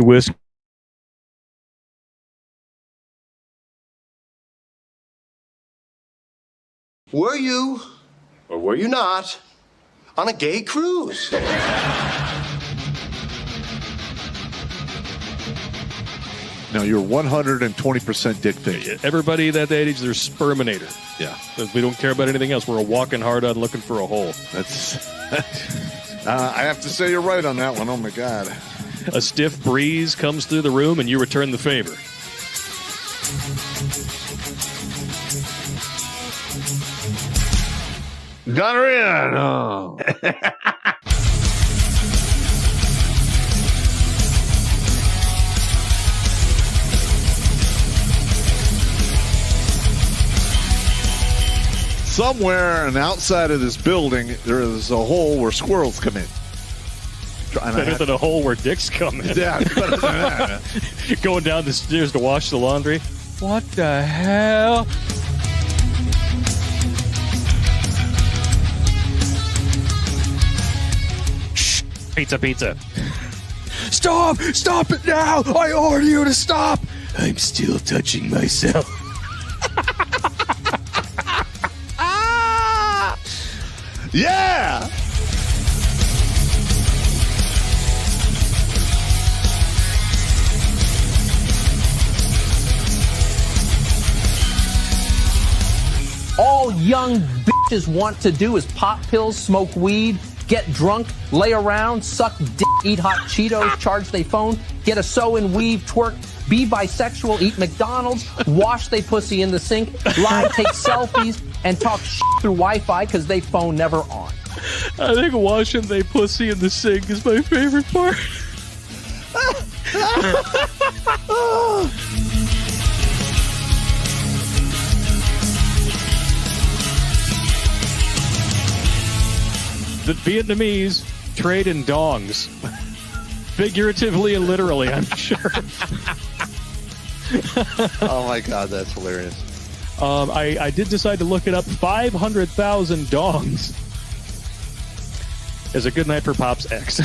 whiskey. Were you, or were you not, on a gay cruise? No, you're 120% dick pic. Everybody that age, they're sperminator. Yeah. We don't care about anything else. We're a walking hard on looking for a hole. That's. I have to say you're right on that one. Oh my God. A stiff breeze comes through the room and you return the favor. Gonorrhea. No. Somewhere on the outside of this building, there is a hole where squirrels come in. Better than a hole where dicks come in. Yeah, better than that. Going down the stairs to wash the laundry. What the hell? Shh. Pizza. Stop! Stop it now! I order you to stop! I'm still touching myself. Yeah! All young bitches want to do is pop pills, smoke weed, get drunk, lay around, suck dick, eat hot Cheetos, charge they phone, get a sew and weave, twerk, be bisexual, eat McDonald's, wash they pussy in the sink, lie, take selfies, and talk shit through Wi-Fi because they phone never on. I think washing they pussy in the sink is my favorite part. The Vietnamese trade in dongs. Figuratively and literally, I'm sure. Oh my God, that's hilarious. I did decide to look it up. 500,000 dongs is a good night for Pop's ex.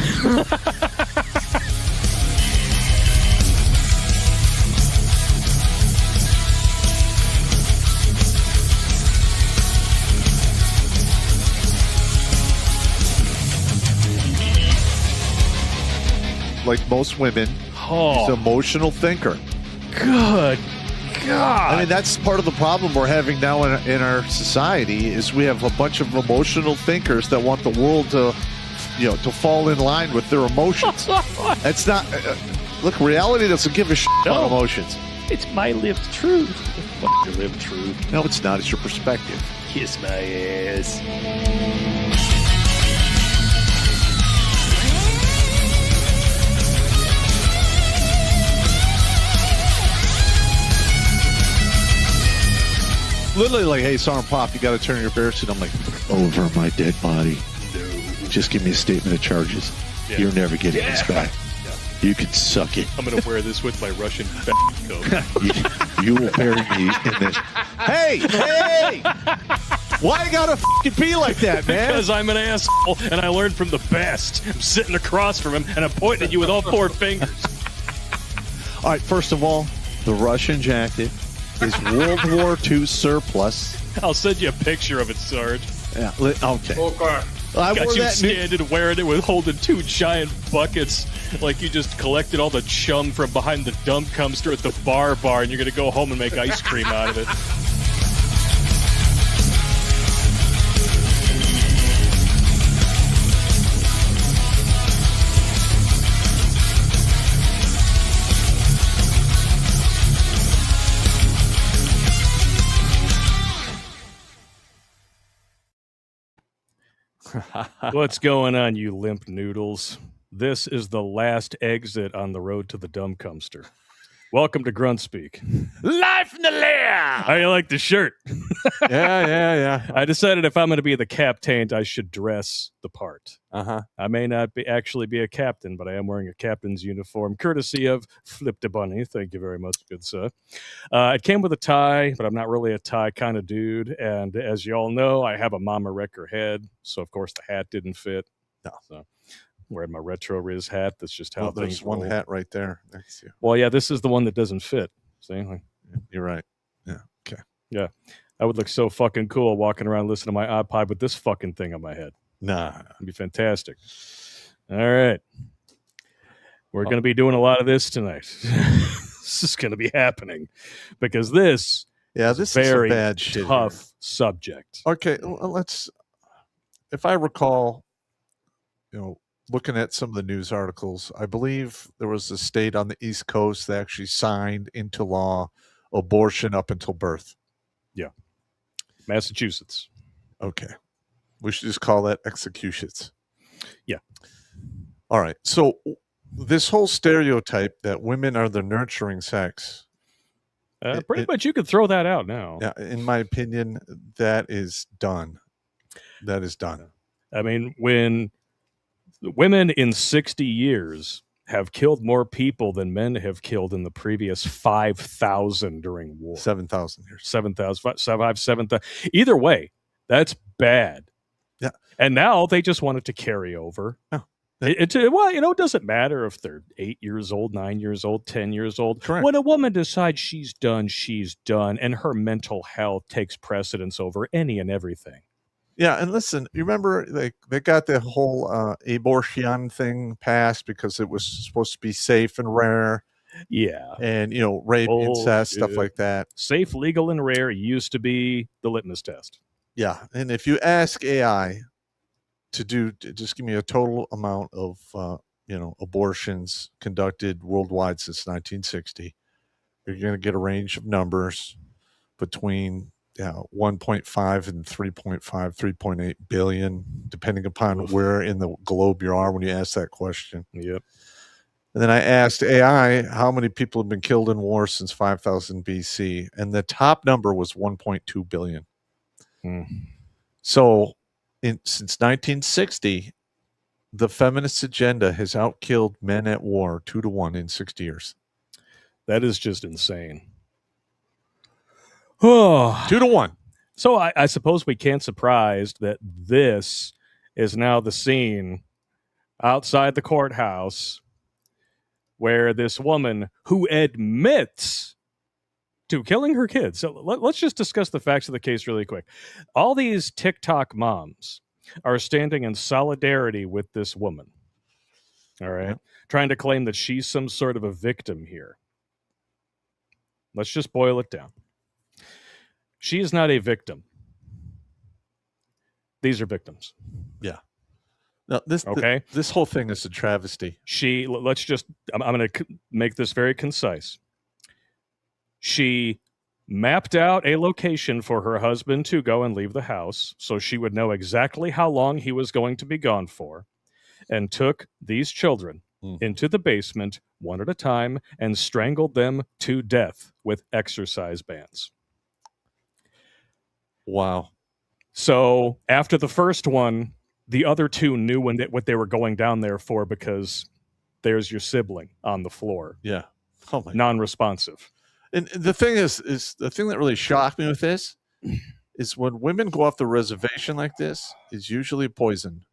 Like most women, he's an emotional thinker. Good God. I mean, that's part of the problem we're having now in our society is we have a bunch of emotional thinkers that want the world to, to fall in line with their emotions. That's not... look, reality doesn't give a shit about emotions. It's my lived truth. Fuck your lived truth. No, it's not. It's your perspective. Kiss my ass. Literally like, hey, Sergeant Pop, you got to turn your bear suit. I'm like, over my dead body. No. Just give me a statement of charges. Yeah. You're never getting this back. Yeah. You can suck it. I'm going to wear this with my Russian coat. you will bury me in this. Hey! Why you gotta fucking be like that, man? Because I'm an asshole, and I learned from the best. I'm sitting across from him, and I'm pointing at you with all four fingers. All right, first of all, the Russian jacket is World War II surplus. I'll send you a picture of it, Sarge. Yeah, okay. I got you standing wearing it with holding two giant buckets like you just collected all the chum from behind the dump dumpster at the bar, and you're going to go home and make ice cream out of it. What's going on, you limp noodles? This is the last exit on the road to the dumb dumpster. Welcome to Grunt Speak. Life in the lair! How you like the shirt? Yeah. I decided if I'm going to be the captain, I should dress the part. Uh-huh. I may not actually be a captain, but I am wearing a captain's uniform, courtesy of Flip the Bunny. Thank you very much, good sir. It came with a tie, but I'm not really a tie kind of dude. And as you all know, I have a Mama Wrecker head, so of course the hat didn't fit. No. So, wearing my retro Riz hat. That's just how there's things one roll. hat right there next to you. Well, yeah, this is the one that doesn't fit. See, You're right. Yeah. Okay. yeah, I would look so fucking cool walking around listening to my iPod with this fucking thing on my head. Nah. It'd be fantastic. All right. We're going to be doing a lot of this tonight. This is going to be happening because this this is very some bad shit tough here. subject. Okay, let's. If I recall, looking at some of the news articles, I believe there was a state on the East Coast that actually signed into law abortion up until birth. Yeah. Massachusetts. Okay. We should just call that executions. Yeah. All right. So this whole stereotype that women are the nurturing sex. Pretty much you could throw that out now. Yeah. In my opinion, that is done. That is done. I mean, when women in 60 years have killed more people than men have killed in the previous 5,000 during war. 7,000 years. 7,000. Either way, that's bad. Yeah. And now they just want it to carry over. Oh. It doesn't matter if they're 8 years old, 9 years old, 10 years old. Correct. When a woman decides she's done, and her mental health takes precedence over any and everything. Yeah, and listen, you remember they got the whole abortion thing passed because it was supposed to be safe and rare. Yeah. And, rape, incest, stuff like that. Safe, legal, and rare used to be the litmus test. Yeah, and if you ask AI just give me a total amount of, abortions conducted worldwide since 1960, you're going to get a range of numbers between 1.5 and 3.8 billion, depending upon where in the globe you are when you ask that question. Yep. And then I asked AI how many people have been killed in war since 5000 BC, and the top number was 1.2 billion. So since 1960, the feminist agenda has outkilled men at war 2-1 in 60 years. That is just insane. Oh, 2-1. So I suppose we can't surprise that this is now the scene outside the courthouse where this woman who admits to killing her kids. So let's just discuss the facts of the case really quick. All these TikTok moms are standing in solidarity with this woman. All right. Trying to claim that she's some sort of a victim here. Let's just boil it down. She is not a victim. These are victims. Yeah. No, this whole thing is a travesty. I'm going to make this very concise. She mapped out a location for her husband to go and leave the house so she would know exactly how long he was going to be gone for, and took these children into the basement one at a time and strangled them to death with exercise bands. Wow. So after the first one, the other two knew what they were going down there for, because there's your sibling on the floor. Yeah. Oh my. Non-responsive. And the thing is the thing that really shocked me with this is when women go off the reservation like this, it's usually poison.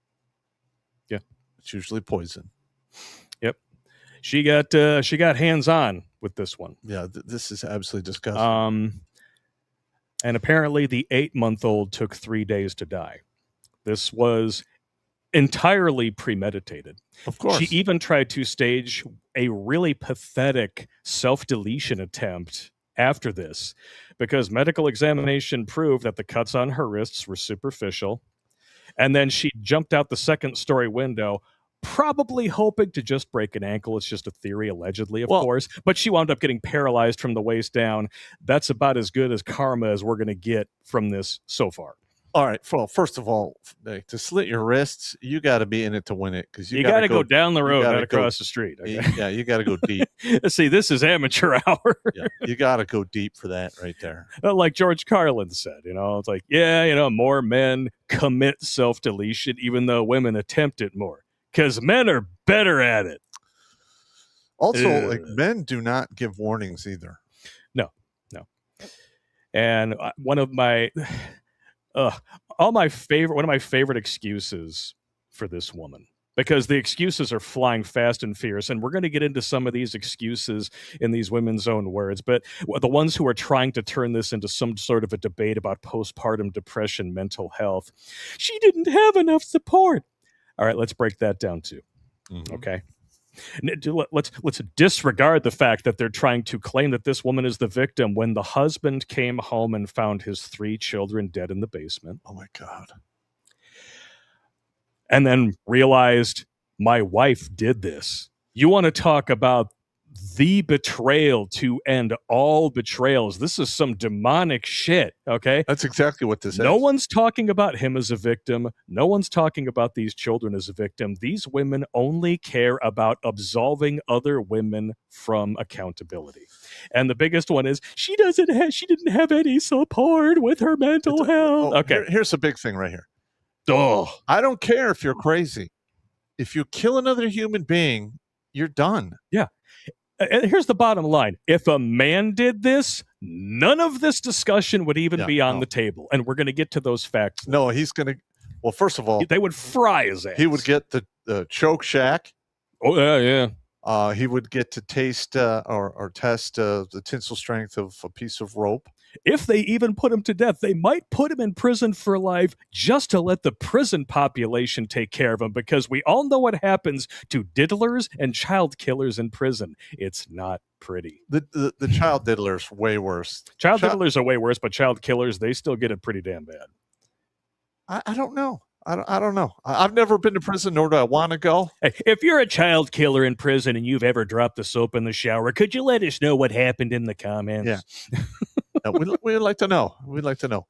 Yeah. It's usually poison. Yep. She got hands-on with this one. Yeah, this is absolutely disgusting. And apparently the 8-month-old took 3 days to die. This was entirely premeditated. Of course. She even tried to stage a really pathetic self-deletion attempt after this, because medical examination proved that the cuts on her wrists were superficial. And then she jumped out the second-story window, probably hoping to just break an ankle. It's just a theory, allegedly, of course. But she wound up getting paralyzed from the waist down. That's about as good as karma as we're going to get from this so far. All right. Well, first of all, to slit your wrists, you got to be in it to win it, because you got to go down the road, not across the street. Okay? Yeah, you got to go deep. See, this is amateur hour. Yeah, you got to go deep for that right there. Like George Carlin said, it's like, more men commit self-deletion, even though women attempt it more, because men are better at it. Also, men do not give warnings either. No. And one of my favorite excuses for this woman because the excuses are flying fast and fierce. And we're going to get into some of these excuses in these women's own words. But the ones who are trying to turn this into some sort of a debate about postpartum depression, mental health, she didn't have enough support. All right, let's break that down too. Mm-hmm. Okay. Let's disregard the fact that they're trying to claim that this woman is the victim when the husband came home and found his 3 children dead in the basement. Oh, my God. And then realized my wife did this. You want to talk about the betrayal to end all betrayals. This is some demonic shit, okay? That's exactly what this is. No one's talking about him as a victim. No one's talking about these children as a victim. These women only care about absolving other women from accountability. And the biggest one is she didn't have any support with her mental health. Okay. Here's a big thing right here. Oh, I don't care if you're crazy. If you kill another human being, you're done. Yeah. And here's the bottom line. If a man did this, none of this discussion would even be on the table. And we're going to get to those facts. No, he's going to. Well, first of all, they would fry his ass. He would get the choke shack. Oh, yeah. He would get to taste or test the tensile strength of a piece of rope. If they even put him to death, they might put him in prison for life just to let the prison population take care of him, because we all know what happens to diddlers and child killers in prison. It's not pretty. The child diddlers way worse. Child diddlers are way worse, but child killers, they still get it pretty damn bad. I don't know. I don't know. I've never been to prison, nor do I want to go. Hey, if you're a child killer in prison and you've ever dropped the soap in the shower, could you let us know what happened in the comments? Yeah. We'd like to know. We'd like to know.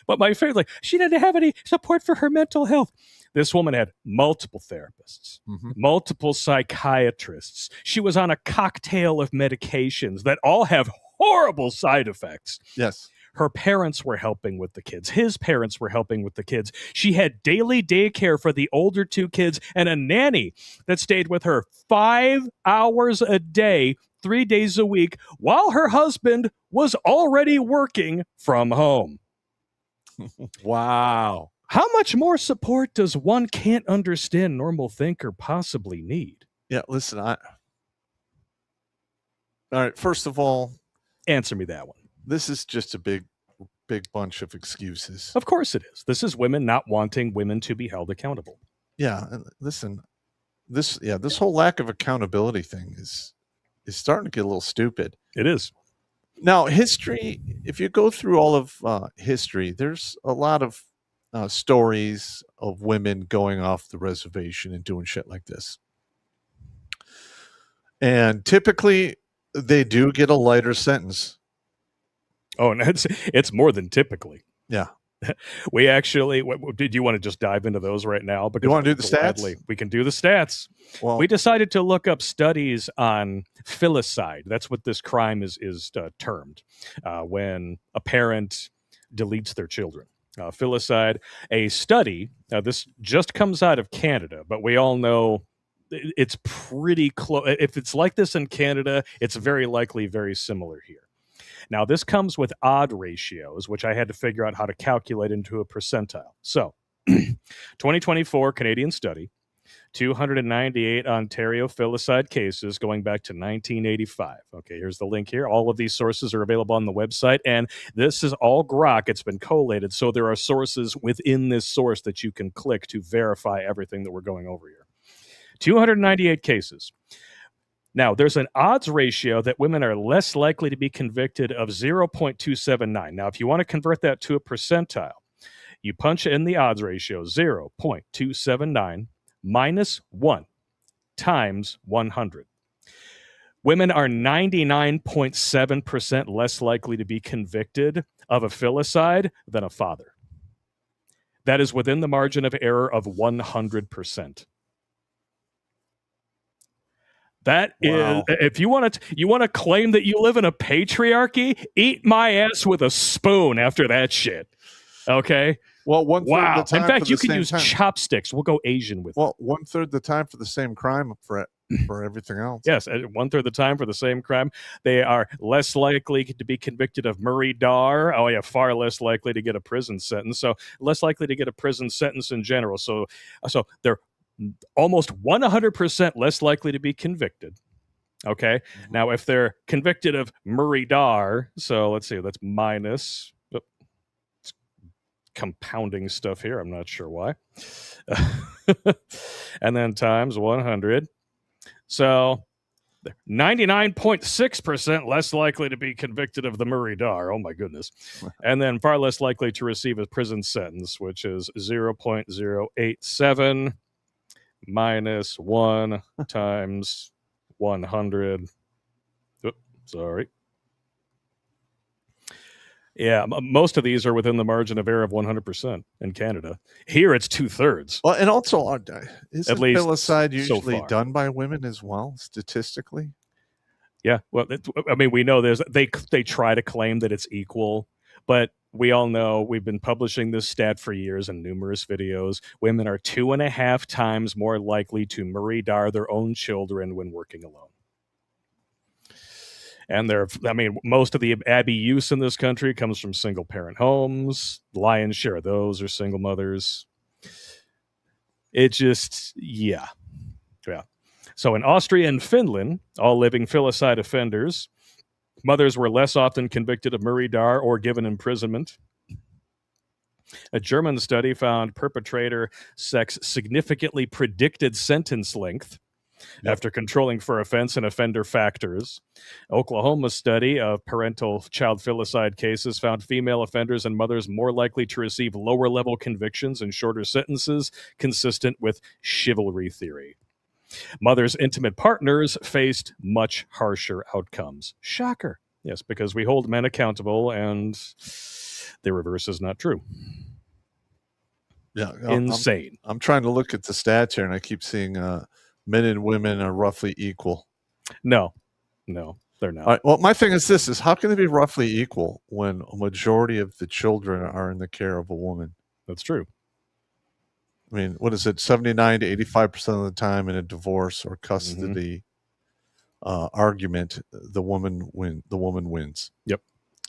But my favorite, she didn't have any support for her mental health. This woman had multiple therapists, multiple psychiatrists. She was on a cocktail of medications that all have horrible side effects. Yes. Her parents were helping with the kids. His parents were helping with the kids. She had daily daycare for the older 2 kids and a nanny that stayed with her 5 hours a day, 3 days a week, while her husband was already working from home. Wow. How much more support does one can't understand normal thinker possibly need? Yeah, listen, all right, first of all, answer me that one. This is just a big bunch of excuses. Of course it is. This is women not wanting women to be held accountable. Yeah, listen, this whole lack of accountability thing is starting to get a little stupid. It is. Now, history, if you go through all of history, there's a lot of stories of women going off the reservation and doing shit like this. And typically, they do get a lighter sentence. Oh, and it's more than typically. Yeah. We actually, did you want to just dive into those right now? Because you want to do the stats? We can do the stats. Well, we decided to look up studies on filicide. That's what this crime is termed, when a parent deletes their children. Filicide, a study, this just comes out of Canada, but we all know it's pretty close. If it's like this in Canada, it's very likely very similar here. Now, this comes with odd ratios, which I had to figure out how to calculate into a percentile. So, 2024 Canadian study, 298 Ontario filicide cases going back to 1985. Okay, here's the link here. All of these sources are available on the website, and this is all grok. It's been collated, so there are sources within this source that you can click to verify everything that we're going over here. 298 cases. Now, there's an odds ratio that women are less likely to be convicted of 0.279. Now, if you want to convert that to a percentile, you punch in the odds ratio 0.279 minus 1 times 100. Women are 99.7% less likely to be convicted of a filicide than a father. That is within the margin of error of 100%. That is, if you want to claim that you live in a patriarchy, eat my ass with a spoon after that shit. Okay. Well, one third of the time. In fact, you can use chopsticks. We'll go Asian with it. Well, 1/3 the time for the same crime for everything else. Yes, 1/3 the time for the same crime. They are less likely to be convicted of murder. Oh yeah, far less likely to get a prison sentence. So less likely to get a prison sentence in general. So they're almost 100% less likely to be convicted. Okay. Now, if they're convicted of Murray Dar, so let's see, that's minus, it's compounding stuff here. I'm not sure why. And then times 100. So 99.6% less likely to be convicted of the Murray Dar. Oh, my goodness. And then far less likely to receive a prison sentence, which is 0.087 minus 1 times 100. Sorry. Yeah, most of these are within the margin of error of 100% in Canada. Here, it's 2/3. Well, and also, isn't At least filicide so usually far. done by women as well, statistically? Yeah, well, I mean, we know they try to claim that it's equal, but we all know, we've been publishing this stat for years in numerous videos. Women are 2.5 times more likely to Murray Dar their own children when working alone. And most of the Abby use in this country comes from single parent homes. The lion's share of those are single mothers. It just, yeah. So in Austria and Finland, all living filicide offenders, mothers were less often convicted of Murray Dar or given imprisonment. A German study found perpetrator sex significantly predicted sentence length after controlling for offense and offender factors. Oklahoma's study of parental child filicide cases found female offenders and mothers more likely to receive lower level convictions and shorter sentences, consistent with chivalry theory. Mothers' intimate partners faced much harsher outcomes. Shocker. Yes, because we hold men accountable, and the reverse is not true. Yeah, insane. I'm trying to look at the stats here, and I keep seeing men and women are roughly equal. No, they're not. All right, well, my thing is this: is how can they be roughly equal when a majority of the children are in the care of a woman? That's true. I mean, what is it? 79 to 85% of the time in a divorce or custody argument, the woman wins. Yep.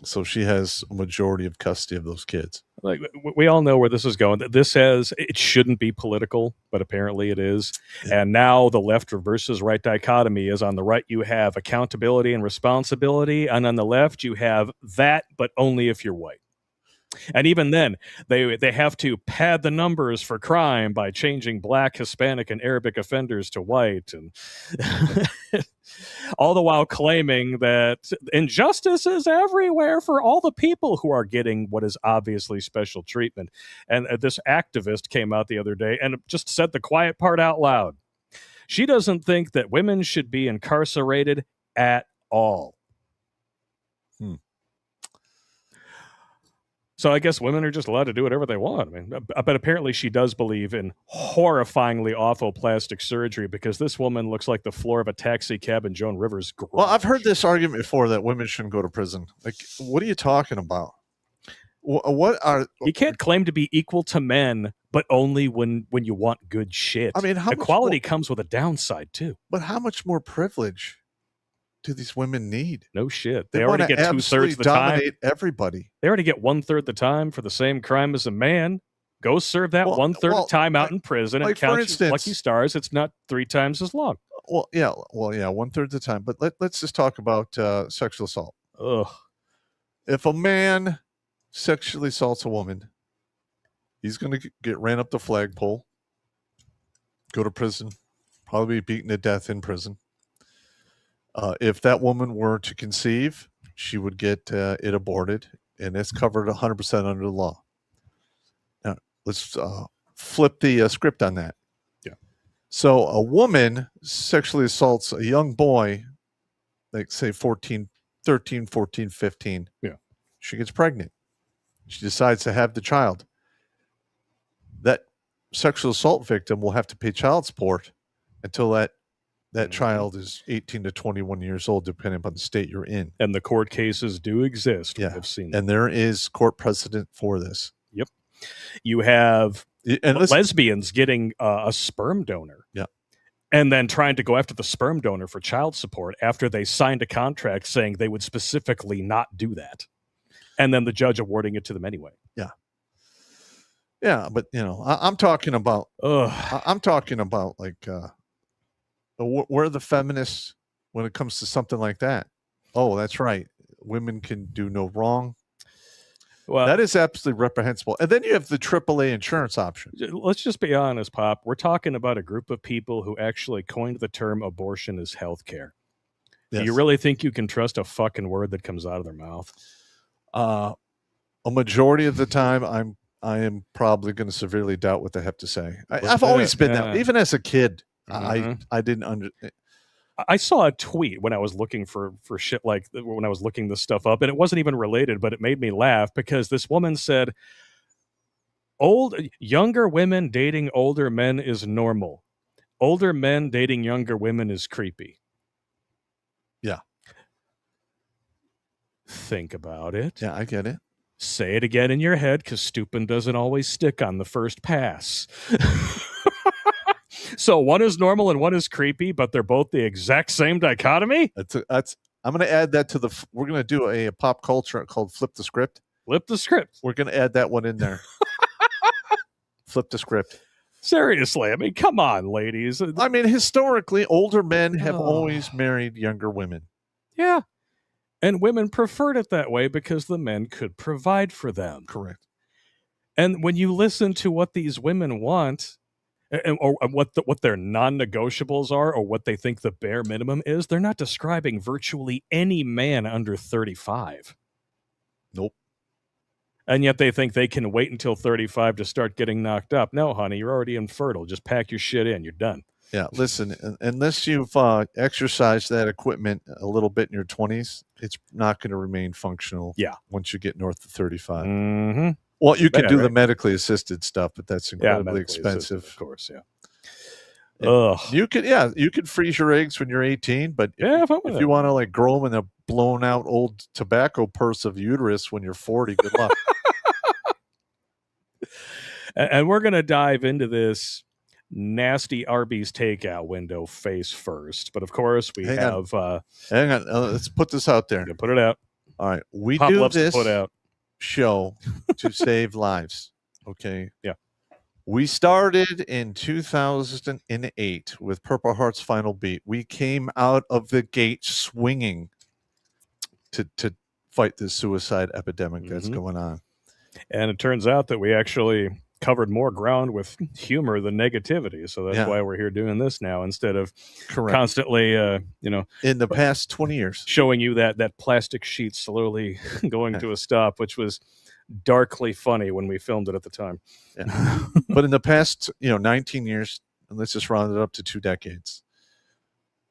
So she has a majority of custody of those kids. Like, we all know where this is going. It shouldn't be political, but apparently it is. Yeah. And now the left versus right dichotomy is: on the right you have accountability and responsibility, and on the left you have that, but only if you're white. And even then, they have to pad the numbers for crime by changing Black, Hispanic, and Arabic offenders to white, and all the while claiming that injustice is everywhere for all the people who are getting what is obviously special treatment. And this activist came out the other day and just said the quiet part out loud. She doesn't think that women should be incarcerated at all. So I guess women are just allowed to do whatever they want. I mean, but apparently she does believe in horrifyingly awful plastic surgery, because this woman looks like the floor of a taxi cab in Joan Rivers' garage. Well, I've heard this argument before that women shouldn't go to prison. Like, what are you talking about? You can't claim to be equal to men, but only when you want good shit. I mean, equality comes with a downside too. But how much more privilege do these women need? No shit. They already get 2/3 the time. Dominate everybody. They already get 1/3 the time for the same crime as a man. Go serve that 1/3 time out in prison and count your lucky stars. It's not 3 times as long. Well, yeah, 1/3 the time. But let's just talk about sexual assault. Ugh. If a man sexually assaults a woman, he's going to get ran up the flagpole, go to prison, probably be beaten to death in prison. If that woman were to conceive, she would get it aborted, and it's covered 100% under the law. Now, let's flip the script on that. Yeah. So a woman sexually assaults a young boy, like say 13, 14, 15. Yeah. She gets pregnant. She decides to have the child. That sexual assault victim will have to pay child support until that child is 18 to 21 years old, depending upon the state you're in. And the court cases do exist. Yeah. I've seen and there is court precedent for this. Yep. You have lesbians getting a sperm donor. Yeah. And then trying to go after the sperm donor for child support after they signed a contract saying they would specifically not do that. And then the judge awarding it to them anyway. Yeah. Yeah, but I'm talking about. Ugh. I'm talking about like where are the feminists when it comes to something like that? Oh, that's right. Women can do no wrong. Well, That is absolutely reprehensible. And then you have the AAA insurance option. let's just be honest, Pop. We're talking about a group of people who actually coined the term abortion as healthcare. Do you Yes. really think you can trust a fucking word that comes out of their mouth? A majority of the time, I am probably going to severely doubt what they have to say. I've always been that. Even as a kid, I didn't understand. I saw a tweet when I was looking for shit like when I was looking this stuff up, and it wasn't even related, but it made me laugh because this woman said, younger women dating older men is normal. Older men dating younger women is creepy." Yeah. Think about it. Yeah, I get it. Say it again in your head, because stupid doesn't always stick on the first pass. So one is normal and one is creepy, but they're both the exact same dichotomy? That's. I'm going to add that to we're going to do a pop culture called Flip the Script. Flip the script. We're going to add that one in there. Flip the script. Seriously, I mean, come on, ladies. I mean, historically, older men have always married younger women. Yeah. And women preferred it that way because the men could provide for them. Correct. And when you listen to what these women want, or what their non-negotiables are, or what they think the bare minimum is, they're not describing virtually any man under 35. Nope. And yet they think they can wait until 35 to start getting knocked up. No, honey, you're already infertile. Just pack your shit in. You're done. Yeah, listen, unless you've exercised that equipment a little bit in your 20s, it's not going to remain functional once you get north of 35. Mm-hmm. Well, you can do the medically assisted stuff, but that's incredibly expensive. Of course, yeah. Ugh. You could freeze your eggs when you're 18, but if you want to like grow them in a blown out old tobacco purse of uterus when you're 40, good luck. And we're going to dive into this nasty Arby's takeout window face first. But of course, we have... Hang on. Let's put this out there. Put it out. All right. We Pop do loves this to put out. show to save lives. Okay? Yeah. We started in 2008 with Purple Heart's Final Beat. We came out of the gate swinging to fight this suicide epidemic that's going on. And it turns out that we actually covered more ground with humor than negativity. So that's why we're here doing this now instead of constantly, in the past 20 years, showing you that plastic sheet slowly going to a stop, which was darkly funny when we filmed it at the time. Yeah. But in the past, 19 years, and let's just round it up to 2 decades,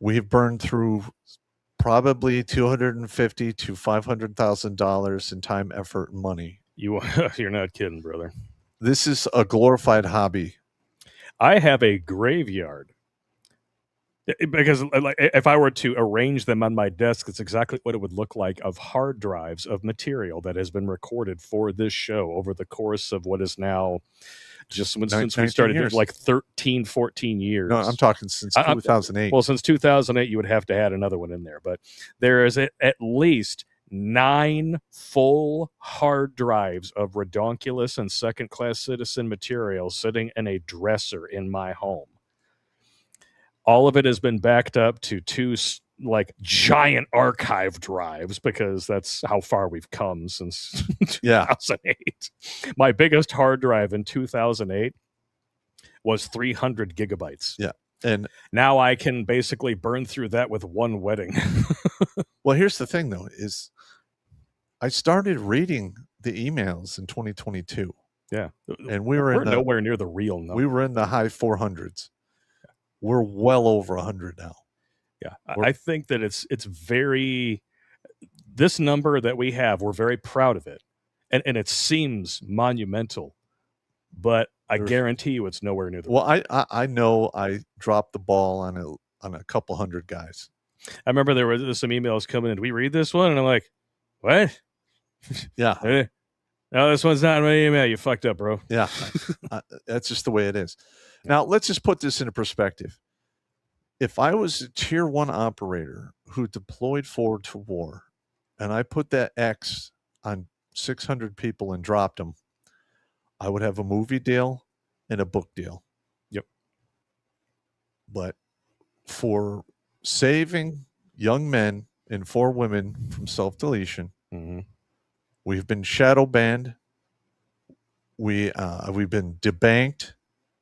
we have burned through probably $250,000 to $500,000 in time, effort, and money. You're not kidding, brother. This is a glorified hobby. I have a graveyard because if I were to arrange them on my desk, it's exactly what it would look like, of hard drives of material that has been recorded for this show over the course of what is now just since we started, like 13, 14 years. No, I'm talking since 2008. Well, since 2008, you would have to add another one in there, but there is at least 9 full hard drives of Redonkulas and second-class citizen material sitting in a dresser in my home. All of it has been backed up to 2 giant archive drives because that's how far we've come since 2008. My biggest hard drive in 2008 was 300 gigabytes. Yeah. And now I can basically burn through that with one wedding. Well, here's the thing, though, is I started reading the emails in 2022. Yeah. And we're nowhere near the real number. We were in the high 400s. We're well over 100 now. Yeah. I think that it's very, this number that we have, we're very proud of it. And it seems monumental, but I guarantee you it's nowhere near the real. Well, I know I dropped the ball on a couple hundred guys. I remember there was some emails coming in. Did we read this one? And I'm like, what? Yeah. No, this one's not in my email. You fucked up, bro. Yeah. That's just the way it is. Now, let's just put this into perspective. If I was a tier 1 operator who deployed forward to war and I put that X on 600 people and dropped them, I would have a movie deal and a book deal. Yep. But for saving young men and 4 women from self-deletion, we've been shadow banned. We've been debanked.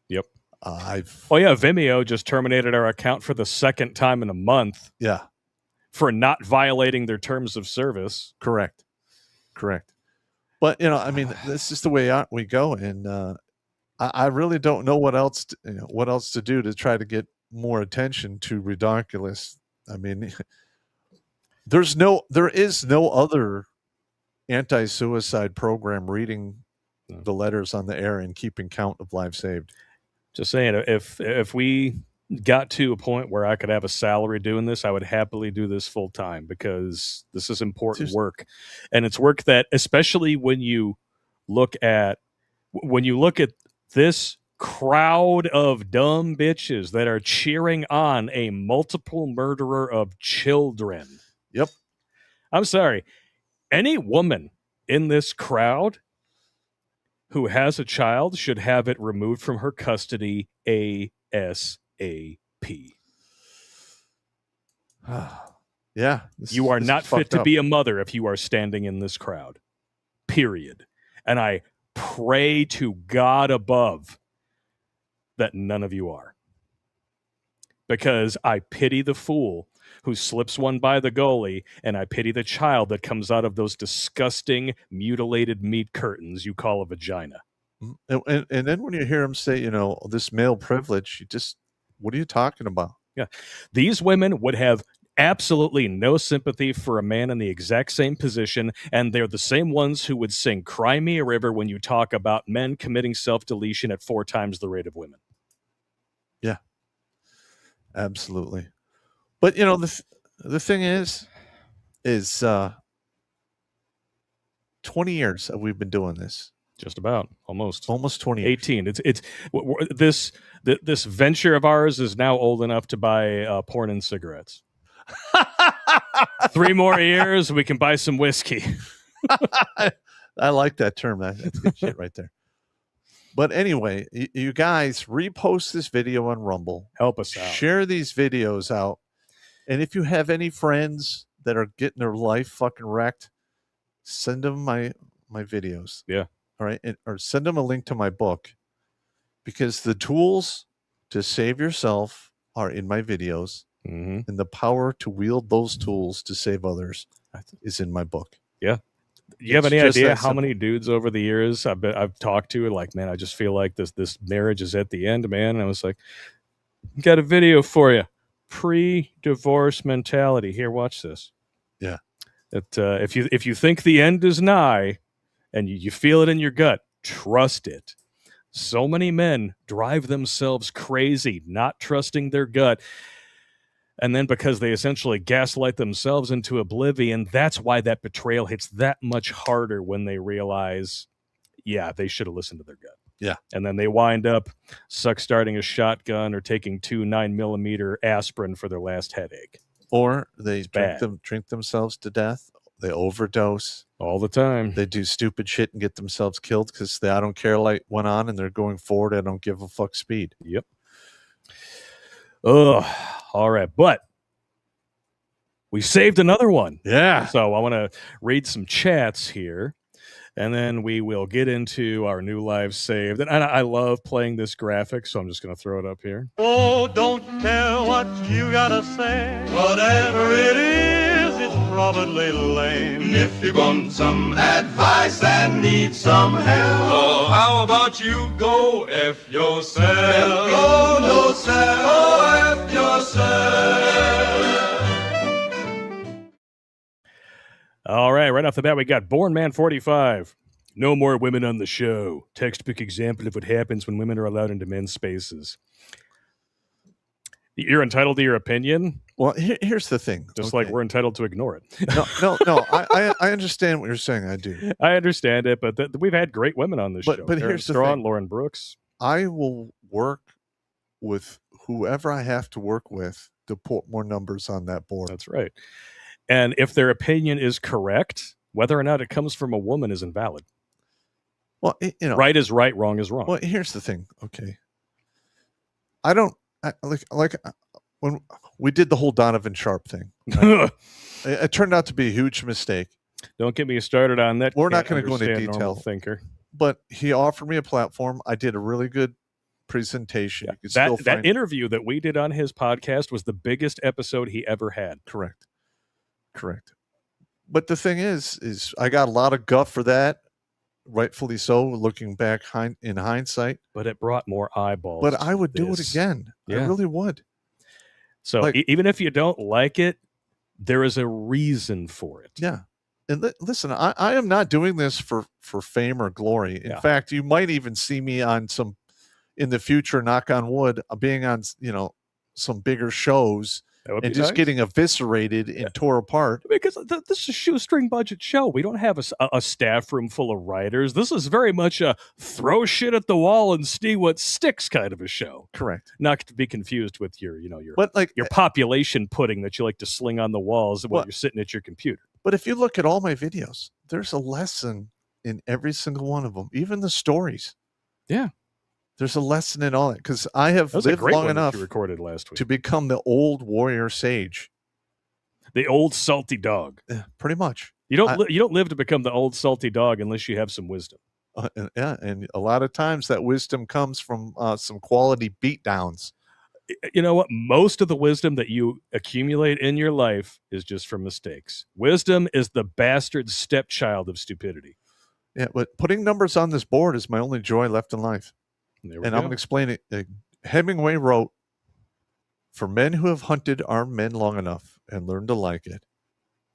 Yep. Vimeo just terminated our account for the second time in a month. Yeah. For not violating their terms of service. Correct. But this is the way we go, and I really don't know what else to do to try to get more attention to Redonkulas. I mean, there is no other anti-suicide program reading the letters on the air and keeping count of lives saved. Just saying, if we got to a point where I could have a salary doing this, I would happily do this full time, because this is important work, and it's work that, especially when you look at this crowd of dumb bitches that are cheering on a multiple murderer of children. Yep. I'm sorry. Any woman in this crowd who has a child should have it removed from her custody ASAP. Yeah. You are not fit to be a mother if you are standing in this crowd. Period. And I pray to God above that none of you are. Because I pity the fool who slips one by the goalie, and I pity the child that comes out of those disgusting, mutilated meat curtains you call a vagina. And then when you hear him say, this male privilege, what are you talking about? Yeah. These women would have absolutely no sympathy for a man in the exact same position, and they're the same ones who would sing Cry Me a River when you talk about men committing self-deletion at 4 times the rate of women. Yeah. Absolutely. But the thing is 20 years that we've been doing this. Just about. Almost 20 years. 18. This venture of ours is now old enough to buy porn and cigarettes. 3 more years, we can buy some whiskey. I like that term. That's good shit right there. But anyway, you guys repost this video on Rumble. Help us out. Share these videos out. And if you have any friends that are getting their life fucking wrecked, send them my videos. Yeah. All right. Or send them a link to my book, because the tools to save yourself are in my videos, and the power to wield those tools to save others is in my book. Yeah. You have any idea how many dudes over the years I've talked to, like, man, I just feel like this marriage is at the end, man. And I was like, got a video for you. Pre-divorce mentality. Here, watch this. Yeah. That if you think the end is nigh, and you feel it in your gut, trust it. So many men drive themselves crazy, not trusting their gut. And then because they essentially gaslight themselves into oblivion, that's why that betrayal hits that much harder when they realize, yeah, they should have listened to their gut. Yeah. And then they wind up starting a shotgun or taking 2 9mm aspirin for their last headache. Or they drink themselves to death. They overdose. All the time. They do stupid shit and get themselves killed because the I don't care light went on and they're going forward. I don't give a fuck speed. Yep. Oh, all right. But we saved another one. Yeah. So I want to read some chats here, and then we will get into our new lives saved. And I love playing this graphic, so I'm just going to throw it up here. Oh, don't care what you got to say. Whatever it is, it's probably lame. If you want some advice and need some help, oh, how about you go F yourself? Go no self, oh, F yourself. All right, right off the bat, we got Born Man 45. No more women on the show. Textbook example of what happens when women are allowed into men's spaces. You're entitled to your opinion. Well, here's the thing. Just like we're entitled to ignore it. No. I understand what you're saying. I do. I understand it, but we've had great women on this show. But here's the thing. Lauren Brooks. I will work with whoever I have to work with to put more numbers on that board. That's right. And if their opinion is correct, whether or not it comes from a woman is invalid. Well, right is right, wrong is wrong. Well, here's the thing. Okay. When we did the whole Donovan Sharp thing, right? It turned out to be a huge mistake. Don't get me started on that. We're not going to go into Normal detail. thinker. But he offered me a platform. I did a really good presentation. Yeah. That interview that we did on his podcast was the biggest episode he ever had. Correct. But the thing is I got a lot of guff for that, rightfully so, looking back in hindsight. But it brought more eyeballs. But I would do it again. Yeah. I really would. So even if you don't like it, there is a reason for it. Yeah. And listen, I am not doing this for fame or glory. In fact, you might even see me on in the future, knock on wood, being on, some bigger shows and just getting eviscerated and tore apart. Because this is a shoestring budget show. We don't have a staff room full of writers. This is very much a throw shit at the wall and see what sticks kind of a show. Correct. Not to be confused with your population pudding that you like to sling on the walls while you're sitting at your computer. But if you look at all my videos, there's a lesson in every single one of them, even the stories. Yeah. There's a lesson in all that, because I have lived long enough you recorded last week to become the old warrior sage, the old salty dog. Yeah, pretty much. You don't live to become the old salty dog unless you have some wisdom. And a lot of times that wisdom comes from some quality beatdowns. You know what? Most of the wisdom that you accumulate in your life is just from mistakes. Wisdom is the bastard stepchild of stupidity. Yeah, but putting numbers on this board is my only joy left in life. I'm going to explain it. Hemingway wrote, "For men who have hunted armed men long enough and learned to like it,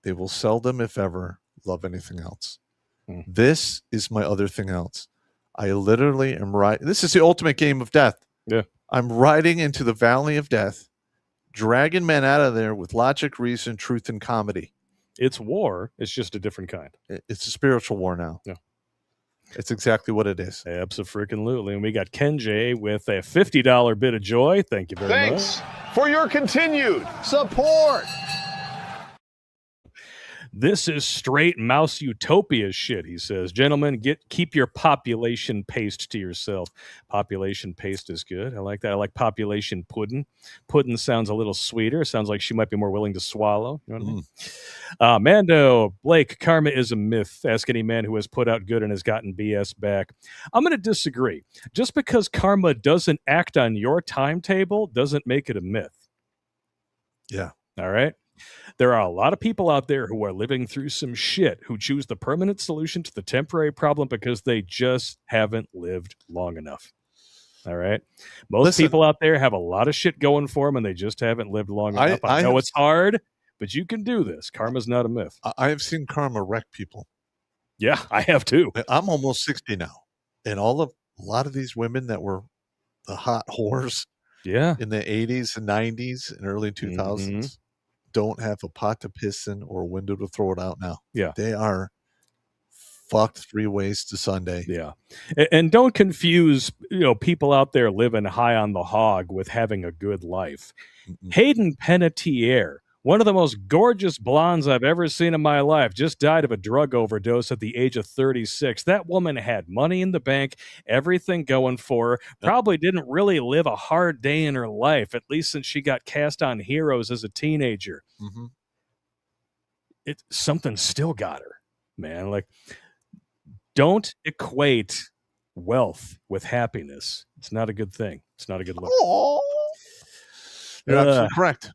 they will seldom, if ever, love anything else." This is my other thing else. I literally am this is the ultimate game of death. Yeah. I'm riding into the valley of death, dragging men out of there with logic, reason, truth, and comedy. It's war. It's just a different kind. It's a spiritual war now. Yeah. It's exactly what it is. Abso-freaking-lutely. And we got Ken J with a $50 bit of joy. Thank you very much. Thanks for your continued support. This is straight mouse utopia shit, he says. Gentlemen, keep your population paste to yourself. Population paste is good. I like that. I like population pudding. Pudding sounds a little sweeter. Sounds like she might be more willing to swallow. You know what I mean? Mando, Blake, karma is a myth. Ask any man who has put out good and has gotten BS back. I'm going to disagree. Just because karma doesn't act on your timetable doesn't make it a myth. Yeah. All right? There are a lot of people out there who are living through some shit who choose the permanent solution to the temporary problem because they just haven't lived long enough. All right? Most people out there have a lot of shit going for them and they just haven't lived long enough. I know it's hard, but you can do this. Karma's not a myth. I have seen karma wreck people. Yeah, I have too. I'm almost 60 now. And a lot of these women that were the hot whores in the 80s and 90s and early 2000s don't have a pot to piss in or a window to throw it out now. Yeah. They are fucked 3 ways to Sunday. Yeah. And don't confuse, people out there living high on the hog with having a good life. Hayden Panettiere, one of the most gorgeous blondes I've ever seen in my life, just died of a drug overdose at the age of 36. That woman had money in the bank, everything going for her, probably didn't really live a hard day in her life, at least since she got cast on Heroes as a teenager. Something still got her, man. Like, don't equate wealth with happiness. It's not a good thing. It's not a good look. You're absolutely correct.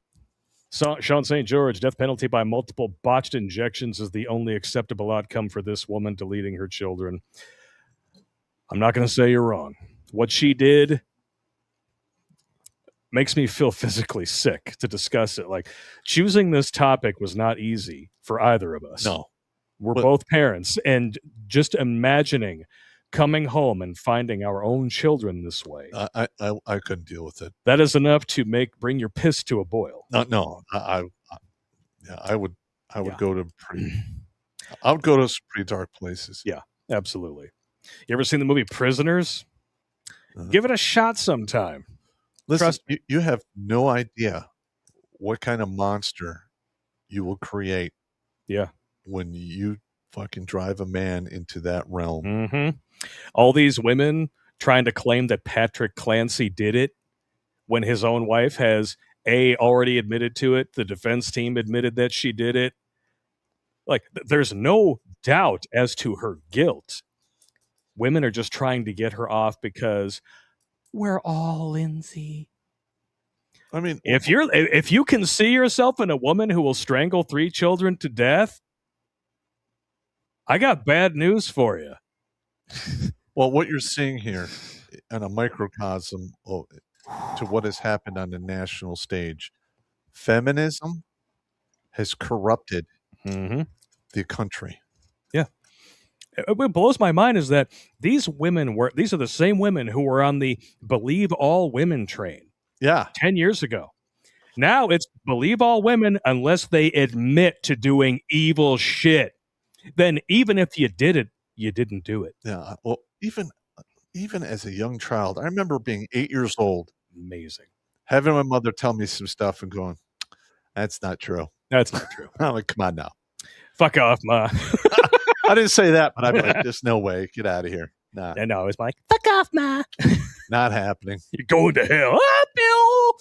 Sean St. George, death penalty by multiple botched injections is the only acceptable outcome for this woman deleting her children. I'm not going to say you're wrong. What she did makes me feel physically sick to discuss it. Like, choosing this topic was not easy for either of us. No. We're both parents, and just imagining coming home and finding our own children this way. I couldn't deal with it. That is enough to bring your piss to a boil. No. I would go to I would go to some pretty dark places. Yeah, absolutely. You ever seen the movie Prisoners? Give it a shot sometime. Listen, you have no idea what kind of monster you will create. Yeah. When you fucking drive a man into that realm. Mm-hmm. All these women trying to claim that Patrick Clancy did it when his own wife has already admitted to it. The defense team admitted that she did it. Like, there's no doubt as to her guilt. Women are just trying to get her off because we're all Lindsay. I mean, if you can see yourself in a woman who will strangle 3 children to death, I got bad news for you. Well, what you're seeing here in a microcosm to what has happened on the national stage, feminism has corrupted the country. Yeah. What blows my mind is that these are the same women who were on the believe all women train. Yeah. 10 years ago. Now it's believe all women unless they admit to doing evil shit. Then even if you did it, you didn't do it. Yeah. Well, even as a young child, I remember being 8 years old. Amazing. Having my mother tell me some stuff and going, that's not true. That's not true. I'm like, come on now. Fuck off, Ma. I didn't say that, but I'd be like, there's no way. Get out of here. Nah. And no, it's like, fuck off, Ma. Not happening. You're going to hell. Ah, Bill.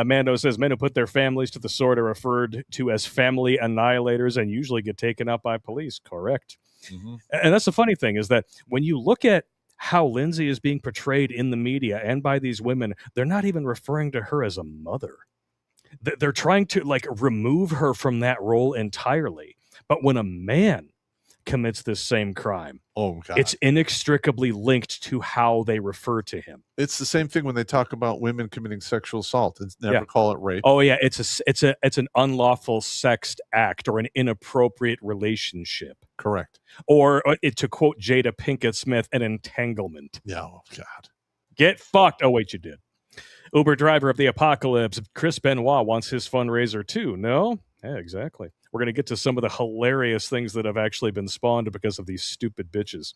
Mando says men who put their families to the sword are referred to as family annihilators and usually get taken out by police. Correct. Mm-hmm. And that's the funny thing is that when you look at how Lindsay is being portrayed in the media and by these women, they're not even referring to her as a mother. They're trying to remove her from that role entirely. But when a man commits this same crime, oh God, it's inextricably linked to how they refer to him. It's the same thing when they talk about women committing sexual assault. It's never call it rape. Oh yeah, it's an unlawful sexed act or an inappropriate relationship. Correct. Or to quote Jada Pinkett Smith, an entanglement. Yeah, oh God. Get fucked. Oh wait, you did. Uber driver of the apocalypse, Chris Benoit wants his fundraiser too. No? Yeah, exactly. We're going to get to some of the hilarious things that have actually been spawned because of these stupid bitches.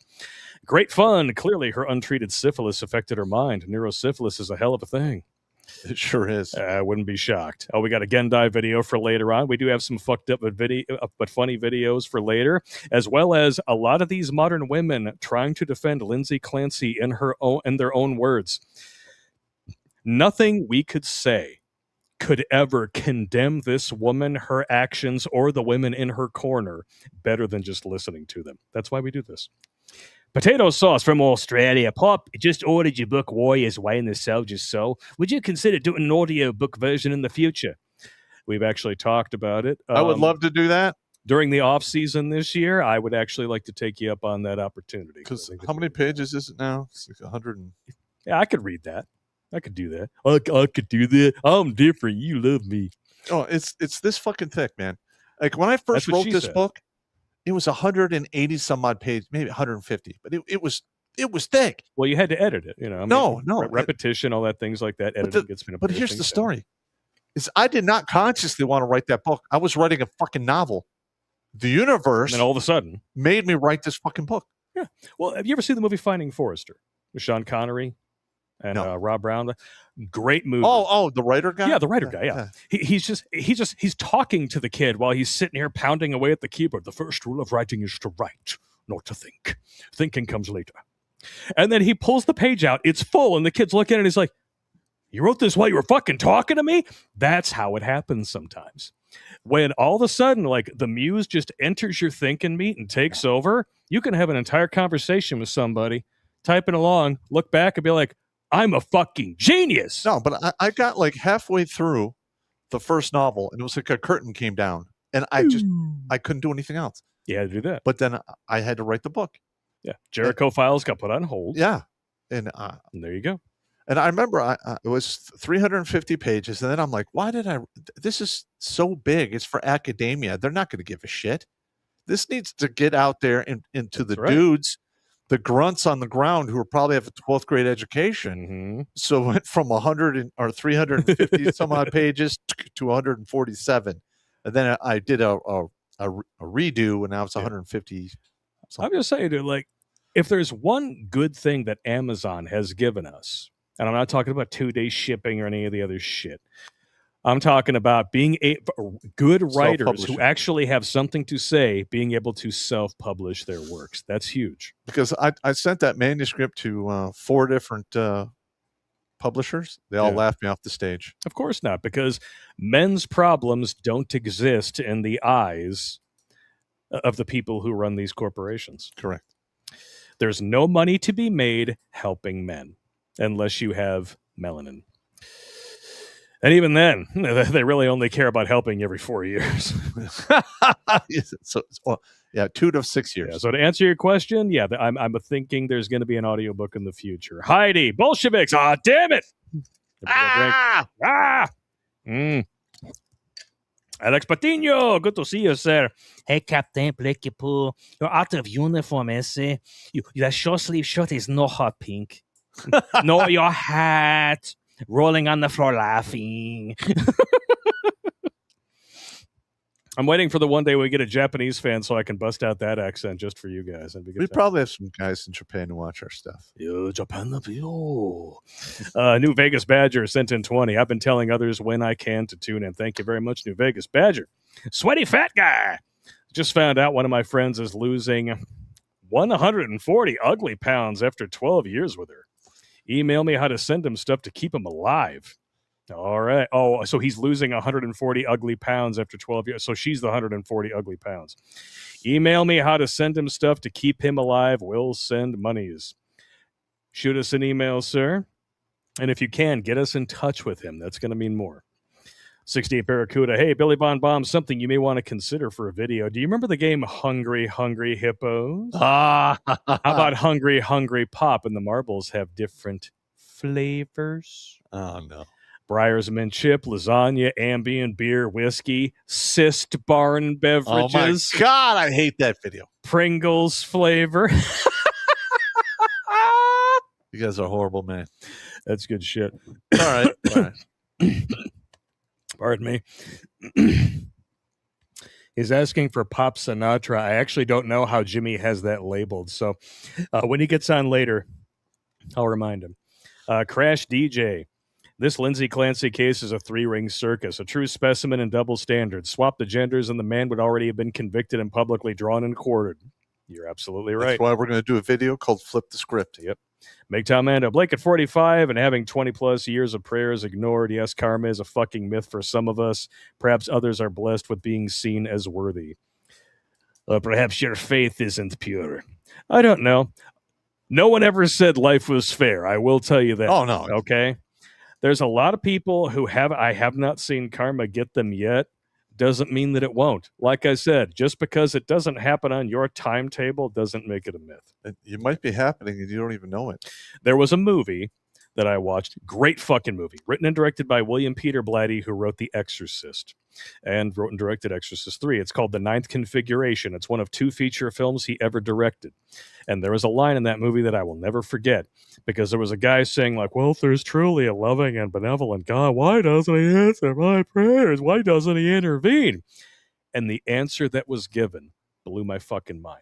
Great fun. Clearly, her untreated syphilis affected her mind. Neurosyphilis is a hell of a thing. It sure is. I wouldn't be shocked. Oh, we got a Gendai video for later on. We do have some fucked up but funny videos for later, as well as a lot of these modern women trying to defend Lindsay Clancy in their own words. Nothing we could say could ever condemn this woman, her actions, or the women in her corner better than just listening to them. That's why we do this. Potato sauce from Australia. Pop, just ordered your book Warriors Way in the Soldier's Soul. Would you consider doing an audio book version in the future? We've actually talked about it. I would love to do that. During the off season this year, I would actually like to take you up on that opportunity. Because how many pages is it now? It's like 100. Yeah, I could read that. I could do that. I could do that. I'm different. You love me. Oh, it's this fucking thick, man. Like when I first wrote this book, it was 180 some odd pages, maybe 150, but it was thick. Well, you had to edit it, No, repetition, all that, things like that. Editing gets me. But here's the story: is I did not consciously want to write that book. I was writing a fucking novel. The universe, and all of a sudden, made me write this fucking book. Yeah. Well, have you ever seen the movie Finding Forrester with Sean Connery and Rob Brown? Great movie. Oh, the writer guy. Yeah, the writer guy. Yeah, he's talking to the kid while he's sitting here pounding away at the keyboard. The first rule of writing is to write, not to think. Thinking comes later. And then he pulls the page out. It's full, and the kid's looking at it. He's like, "You wrote this while you were fucking talking to me?" That's how it happens sometimes. When all of a sudden, the muse just enters your thinking meat and takes over, you can have an entire conversation with somebody, typing along, look back and be like, I'm a fucking genius. No, but I got halfway through the first novel, and it was like a curtain came down, and I couldn't do anything else. You had to do that. But then I had to write the book. Yeah. Jericho Files got put on hold. Yeah. And there you go. And I remember it was 350 pages. And then I'm like, this is so big. It's for academia. They're not going to give a shit. This needs to get out there into the dudes, the grunts on the ground who probably have a 12th grade education. Mm-hmm. So it went from 350 some odd pages to 147. And then I did a redo, and now it's 150. I'm just saying, dude, if there's one good thing that Amazon has given us, and I'm not talking about 2-day shipping or any of the other shit, I'm talking about being good writers who Self-publishing. actually have something to say, being able to self-publish their works. That's huge. Because I sent that manuscript to 4 different publishers. They all laughed me off the stage. Of course not, because men's problems don't exist in the eyes of the people who run these corporations. Correct. There's no money to be made helping men unless you have melanin. And even then, they really only care about helping you every 4 years. So, 2 to 6 years. Yeah, so to answer your question, I'm thinking there's going to be an audiobook in the future. Heidi, Bolsheviks, damn it! Alex Patino, good to see you, sir. Hey, Captain Blicky-Poo, you're out of uniform, eh? That short-sleeve shirt is no hot pink. No, your hat. Rolling on the floor laughing. I'm waiting for the one day we get a Japanese fan so I can bust out that accent just for you guys. We probably have some guys in Japan who watch our stuff. Japan. New Vegas Badger sent in 20. I've been telling others when I can to tune in. Thank you very much, New Vegas Badger. Sweaty fat guy. Just found out one of my friends is losing 140 ugly pounds after 12 years with her. Email me how to send him stuff to keep him alive. All right. Oh, so he's losing 140 ugly pounds after 12 years. So she's the 140 ugly pounds. Email me how to send him stuff to keep him alive. We'll send monies. Shoot us an email, sir. And if you can, get us in touch with him. That's going to mean more. 68 Barracuda. Hey, Billy Von Bomb, something you may want to consider for a video. Do you remember the game Hungry, Hungry Hippos? How about Hungry, Hungry Pop? And the marbles have different flavors. Oh, no. Breyer's Mint Chip, lasagna, ambient beer, whiskey, Cyst Barn beverages. Oh, my God, I hate that video. Pringles flavor. You guys are horrible, man. That's good shit. All right. Pardon me. He's asking for Pop Sinatra. I actually don't know how Jimmy has that labeled. So when he gets on later, I'll remind him. Crash DJ. This Lindsay Clancy case is a 3-ring circus, a true specimen in double standards. Swap the genders and the man would already have been convicted and publicly drawn and quartered. You're absolutely right. That's why we're going to do a video called Flip the Script. Yep. Make Tom Mando. Blake at 45 and having 20-plus years of prayers ignored. Yes, karma is a fucking myth for some of us. Perhaps others are blessed with being seen as worthy. Perhaps your faith isn't pure. I don't know. No one ever said life was fair. I will tell you that. Oh, no. Okay? There's a lot of people who I have not seen karma get them yet. Doesn't mean that it won't. Like I said, just because it doesn't happen on your timetable doesn't make it a myth. It might be happening and you don't even know it. There was a movie that I watched, great fucking movie, written and directed by William Peter Blatty, who wrote The Exorcist and wrote and directed Exorcist 3. It's called The Ninth Configuration. It's one of 2 feature films he ever directed. And there was a line in that movie that I will never forget, because there was a guy saying, like, well, if there's truly a loving and benevolent God, why doesn't he answer my prayers? Why doesn't he intervene? And the answer that was given blew my fucking mind.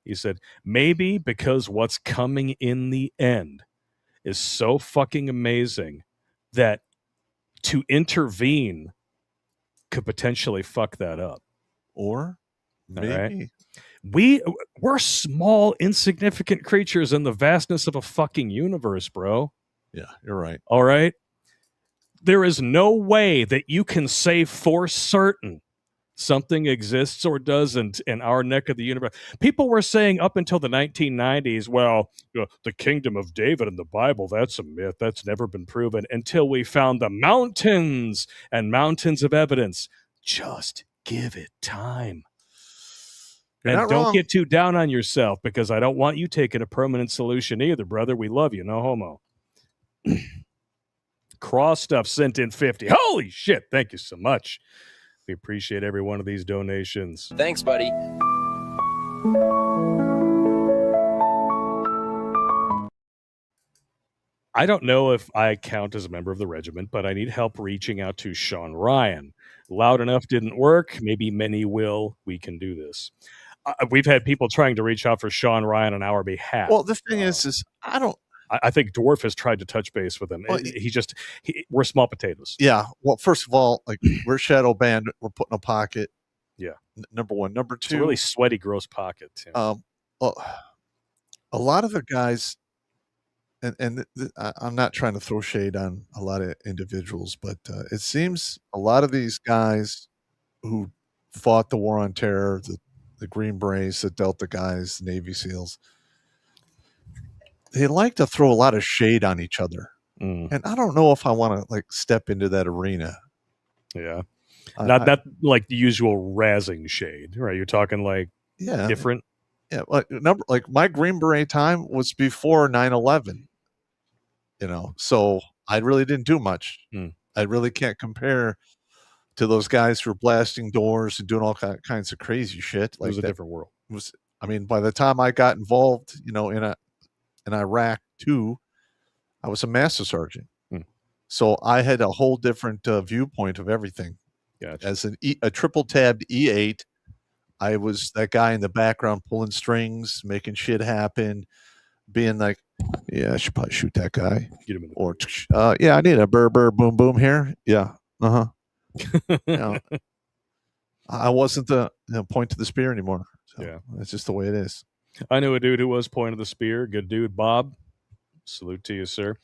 He said, maybe because what's coming in the end is so fucking amazing that to intervene could potentially fuck that up. Or maybe. Right? We're small, insignificant creatures in the vastness of a fucking universe, bro. Yeah, you're right. All right? There is no way that you can say for certain something exists or doesn't in our neck of the universe. People were saying up until the 1990s, well, the kingdom of David in the Bible, that's a myth. That's never been proven, until we found the mountains and mountains of evidence. Just give it time. You're and don't get too down on yourself, because I don't want you taking a permanent solution either, brother. We love you. No homo. Cross Stuff sent in 50. Holy shit. Thank you so much. We appreciate every one of these donations. Thanks, buddy. I don't know if I count as a member of the regiment, but I need help reaching out to Sean Ryan. Loud enough didn't work. Maybe many will. We can do this. We've had people trying to reach out for Sean Ryan on our behalf. Well, the thing is I don't I think Dwarf has tried to touch base with him. Well, We're small potatoes. Yeah. Well, first of all, like we're shadow banned. We're put in a pocket. Yeah. Number one. Number two. It's a really sweaty, gross pocket. Too. Well, a lot of the guys, I'm not trying to throw shade on a lot of individuals, but it seems a lot of these guys who fought the war on terror, the Green Berets, the Delta guys, the Navy SEALs, they like to throw a lot of shade on each other. And I don't know if I want to like step into that arena. Yeah. Not like the usual razzing shade, right? You're talking like different. Yeah. Like my Green Beret time was before 9/11, so I really didn't do much. I really can't compare to those guys who were blasting doors and doing all kinds of crazy shit. Like it was a different world. By the time I got involved, in Iraq too, I was a master sergeant. So I had a whole different viewpoint of everything. Gotcha. As a triple tabbed E8, I was that guy in the background pulling strings, making shit happen, being like, yeah, I should probably shoot that guy. Get him in or yeah, I need a burr boom boom here. Yeah. I wasn't the point to the spear anymore. So that's just the way it is. I knew a dude who was point of the spear. Good dude, Bob. Salute to you, sir.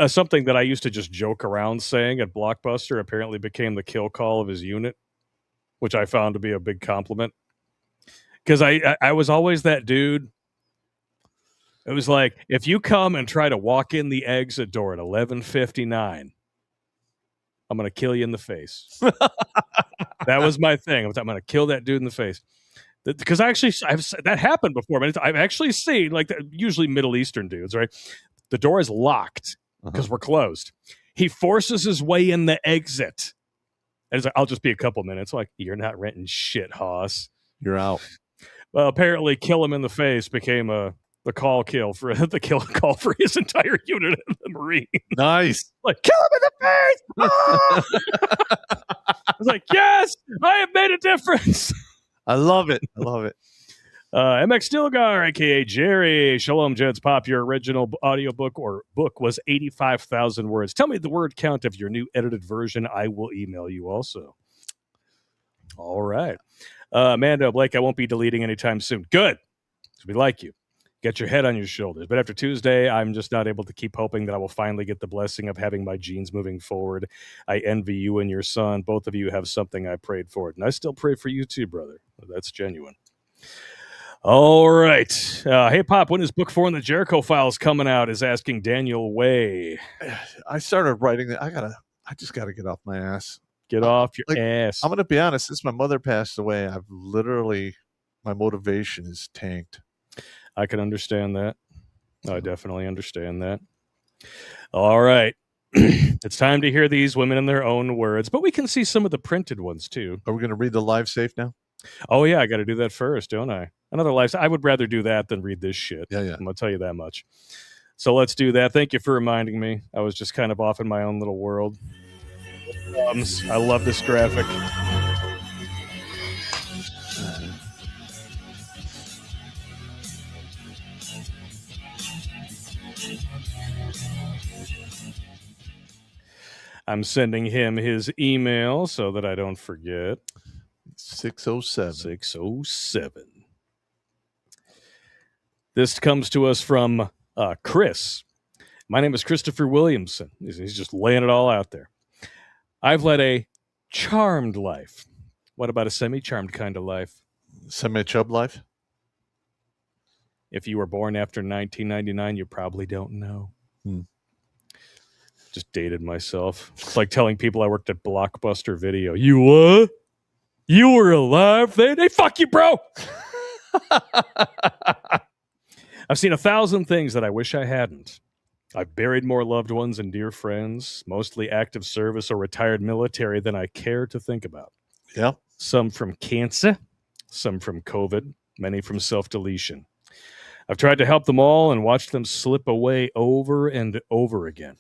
Something that I used to just joke around saying at Blockbuster apparently became the kill call of his unit, which I found to be a big compliment. Because I was always that dude. It was like, if you come and try to walk in the exit door at 11:59, I'm going to kill you in the face. That was my thing. I'm going to kill that dude in the face. Because that happened before. But I've actually seen, like, usually Middle Eastern dudes, right? The door is locked because we're closed. He forces his way in the exit. And he's like, I'll just be a couple minutes. I'm like, you're not renting shit, Hoss. You're out. Well, apparently kill him in the face became the call for his entire unit in the Marine. Nice. Like, kill him in the face! Ah! I was like, yes, I have made a difference. I love it. MX Stilgar, a.k.a. Jerry. Shalom, Jeds Pop. Your original audiobook or book was 85,000 words. Tell me the word count of your new edited version. I will email you also. All right. Mando, Blake, I won't be deleting anytime soon. Good. We like you. Get your head on your shoulders. But after Tuesday, I'm just not able to keep hoping that I will finally get the blessing of having my genes moving forward. I envy you and your son. Both of you have something I prayed for. And I still pray for you too, brother. That's genuine. All right. Hey, Pop, when is Book 4 in the Jericho Files coming out? Is asking Daniel Way. I started writing it. I just got to get off my ass. Get off your ass. I'm going to be honest. Since my mother passed away, my motivation is tanked. I can understand that. I definitely understand that. All right. It's time to hear these women in their own words, but we can see some of the printed ones too. Are we going to read the live safe now? Oh, yeah. I got to do that first, don't I? Another live safe. I would rather do that than read this shit. Yeah. I'm going to tell you that much. So let's do that. Thank you for reminding me. I was just kind of off in my own little world. I love this graphic. I'm sending him his email so that I don't forget. 607. This comes to us from Chris. My name is Christopher Williamson. He's just laying it all out there. I've led a charmed life. What about a semi-charmed kind of life? Semi-chub life? If you were born after 1999, you probably don't know. Just dated myself. It's like telling people I worked at Blockbuster Video. You what? You were alive then? Hey, fuck you, bro! I've seen 1,000 things that I wish I hadn't. I've buried more loved ones and dear friends, mostly active service or retired military, than I care to think about. Yeah. Some from cancer, some from COVID, many from self-deletion. I've tried to help them all and watched them slip away over and over again.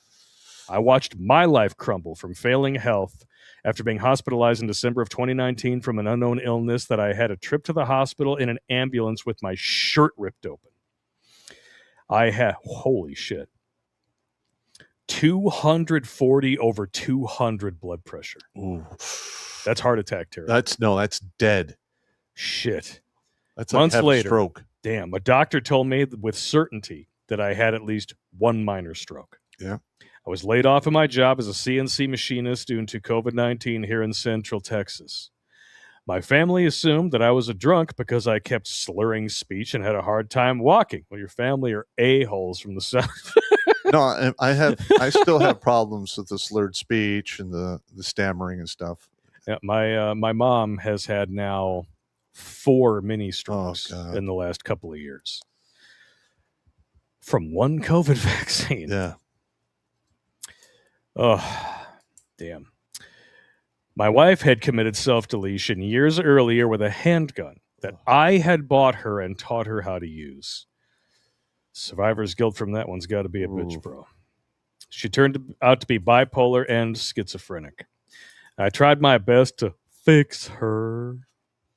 I watched my life crumble from failing health after being hospitalized in December of 2019 from an unknown illness that I had a trip to the hospital in an ambulance with my shirt ripped open. Holy shit. 240 over 200 blood pressure. Ooh. That's heart attack territory. That's dead. Shit. That's Months like later, stroke. damn, a doctor told me with certainty that I had at least one minor stroke. Yeah. I was laid off of my job as a CNC machinist due to COVID-19 here in Central Texas. My family assumed that I was a drunk because I kept slurring speech and had a hard time walking. Well, your family are a-holes from the South. No, I still have problems with the slurred speech and the stammering and stuff. Yeah, my mom has had now 4 mini strokes in the last couple of years from one COVID vaccine. Yeah. Oh, damn. My wife had committed self-deletion years earlier with a handgun that I had bought her and taught her how to use. Survivor's guilt from that one's got to be a bitch, bro. She turned out to be bipolar and schizophrenic. I tried my best to fix her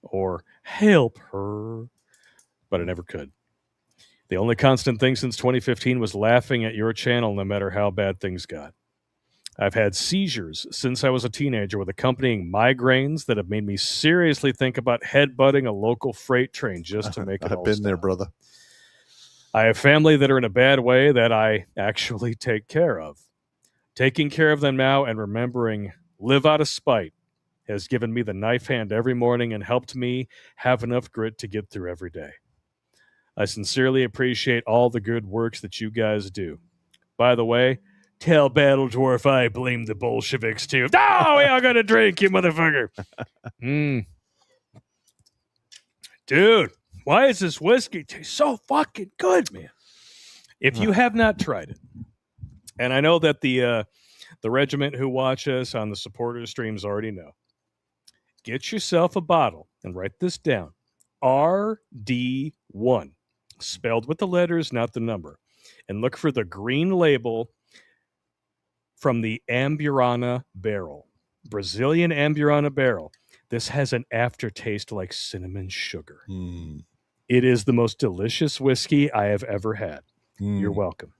or help her, but I never could. The only constant thing since 2015 was laughing at your channel no matter how bad things got. I've had seizures since I was a teenager with accompanying migraines that have made me seriously think about headbutting a local freight train just to make it all I've been stop. there, brother. I have family that are in a bad way that I actually take care of. Taking care of them now and remembering live out of spite has given me the knife hand every morning and helped me have enough grit to get through every day. I sincerely appreciate all the good works that you guys do. By the way, tell Battle Dwarf I blame the Bolsheviks too. Oh, we all got a drink, you motherfucker. Dude, why is this whiskey taste so fucking good, man? If you have not tried it, and I know that the regiment who watch us on the supporter streams already know, get yourself a bottle and write this down. RD1, spelled with the letters, not the number. And look for the green label from the Amburana barrel. Brazilian Amburana barrel. This has an aftertaste like cinnamon sugar. It is the most delicious whiskey I have ever had. You're welcome.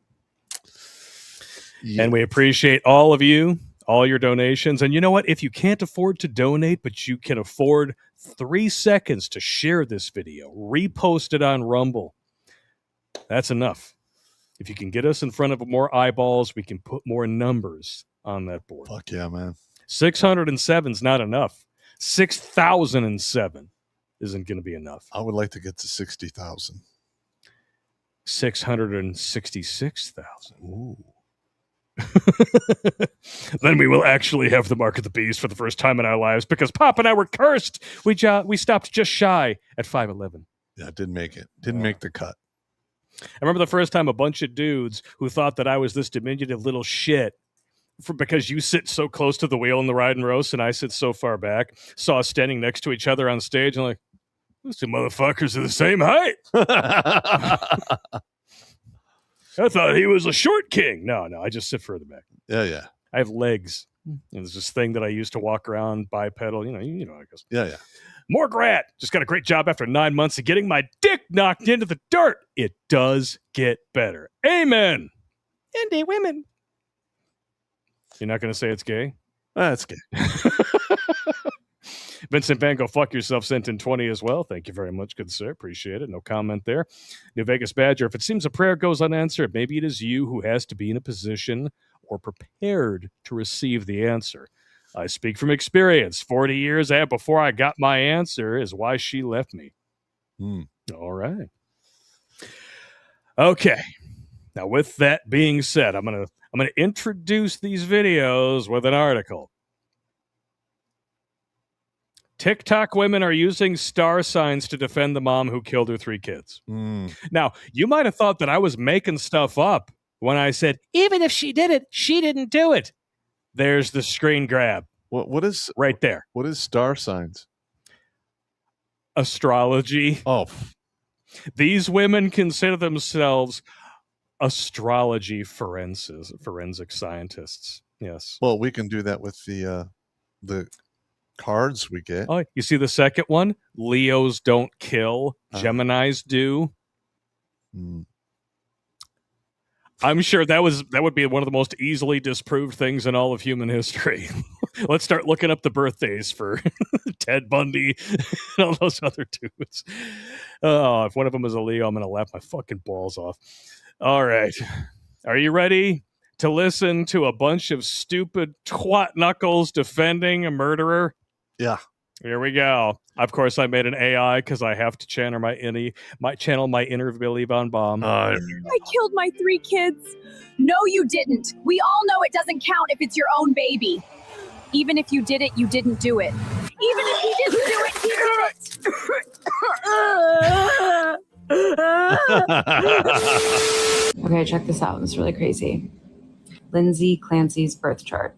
Yeah. And we appreciate all of you, all your donations. And you know what? If you can't afford to donate, but you can afford 3 seconds to share this video, repost it on Rumble, that's enough. If you can get us in front of more eyeballs, we can put more numbers on that board. Fuck yeah, man. 607 is not enough. 6,007 isn't going to be enough. I would like to get to 60,000. 666,000. Ooh. Then we will actually have the mark of the beast for the first time in our lives because Pop and I were cursed. We stopped just shy at 511. Yeah, didn't make it. Didn't make the cut. I remember the first time a bunch of dudes who thought that I was this diminutive little shit because you sit so close to the wheel in the ride and roast and I sit so far back, saw us standing next to each other on stage and like, those two motherfuckers are the same height. I thought he was a short king. No, I just sit further back. Yeah. I have legs. There's this thing that I used to walk around bipedal. You know, I guess. Yeah. More Grat. Just got a great job after 9 months of getting my dick knocked into the dirt. It does get better. Amen. Indie women. You're not going to say it's gay? That's gay. Vincent Van Gogh, fuck yourself, sent in 20 as well. Thank you very much, good sir. Appreciate it. No comment there. New Vegas Badger, if it seems a prayer goes unanswered, maybe it is you who has to be in a position or prepared to receive the answer. I speak from experience. 40 years before I got my answer is why she left me. All right. Okay. Now, with that being said, I'm gonna introduce these videos with an article. TikTok women are using star signs to defend the mom who killed her 3 kids. Now, you might have thought that I was making stuff up when I said, even if she did it, she didn't do it. There's the screen grab. What is right there? What is star signs? Astrology. Oh. These women consider themselves astrology forensic scientists. Yes. Well, we can do that with the cards we get. Oh, you see the second one? Leos don't kill. Geminis do. I'm sure that would be one of the most easily disproved things in all of human history. Let's start looking up the birthdays for Ted Bundy and all those other dudes. Oh, if one of them is a Leo, I'm going to laugh my fucking balls off. All right. Are you ready to listen to a bunch of stupid twat knuckles defending a murderer? Yeah. Here we go. Of course, I made an AI because I have to channel my inner Billy Von Baum. I killed my 3 kids. No, you didn't. We all know it doesn't count if it's your own baby. Even if you did it, you didn't do it. Even if you didn't do it, you did it. Okay, check this out. It's really crazy. Lindsay Clancy's birth chart.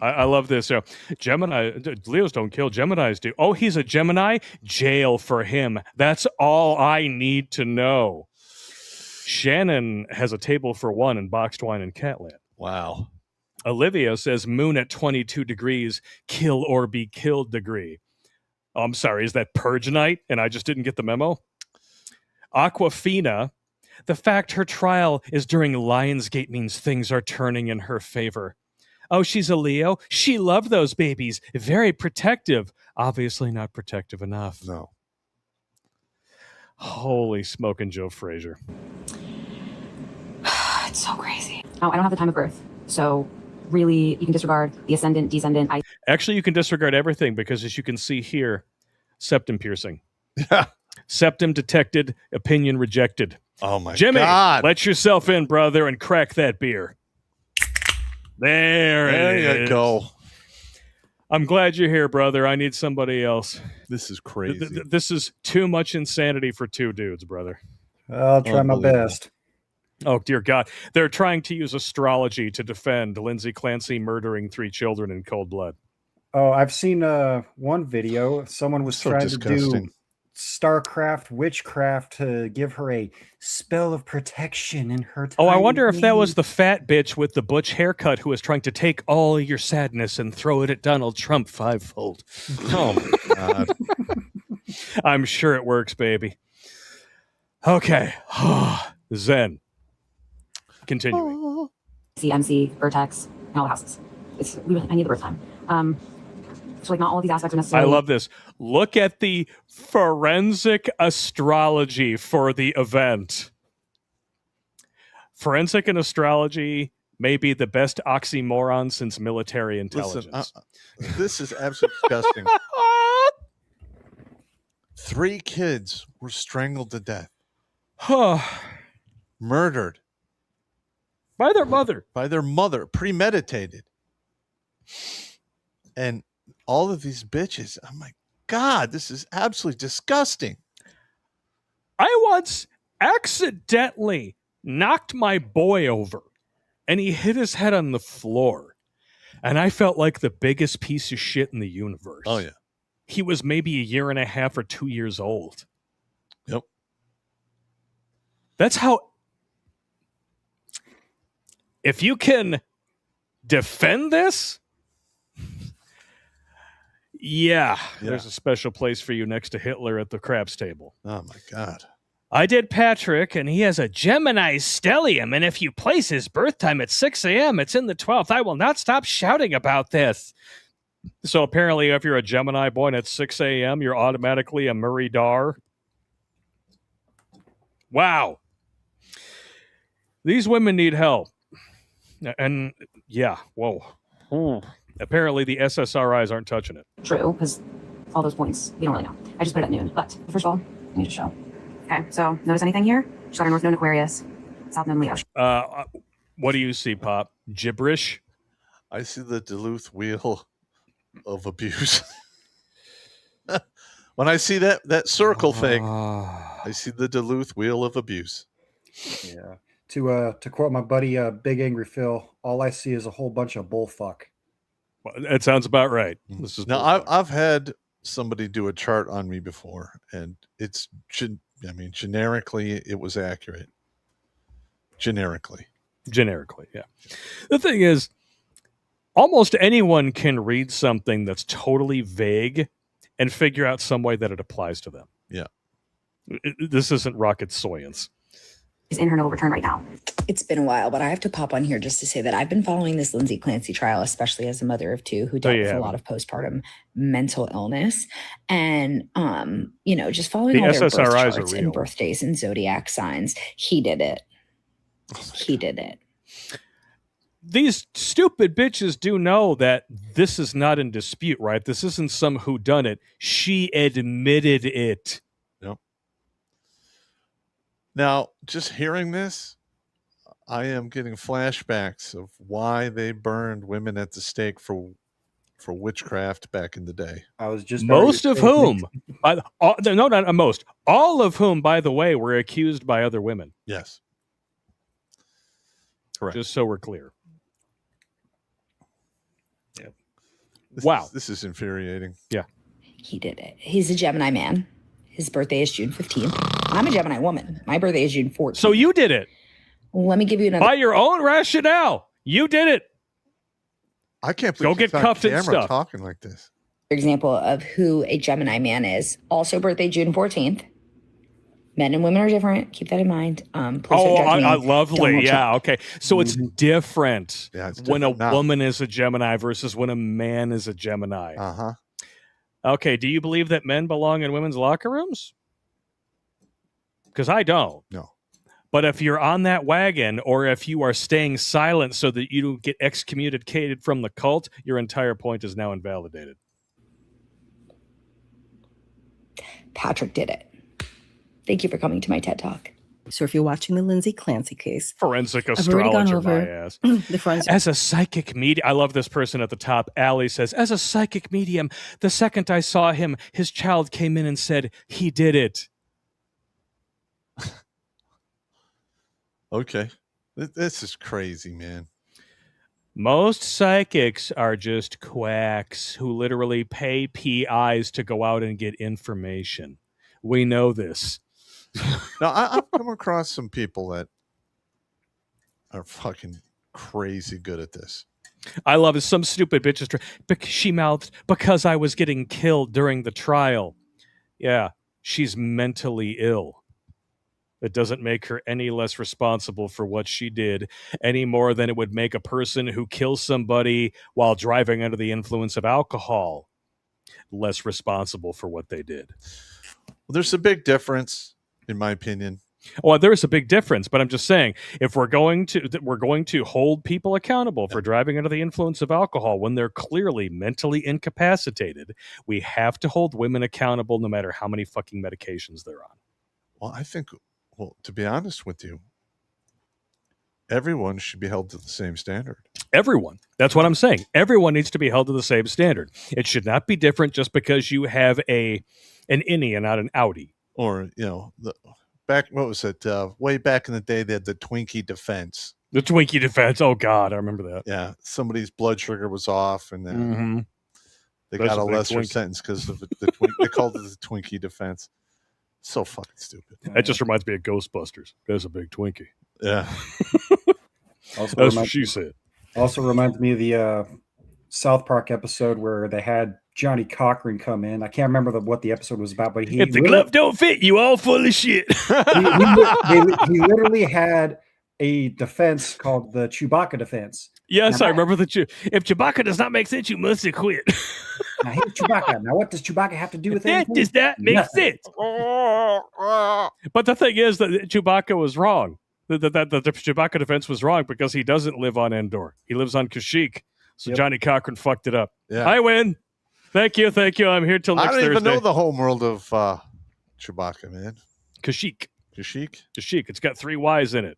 I love this. Gemini, Leos don't kill, Geminis do. Oh, he's a Gemini? Jail for him. That's all I need to know. Shannon has a table for one in boxed wine and Catland. Wow. Olivia says moon at 22 degrees, kill or be killed degree. Oh, I'm sorry, is that purge night? And I just didn't get the memo? Aquafina, the fact her trial is during Lionsgate means things are turning in her favor. Oh, she's a Leo. She loved those babies. Very protective. Obviously not protective enough. No. Holy smoking Joe Frazier. It's so crazy. Oh, I don't have the time of birth. So really, you can disregard the ascendant, descendant. Actually, you can disregard everything because as you can see here, septum piercing. Yeah. Septum detected, opinion rejected. Oh, my Jimmy, God. let yourself in, brother, and crack that beer. There you go. I'm glad you're here, brother. I need somebody else. This is crazy. This is too much insanity for 2 dudes, brother. I'll try my best. Oh, dear God. They're trying to use astrology to defend Lindsay Clancy murdering 3 children in cold blood. Oh, I've seen one video. Someone was trying to do Starcraft witchcraft to give her a spell of protection in her time. Oh, I wonder if that was the fat bitch with the butch haircut who was trying to take all your sadness and throw it at Donald Trump 5-fold. Oh, my God. I'm sure it works, baby. Okay. Zen. Continuing. CMC, Vertex, and all the houses. I need the birth time. So like not all of these aspects are necessarily. I love this. Look at the forensic astrology for the event. Forensic and astrology may be the best oxymoron since military intelligence. Listen, this is absolutely disgusting. 3 kids were strangled to death. Murdered. By their mother. By their mother. Premeditated. And all of these bitches, oh my God, this is absolutely disgusting. I once accidentally knocked my boy over and he hit his head on the floor. And I felt like the biggest piece of shit in the universe. Oh, yeah. He was maybe 1.5 years or 2 years old. Yep. That's how. If you can defend this, yeah, there's a special place for you next to Hitler at the craps table. Oh, my God. I did Patrick, and he has a Gemini stellium, and if you place his birth time at 6 a.m., it's in the 12th. I will not stop shouting about this. So apparently, if you're a Gemini born at 6 a.m., you're automatically a Murray Dar. Wow. These women need help. And, yeah, whoa. Apparently, the SSRIs aren't touching it. True, because all those points, we don't really know. I just put it at noon. But first of all, I need to show. Okay, so notice anything here? She's got her North Node Aquarius, South Node Leo. What do you see, Pop? Gibberish? I see the Duluth wheel of abuse. When I see that circle thing, I see the Duluth wheel of abuse. Yeah. To quote my buddy Big Angry Phil, all I see is a whole bunch of bullfuck. That sounds about right. This is now I've had somebody do a chart on me before, and it's generically it was accurate. Generically, yeah. The thing is, almost anyone can read something that's totally vague and figure out some way that it applies to them. Yeah. This isn't rocket science. is in her noble return right now. It's been a while, but I have to pop on here just to say that I've been following this Lindsay Clancy trial, especially as a mother of two who dealt with a lot of postpartum mental illness. And, just following all their birth charts and birthdays and zodiac signs. He did it. He did it. These stupid bitches do know that this is not in dispute, right? This isn't some whodunit. She admitted it. Yep. Now, just hearing this, I am getting flashbacks of why they burned women at the stake for witchcraft back in the day. I was just most of whom, not most, all of whom, by the way, were accused by other women. Yes. Correct. Just so we're clear. Yep. Wow. This is infuriating. Yeah. He did it. He's a Gemini man. His birthday is June 15th. I'm a Gemini woman. My birthday is June 14th. So you did it. Let me give you another. By your own rationale. You did it. I can't believe go get cuffed and stuff. Talking like this. Example of who a Gemini man is. Also birthday June 14th. Men and women are different. Keep that in mind. Lovely. Yeah. Okay. So it's different when a now. woman is a Gemini versus when a man is a Gemini. Uh-huh. Okay. Do you believe that men belong in women's locker rooms? Because I don't. No. But if you're on that wagon, or if you are staying silent so that you don't get excommunicated from the cult, your entire point is now invalidated. Patrick did it. Thank you for coming to my TED Talk. So if you're watching the Lindsay Clancy case, forensic astrologer, my ass. The forensic. As a psychic medium, I love this person at the top. Allie says, as a psychic medium, the second I saw him, his child came in and said, he did it. Okay. This is crazy, man. Most psychics are just quacks who literally pay PIs to go out and get information. We know this. Now, I've come across some people that are fucking crazy good at this. I love it. Some stupid bitches. She mouthed, because I was getting killed during the trial. Yeah, she's mentally ill. It doesn't make her any less responsible for what she did, any more than it would make a person who kills somebody while driving under the influence of alcohol less responsible for what they did. Well, there's a big difference, in my opinion. Well, there is a big difference, but I'm just saying, if we're going to hold people accountable for driving under the influence of alcohol when they're clearly mentally incapacitated, we have to hold women accountable no matter how many fucking medications they're on. Well, I think, to be honest with you, everyone should be held to the same standard. Everyone. That's what I'm saying. Everyone needs to be held to the same standard. It should not be different just because you have an innie and not an outie. Or, what was it? Way back in the day, they had the Twinkie defense. The Twinkie defense. Oh, God, I remember that. Yeah. Somebody's blood sugar was off, and then they got a lesser sentence because of they called it the Twinkie defense. So fucking stupid. That just reminds me of Ghostbusters. There's a big Twinkie. Yeah. That's what she said. Also reminds me of the South Park episode where they had Johnny Cochran come in. I can't remember what the episode was about, but if the glove don't fit, you all full of shit. he literally had a defense called the Chewbacca defense. Yes, I remember that. If Chewbacca does not make sense, you must have quit. I hate Chewbacca. Now, what does Chewbacca have to do with it? Does that make sense? But the thing is that Chewbacca was wrong. The Chewbacca defense was wrong because he doesn't live on Endor. He lives on Kashyyyk. So Johnny Cochran fucked it up. Yeah. I win. Thank you. I'm here till next Thursday. I don't even know the home world of Chewbacca, man. Kashyyyk. Kashyyyk? It's got 3 Y's in it.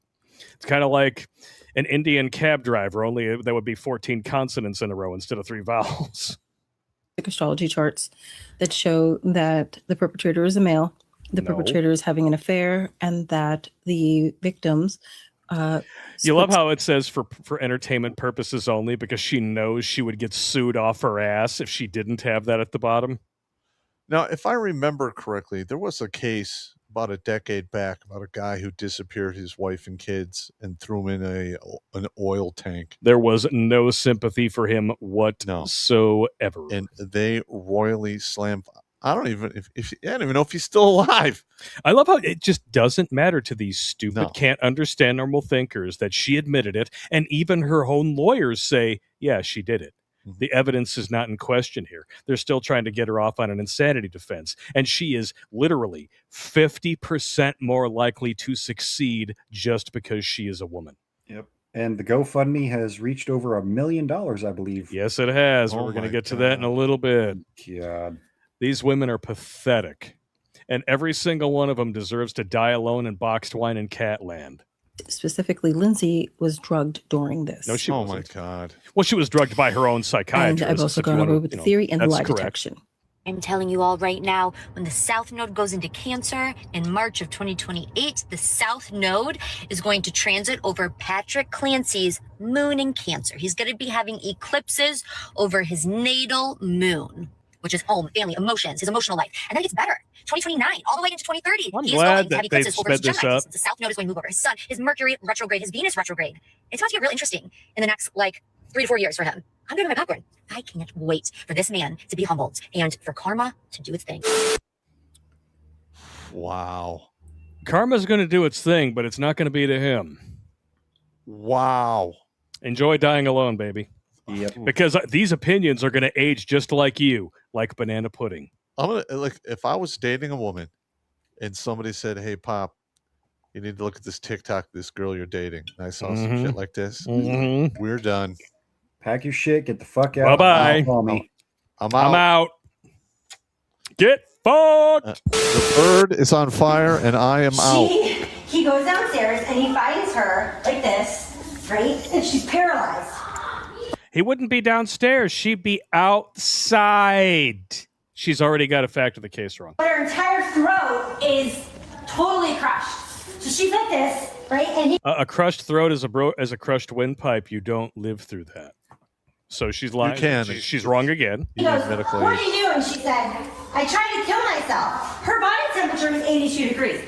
It's kind of like an Indian cab driver, only there would be 14 consonants in a row instead of 3 vowels. Astrology charts that show that the perpetrator is a male, the perpetrator is having an affair, and that the victims. You love how it says for entertainment purposes only, because she knows she would get sued off her ass if she didn't have that at the bottom. Now, if I remember correctly, there was a case about a decade back about a guy who disappeared his wife and kids and threw him in an oil tank. There was no sympathy for him whatsoever. And they royally slammed. I don't even I don't even know if he's still alive. I love how it just doesn't matter to these stupid, can't understand normal thinkers that she admitted it, and even her own lawyers say, yeah, she did it. Mm-hmm. The evidence is not in question here. They're still trying to get her off on an insanity defense, and she is literally 50% more likely to succeed just because she is a woman. Yep. And the GoFundMe has reached over $1 million, I believe. Yes, it has. We're going to get to that in a little bit. God. These women are pathetic, and every single one of them deserves to die alone in boxed wine and Catland. Specifically, Lindsay was drugged during this. No, she wasn't. Oh, my God. Well, she was drugged by her own psychiatrist. And I've also gone over with the theory and the lie detection. I'm telling you all right now, when the South Node goes into Cancer in March of 2028, the South Node is going to transit over Patrick Clancy's moon in Cancer. He's going to be having eclipses over his natal moon, which is home, family, emotions, his emotional life. And then it gets better. 2029, all the way into 2030. I'm He's glad going to have that eclipses over his Gemini. The South Node is going to move over his Sun, his Mercury retrograde, his Venus retrograde. It's about to get real interesting in the next, 3 to 4 years for him. I'm doing my popcorn. I can't wait for this man to be humbled and for karma to do its thing. Wow. Karma's going to do its thing, but it's not going to be to him. Wow. Enjoy dying alone, baby. Yep. Because these opinions are going to age just like you, like banana pudding. I'm gonna if I was dating a woman and somebody said, "Hey, Pop, you need to look at this TikTok, this girl you're dating," and I saw some shit like this, we're done. Pack your shit, get the fuck out. Bye-bye. Call me. I'm out. I'm out. Get fucked. The bird is on fire, and I am out. He goes downstairs and he finds her like this, right? And she's paralyzed. He wouldn't be downstairs. She'd be outside. She's already got a fact of the case wrong. But her entire throat is totally crushed. So she's like this, right? And A crushed throat is a crushed windpipe. You don't live through that. So she's lying. You can. She's wrong again. he goes, "What are you doing?" She said, "I tried to kill myself." Her body temperature is 82 degrees.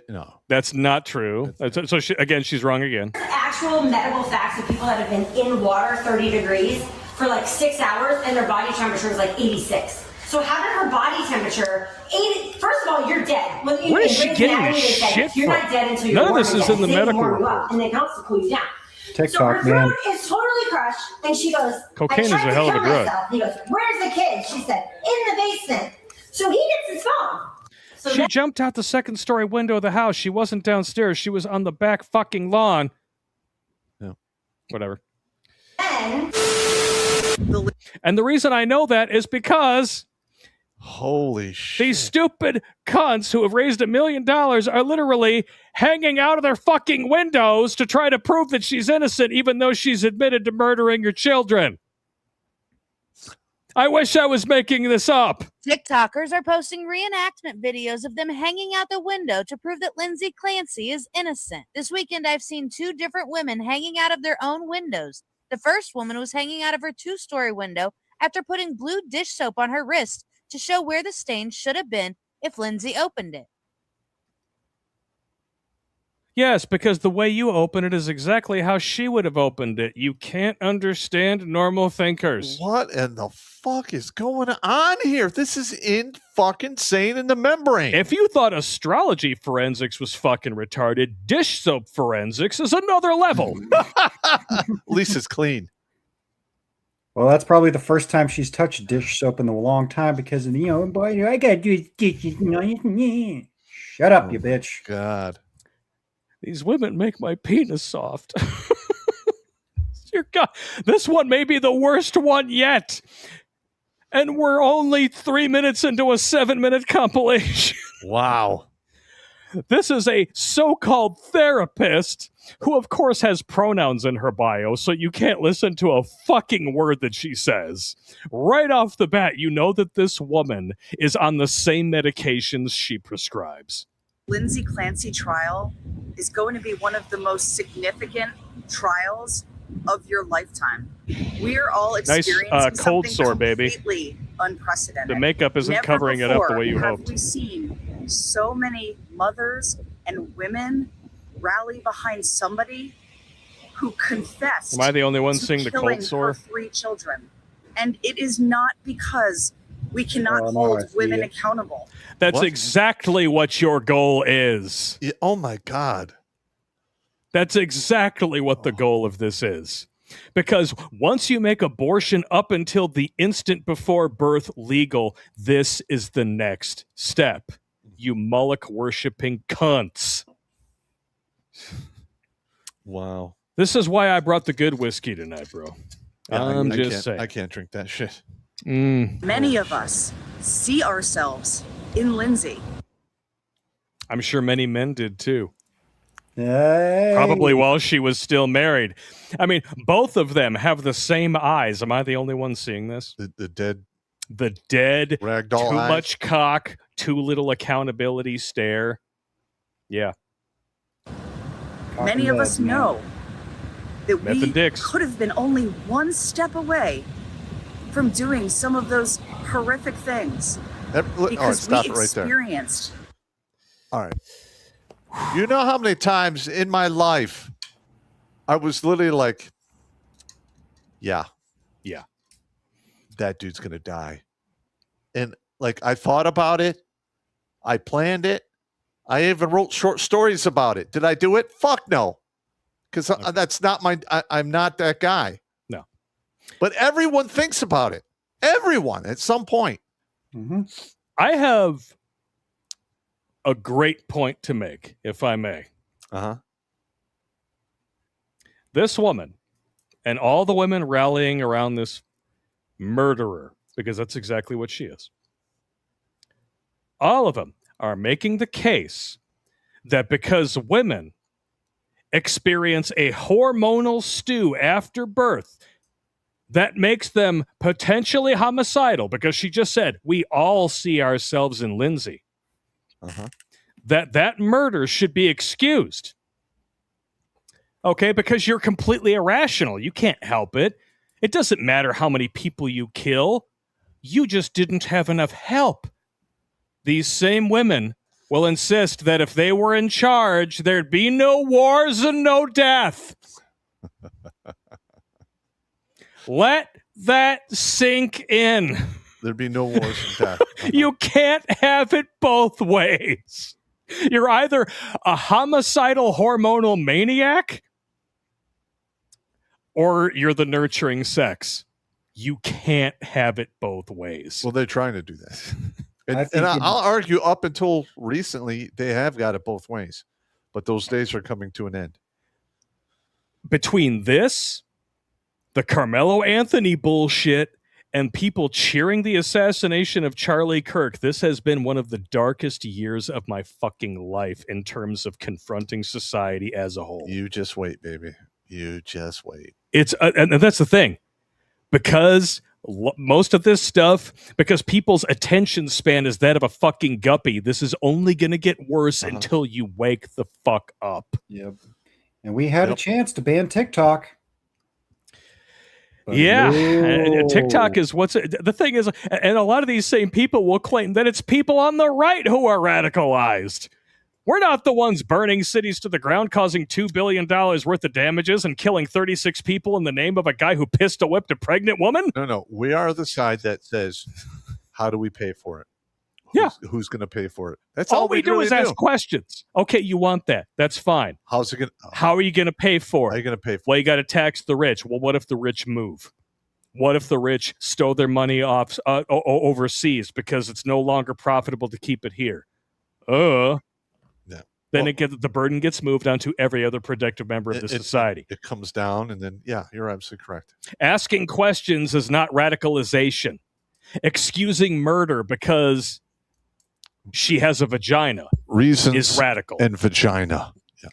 No. That's not true. So she's wrong again. Actual medical facts of people that have been in water 30 degrees for 6 hours and their body temperature is 86. So having her body temperature 80, first of all, you're dead. Where is she getting this shit You're from? not dead until you're None of warm this is again. in the They medical warm you up, report. and they can also cool you down. TikTok, so her man. throat is totally crushed, and she goes, Cocaine is "I tried a hell of to a kill drug." myself." He goes, "Where's the kid?" She said, "In the basement." So he gets his phone. So She jumped out the second-story window of the house. She wasn't downstairs. She was on the back fucking lawn. Yeah. Whatever. then And the reason I know that is because Holy shit. these stupid cunts who have raised $1 million are literally hanging out of their fucking windows to try to prove that she's innocent, even though she's admitted to murdering your children. I wish I was making this up. TikTokers are posting reenactment videos of them hanging out the window to prove that Lindsay Clancy is innocent. This weekend, I've seen 2 different women hanging out of their own windows. The first woman was hanging out of her 2-story window after putting blue dish soap on her wrist to show where the stain should have been if Lindsay opened it. Yes, because the way you open it is exactly how she would have opened it. You can't understand normal thinkers. What in the fuck is going on here? This is fucking insane in the membrane. If you thought astrology forensics was fucking retarded, dish soap forensics is another level. At least it's clean. Well, that's probably the first time she's touched dish soap in a long time because, boy, I gotta do dishes. Shut up, you bitch. God. These women make my penis soft. Dear God, this one may be the worst one yet. And we're only 3 minutes into a 7-minute compilation. Wow. This is a so-called therapist who, of course, has pronouns in her bio, so you can't listen to a fucking word that she says. Right off the bat, you know that this woman is on the same medications she prescribes. Lindsay Clancy trial is going to be one of the most significant trials of your lifetime. We are all experiencing cold something sore, baby. completely unprecedented. The makeup isn't Never covering it up the before way you have hoped. we seen so many mothers and women rally behind somebody who confessed. Am I the only one to seeing the killing cold sore? her 3 children, and it is not because We cannot hold women accountable. That's exactly what your goal is. Yeah, oh my God. That's exactly what the goal of this is. Because once you make abortion up until the instant before birth legal, this is the next step. You Moloch worshipping cunts. Wow. This is why I brought the good whiskey tonight, bro. Yeah, I'm just saying. I can't drink that shit. Many of us see ourselves in Lindsay. I'm sure many men did too. Hey. Probably while she was still married. I mean, both of them have the same eyes. Am I the only one seeing this? The dead ragdoll too eyes. Much cock, too little accountability stare. Yeah. Many of us know that Meth and dicks. we could have been only one step away from doing some of those horrific things because stop we it right there. experienced. All right. You know how many times in my life I was literally like, yeah, that dude's going to die. And like, I thought about it. I planned it. I even wrote short stories about it. Did I do it? Fuck no. Because that's not I'm not that guy. No. But everyone thinks about it. Everyone at some point. Mm-hmm. I have a great point to make, if I may. Uh-huh. This woman and all the women rallying around this murderer, because that's exactly what she is. All of them are making the case that because women experience a hormonal stew after birth, that makes them potentially homicidal, because she just said, we all see ourselves in Lindsay. Uh-huh. That murder should be excused. Okay, because you're completely irrational. You can't help it. It doesn't matter how many people you kill. You just didn't have enough help. These same women will insist that if they were in charge, there'd be no wars and no death. Let that sink in. There'd be no wars and death. You can't have it both ways. You're either a homicidal hormonal maniac or you're the nurturing sex. You can't have it both ways. Well, they're trying to do that. And I'll argue up until recently, they have got it both ways. But those days are coming to an end. Between this, the Carmelo Anthony bullshit, and people cheering the assassination of Charlie Kirk, this has been one of the darkest years of my fucking life in terms of confronting society as a whole. You just wait, baby. You just wait. It's and that's the thing. Because most of this stuff, because people's attention span is that of a fucking guppy, this is only going to get worse until you wake the fuck up. Yep. And we had a chance to ban TikTok. Yeah, and TikTok is the thing is, and a lot of these same people will claim that it's people on the right who are radicalized. We're not the ones burning cities to the ground, causing $2 billion worth of damages and killing 36 people in the name of a guy who pistol whipped a pregnant woman. No. We are the side that says, how do we pay for it? Who's going to pay for it? That's all we do really is ask questions. Okay, you want that. That's fine. How's it going? How are you going to pay for it? How are you going to pay for it? Well, you got to tax the rich. Well, what if the rich move? What if the rich stow their money off overseas because it's no longer profitable to keep it here? Then the burden gets moved onto every other productive member of the society. It comes down, and then, you're absolutely correct. Asking questions is not radicalization. Excusing murder because she has a vagina Reasons is radical. And vagina. Yeah.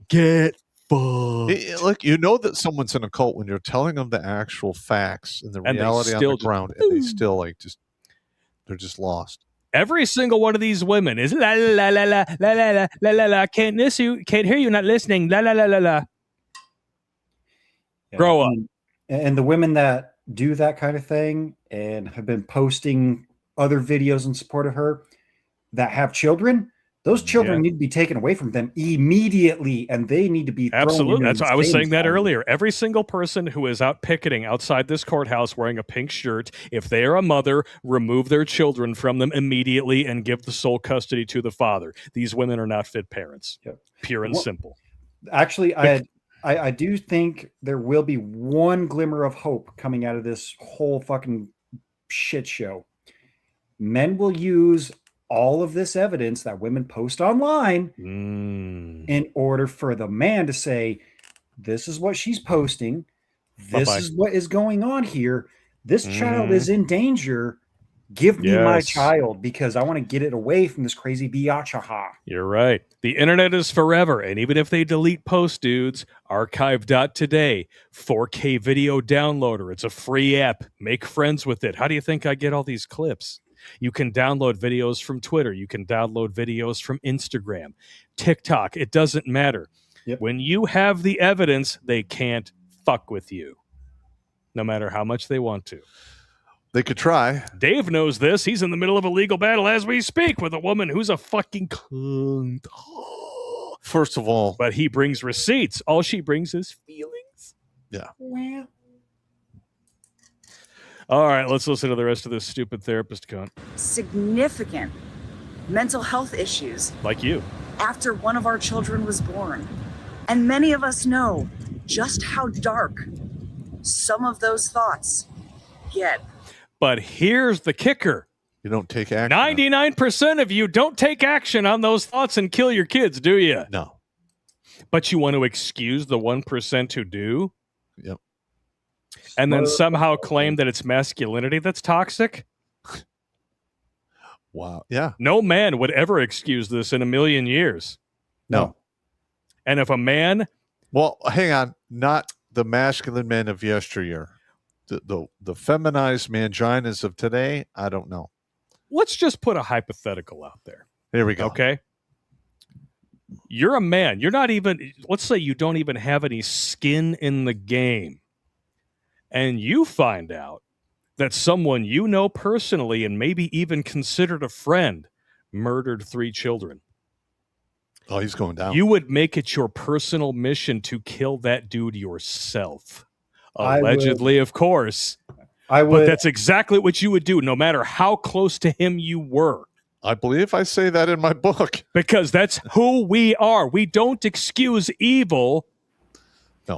Get fucked. Look, you know that someone's in a cult when you're telling them the actual facts and the reality on the ground, and they still they're just lost. Every single one of these women is la la la la la la la la la. Can't hear you, not listening. La la la la la. Grow up. And the women that do that kind of thing and have been posting other videos in support of her that have children, Those children need to be taken away from them immediately, and they need to be thrown absolutely. That's I was saying that home. earlier. Every single person who is out picketing outside this courthouse wearing a pink shirt, if they are a mother, remove their children from them immediately and give the sole custody to the father. These women are not fit parents. Yep. Pure and simple. Actually, I do think there will be one glimmer of hope coming out of this whole fucking shit show. Men will use all of this evidence that women post online in order for the man to say, this is what she's posting. This is what is going on here. This child is in danger. Give me my child because I want to get it away from this crazy biatch. You're right. The internet is forever. And even if they delete posts, dudes, archive.today, 4K video downloader. It's a free app. Make friends with it. How do you think I get all these clips? You can download videos from Twitter. You can download videos from Instagram, TikTok. It doesn't matter. Yep. When you have the evidence, they can't fuck with you, no matter how much they want to. They could try. Dave knows this. He's in the middle of a legal battle as we speak with a woman who's a fucking cunt. First of all. But he brings receipts. All she brings is feelings. Yeah. Well. All right, let's listen to the rest of this stupid therapist cunt. Significant mental health issues. Like you. After one of our children was born. And many of us know just how dark some of those thoughts get. But here's the kicker. You don't take action. 99% of you don't take action on those thoughts and kill your kids, do you? No. But you want to excuse the 1% who do? Yep. And then somehow claim that it's masculinity that's toxic? Wow. Yeah. No man would ever excuse this in a million years. No. And if a man... Well, hang on. Not the masculine men of yesteryear. The feminized manginas of today, I don't know. Let's just put a hypothetical out there. Here we go. Okay? You're a man. You're not even... Let's say you don't even have any skin in the game. And you find out that someone you know personally and maybe even considered a friend murdered 3 children. Oh, he's going down. You would make it your personal mission to kill that dude yourself. Allegedly, of course. I would. But that's exactly what you would do, no matter how close to him you were. I believe I say that in my book. Because that's who we are. We don't excuse evil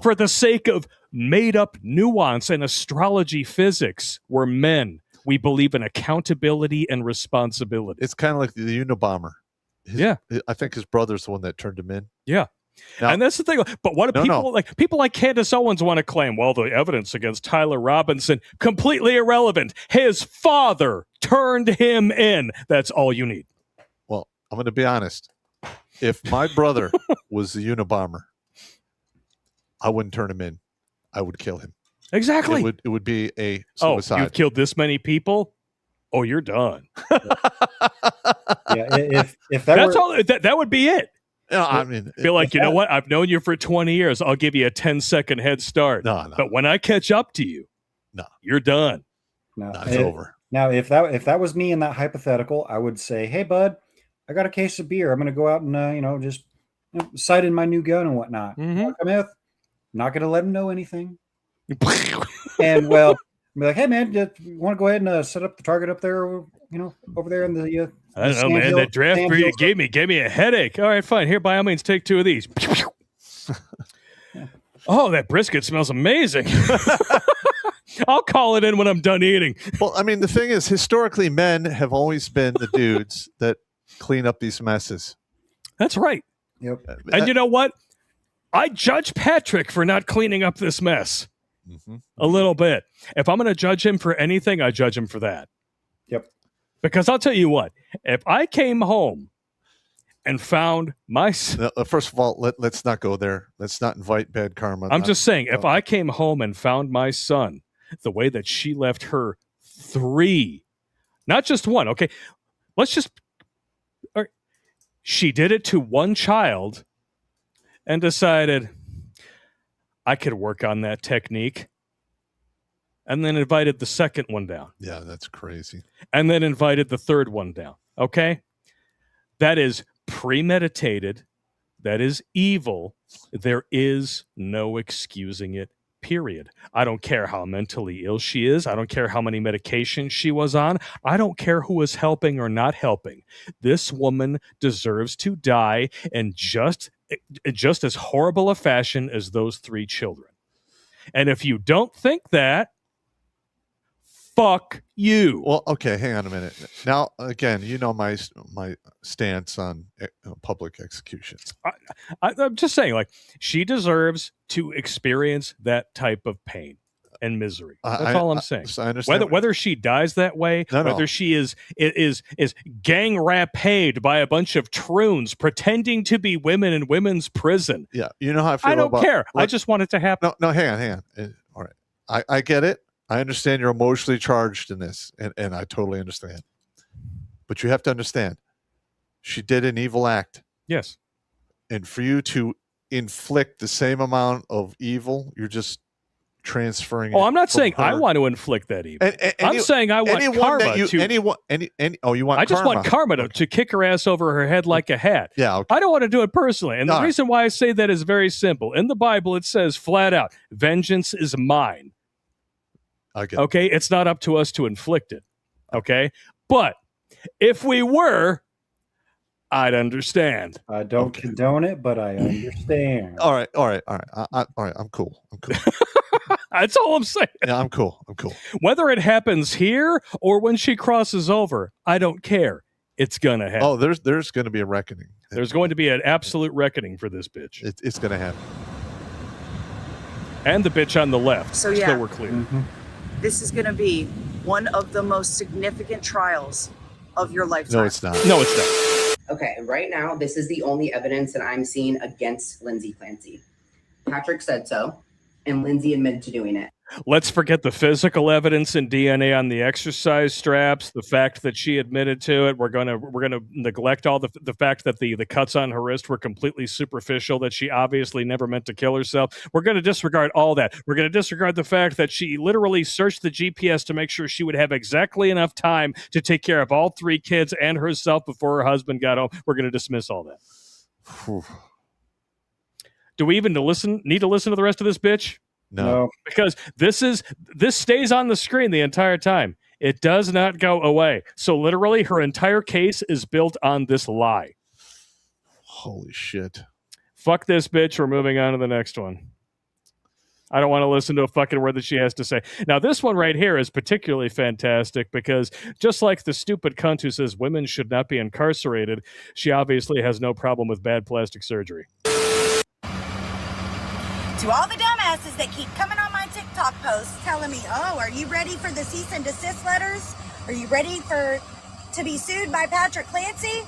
for the sake of made-up nuance and astrology physics. We're men. We believe in accountability and responsibility. It's kind of like the Unabomber. I think his brother's the one that turned him in. Yeah. Now, and that's the thing. But what do people like Candace Owens want to claim? Well, the evidence against Tyler Robinson, completely irrelevant. His father turned him in. That's all you need. Well, I'm going to be honest. If my brother was the Unabomber, I wouldn't turn him in. I would kill him. Exactly. It would be a suicide. Oh, you've killed this many people? Oh, you're done. If that would be it. No, I mean, feel like, you know what? I've known you for 20 years. I'll give you a 10-second head start. No. But when I catch up to you, you're done. No, it's over. Now, if that was me in that hypothetical, I would say, "Hey, bud, I got a case of beer. I'm going to go out and just sight in my new gun and whatnot. Come with. Not going to let him know anything." And well, be like, "Hey, man, you want to go ahead and set up the target up there? Over there in the." I don't know, man. That draft beer you gave me a headache. All right, fine. Here, by all means, take 2 of these. Oh, that brisket smells amazing. I'll call it in when I'm done eating. Well, I mean, the thing is, historically, men have always been the dudes that clean up these messes. That's right. Yep. And you know what? I judge Patrick for not cleaning up this mess a little bit. If I'm going to judge him for anything, I judge him for that. Yep. Because I'll tell you what, if I came home and found my... First of all, let's not go there. Let's not invite bad karma. I'm just saying, if I came home and found my son the way that she left her 3, not just 1, okay? Let's just... She did it to 1 child and decided, I could work on that technique. And then invited the second one down. Yeah, that's crazy. And then invited the third one down. Okay? That is premeditated, that is evil, there is no excusing it, period. I don't care how mentally ill she is. I don't care how many medications she was on. I don't care who is helping or not helping. This woman deserves to die in just as horrible a fashion as those 3 children. And if you don't think that, fuck you. Well, okay, hang on a minute. Now, again, you know my stance on public executions. I'm just saying, like, she deserves to experience that type of pain and misery. That's all I'm saying. I understand Whether she dies that way, whether she is gang raped by a bunch of troons pretending to be women in women's prison. Yeah, you know how I feel. I don't care. I just want it to happen. No, hang on. All right, I get it. I understand you're emotionally charged in this, and I totally understand. But you have to understand, she did an evil act. Yes. And for you to inflict the same amount of evil, you're just transferring it. I'm not saying her. I want to inflict that evil. I'm saying I want karma you want I just karma. want karma to kick her ass over her head like a hat. Yeah. Okay. I don't want to do it personally. And the reason why I say that is very simple. In the Bible, it says flat out, vengeance is mine. Okay, it's not up to us to inflict it. Okay, but if we were, I'd understand. I don't condone it, but I understand. All right. All right. I'm cool. That's all I'm saying. Yeah, I'm cool. Whether it happens here or when she crosses over, I don't care. It's gonna happen. Oh, there's going to be a reckoning. There's going to be an absolute reckoning for this bitch. It's going to happen. And the bitch on the left. So yeah, we're clear. This is going to be one of the most significant trials of your lifetime. No, it's not. No, it's not. Okay, right now, this is the only evidence that I'm seeing against Lindsay Clancy. Patrick said so, and Lindsay admitted to doing it. Let's forget the physical evidence and DNA on the exercise straps. The fact that she admitted to it. We're gonna neglect all the fact that the cuts on her wrist were completely superficial. That she obviously never meant to kill herself. We're gonna disregard all that. We're gonna disregard the fact that she literally searched the GPS to make sure she would have exactly enough time to take care of all 3 kids and herself before her husband got home. We're gonna dismiss all that. Do we even need to listen to the rest of this bitch? No. Because this stays on the screen the entire time. It does not go away. So literally her entire case is built on this lie. Holy shit. Fuck this bitch. We're moving on to the next one. I don't want to listen to a fucking word that she has to say. Now, this one right here is particularly fantastic because just like the stupid cunt who says women should not be incarcerated, she obviously has no problem with bad plastic surgery. To all the dumbasses that keep coming on my TikTok posts telling me, oh, are you ready for the cease and desist letters? Are you ready to be sued by Patrick Clancy?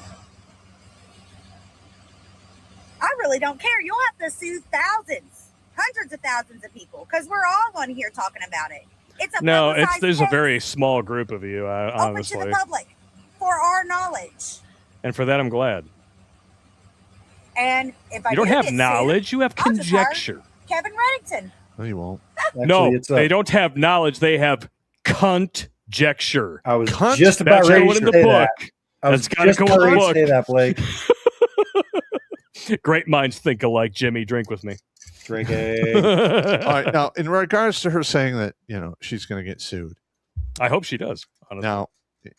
I really don't care. You'll have to sue thousands, hundreds of thousands of people because we're all on here talking about it. There's a very small group of you, honestly. Open to the public for our knowledge. And for that, I'm glad. And if I you don't have get knowledge, sued, you have I'll just hire conjecture. Kevin Reddington. No, you won't. No, they don't have knowledge. They have conjecture. I was just about ready to say that. I was just about ready to say that, Blake. Great minds think alike, Jimmy. Drink with me. Drinking. All right. Now, in regards to her saying that, she's going to get sued. I hope she does. Honestly. Now,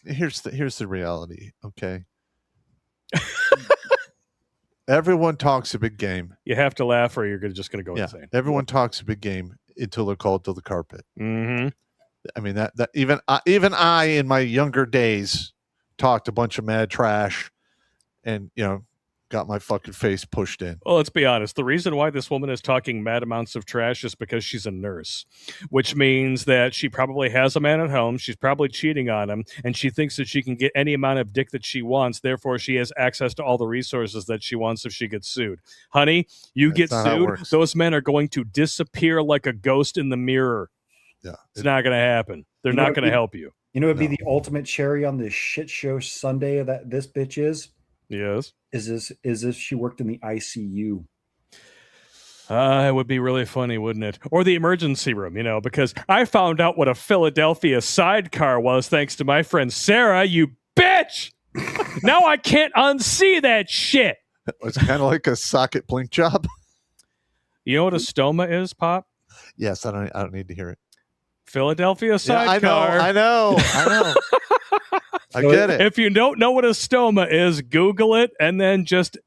here's the reality, okay? Everyone talks a big game. You have to laugh or you're just going to go insane. Everyone talks a big game until they're called to the carpet. Mm-hmm. I mean, that even I, in my younger days, talked a bunch of mad trash and, got my fucking face pushed in. Well, let's be honest. The reason why this woman is talking mad amounts of trash is because she's a nurse, which means that she probably has a man at home. She's probably cheating on him, and she thinks that she can get any amount of dick that she wants. Therefore, she has access to all the resources that she wants if she gets sued. Honey, you get sued, those men are going to disappear like a ghost in the mirror. Yeah, it's not going to happen. They're not going to help you. You know, it'd be the ultimate cherry on this shit show Sunday that this bitch is. Yes. Is this she worked in the ICU? It would be really funny, wouldn't it? Or the emergency room, because I found out what a Philadelphia sidecar was thanks to my friend Sarah, you bitch! Now I can't unsee that shit. It's kind of like a socket blink job. You know what a stoma is, Pop? Yes, I don't need to hear it. Philadelphia sidecar. I know. I get it. If you don't know what a stoma is, Google it and then just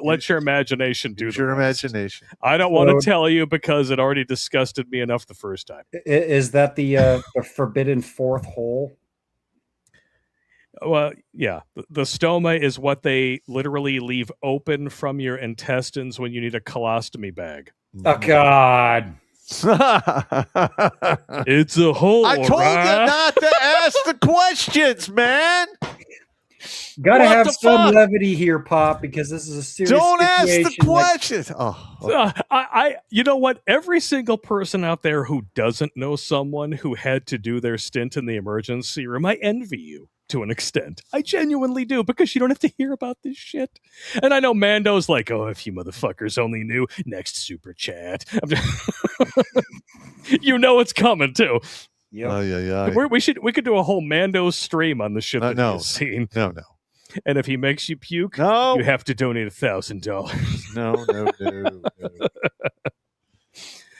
let your imagination do your imagination. I don't want to tell you because it already disgusted me enough the first time. Is that the forbidden fourth hole? Well, yeah. The stoma is what they literally leave open from your intestines when you need a colostomy bag. Oh, God. It's a hole. I told you not to ask the questions, man. Gotta What have the some fuck? levity here, Pop, because this is a serious Don't ask the situation. questions. You know what? Every single person out there who doesn't know someone who had to do their stint in the emergency room, I envy you to an extent. I genuinely do, because you don't have to hear about this shit. And I know Mando's like, oh, if you motherfuckers only knew. Next super chat. You know it's coming too. Yep. Oh, yeah. We could do a whole Mando stream on the shit that no. he's seen. No. And if he makes you puke, No. you have to donate $1,000. No.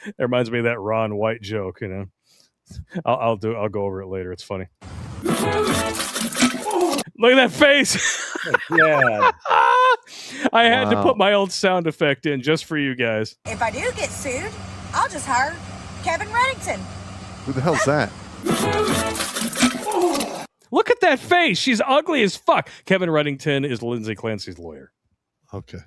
It reminds me of that Ron White joke, you know. I'll go over it later. It's funny. Look at that face. Yeah. I had to put my old sound effect in just for you guys. If I do get sued, I'll just hire Kevin Reddington. Who the hell's that? Look at that face. She's ugly as fuck. Kevin Reddington is Lindsay Clancy's lawyer. Okay.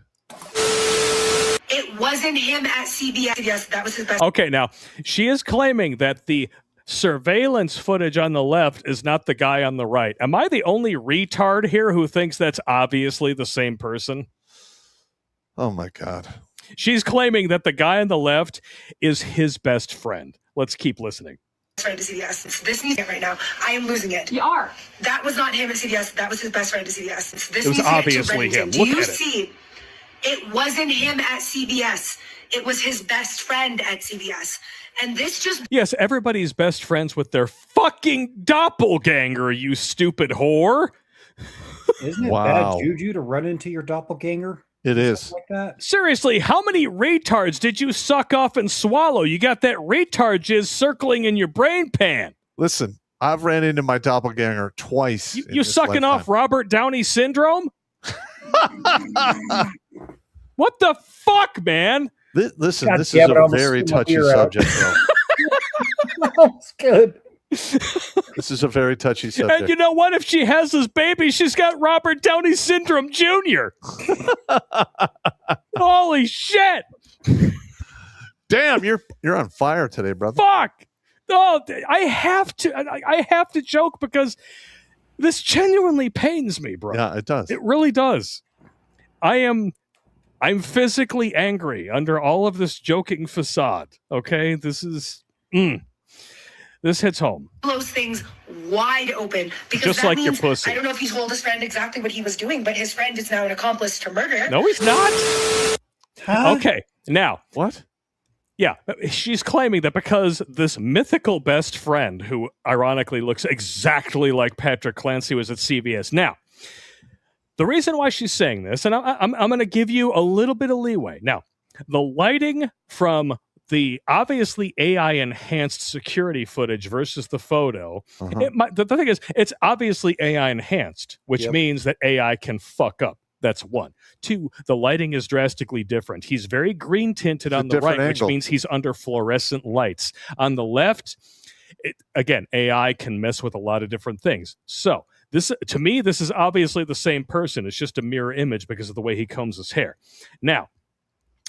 It wasn't him at CBS. Yes, that was his best. Okay, now, she is claiming that the surveillance footage on the left is not the guy on the right. Am I the only retard here who thinks that's obviously the same person? Oh, my God. She's claiming that the guy on the left is his best friend. Let's keep listening. Friend to CBS. This needs it right now. I am losing it. You are. That was not him at CBS. That was his best friend to CBS. This It was needs to get to obviously him. Reddington. Do Look you at it. see? It wasn't him at CBS. It was his best friend at CBS. And this just... Yes, everybody's best friends with their fucking doppelganger, you stupid whore. Isn't it Wow. bad juju to run into your doppelganger? It is. Like that? Seriously, how many retards did you suck off and swallow? You got that retard jizz circling in your brain pan. Listen, I've ran into my doppelganger twice. You sucking off Robert Downey syndrome? What the fuck, man? Listen, God this damn is it, a I almost very spit my touchy beer out. subject, though. That's good. This is a very touchy subject. And you know what? If she has this baby, she's got Robert Downey syndrome Jr. Holy shit! Damn, you're on fire today, brother. Fuck! Oh, I have to joke because this genuinely pains me, bro. Yeah, it does. It really does. I'm physically angry under all of this joking facade. Okay, this is this hits home. Blows things wide open. Because Just that like your means, pussy. I don't know if he told his friend exactly what he was doing, but his friend is now an accomplice to murder. No, he's not. Huh? Okay, now what? Yeah, she's claiming that because this mythical best friend, who ironically looks exactly like Patrick Clancy, was at CBS. Now, the reason why she's saying this, and I'm going to give you a little bit of leeway. Now, the lighting from the obviously AI-enhanced security footage versus the photo, the thing is, it's obviously AI-enhanced, which means that AI can fuck up. That's one. Two, the lighting is drastically different. He's very green tinted on the right, which means he's under fluorescent lights. On the left, again, AI can mess with a lot of different things. So, to me, this is obviously the same person. It's just a mirror image because of the way he combs his hair. Now,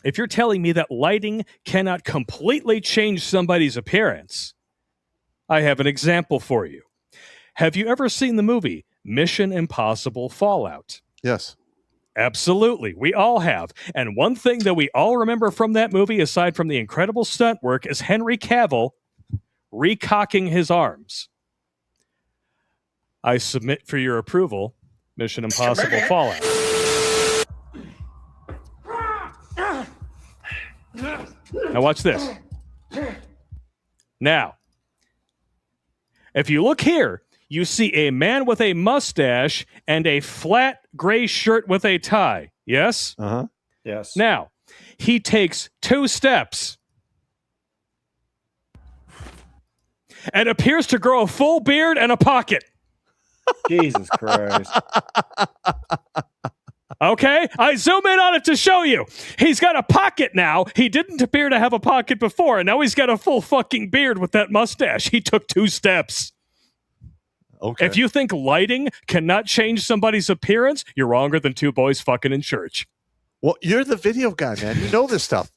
if you're telling me that lighting cannot completely change somebody's appearance, I have an example for you. Have you ever seen the movie Mission Impossible Fallout? Yes. Absolutely. We all have. And one thing that we all remember from that movie, aside from the incredible stunt work, is Henry Cavill recocking his arms. I submit for your approval Mission Impossible Fallout. Now watch this. Now, if you look here, you see a man with a mustache and a flat gray shirt with a tie. Yes? Uh-huh. Yes. Now, he takes 2 steps and appears to grow a full beard and a pocket. Jesus Christ. Okay, I zoom in on it to show you. He's got a pocket now. He didn't appear to have a pocket before, and now he's got a full fucking beard with that mustache. He took 2 steps. Okay. If you think lighting cannot change somebody's appearance, you're wronger than 2 boys fucking in church. Well, you're the video guy, man. You know this stuff.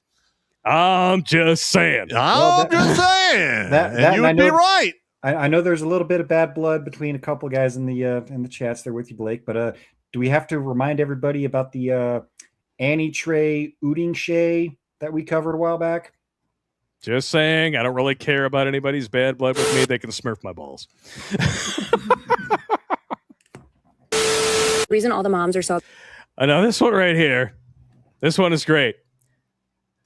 I'm just saying. I'm just saying. That you would be right. I know there's a little bit of bad blood between a couple guys in the chats there with you, Blake. But do we have to remind everybody about the Annie Trey Ouding that we covered a while back? Just saying. I don't really care about anybody's bad blood with me. They can smurf my balls. Reason all the moms are so. I know this one right here. This one is great.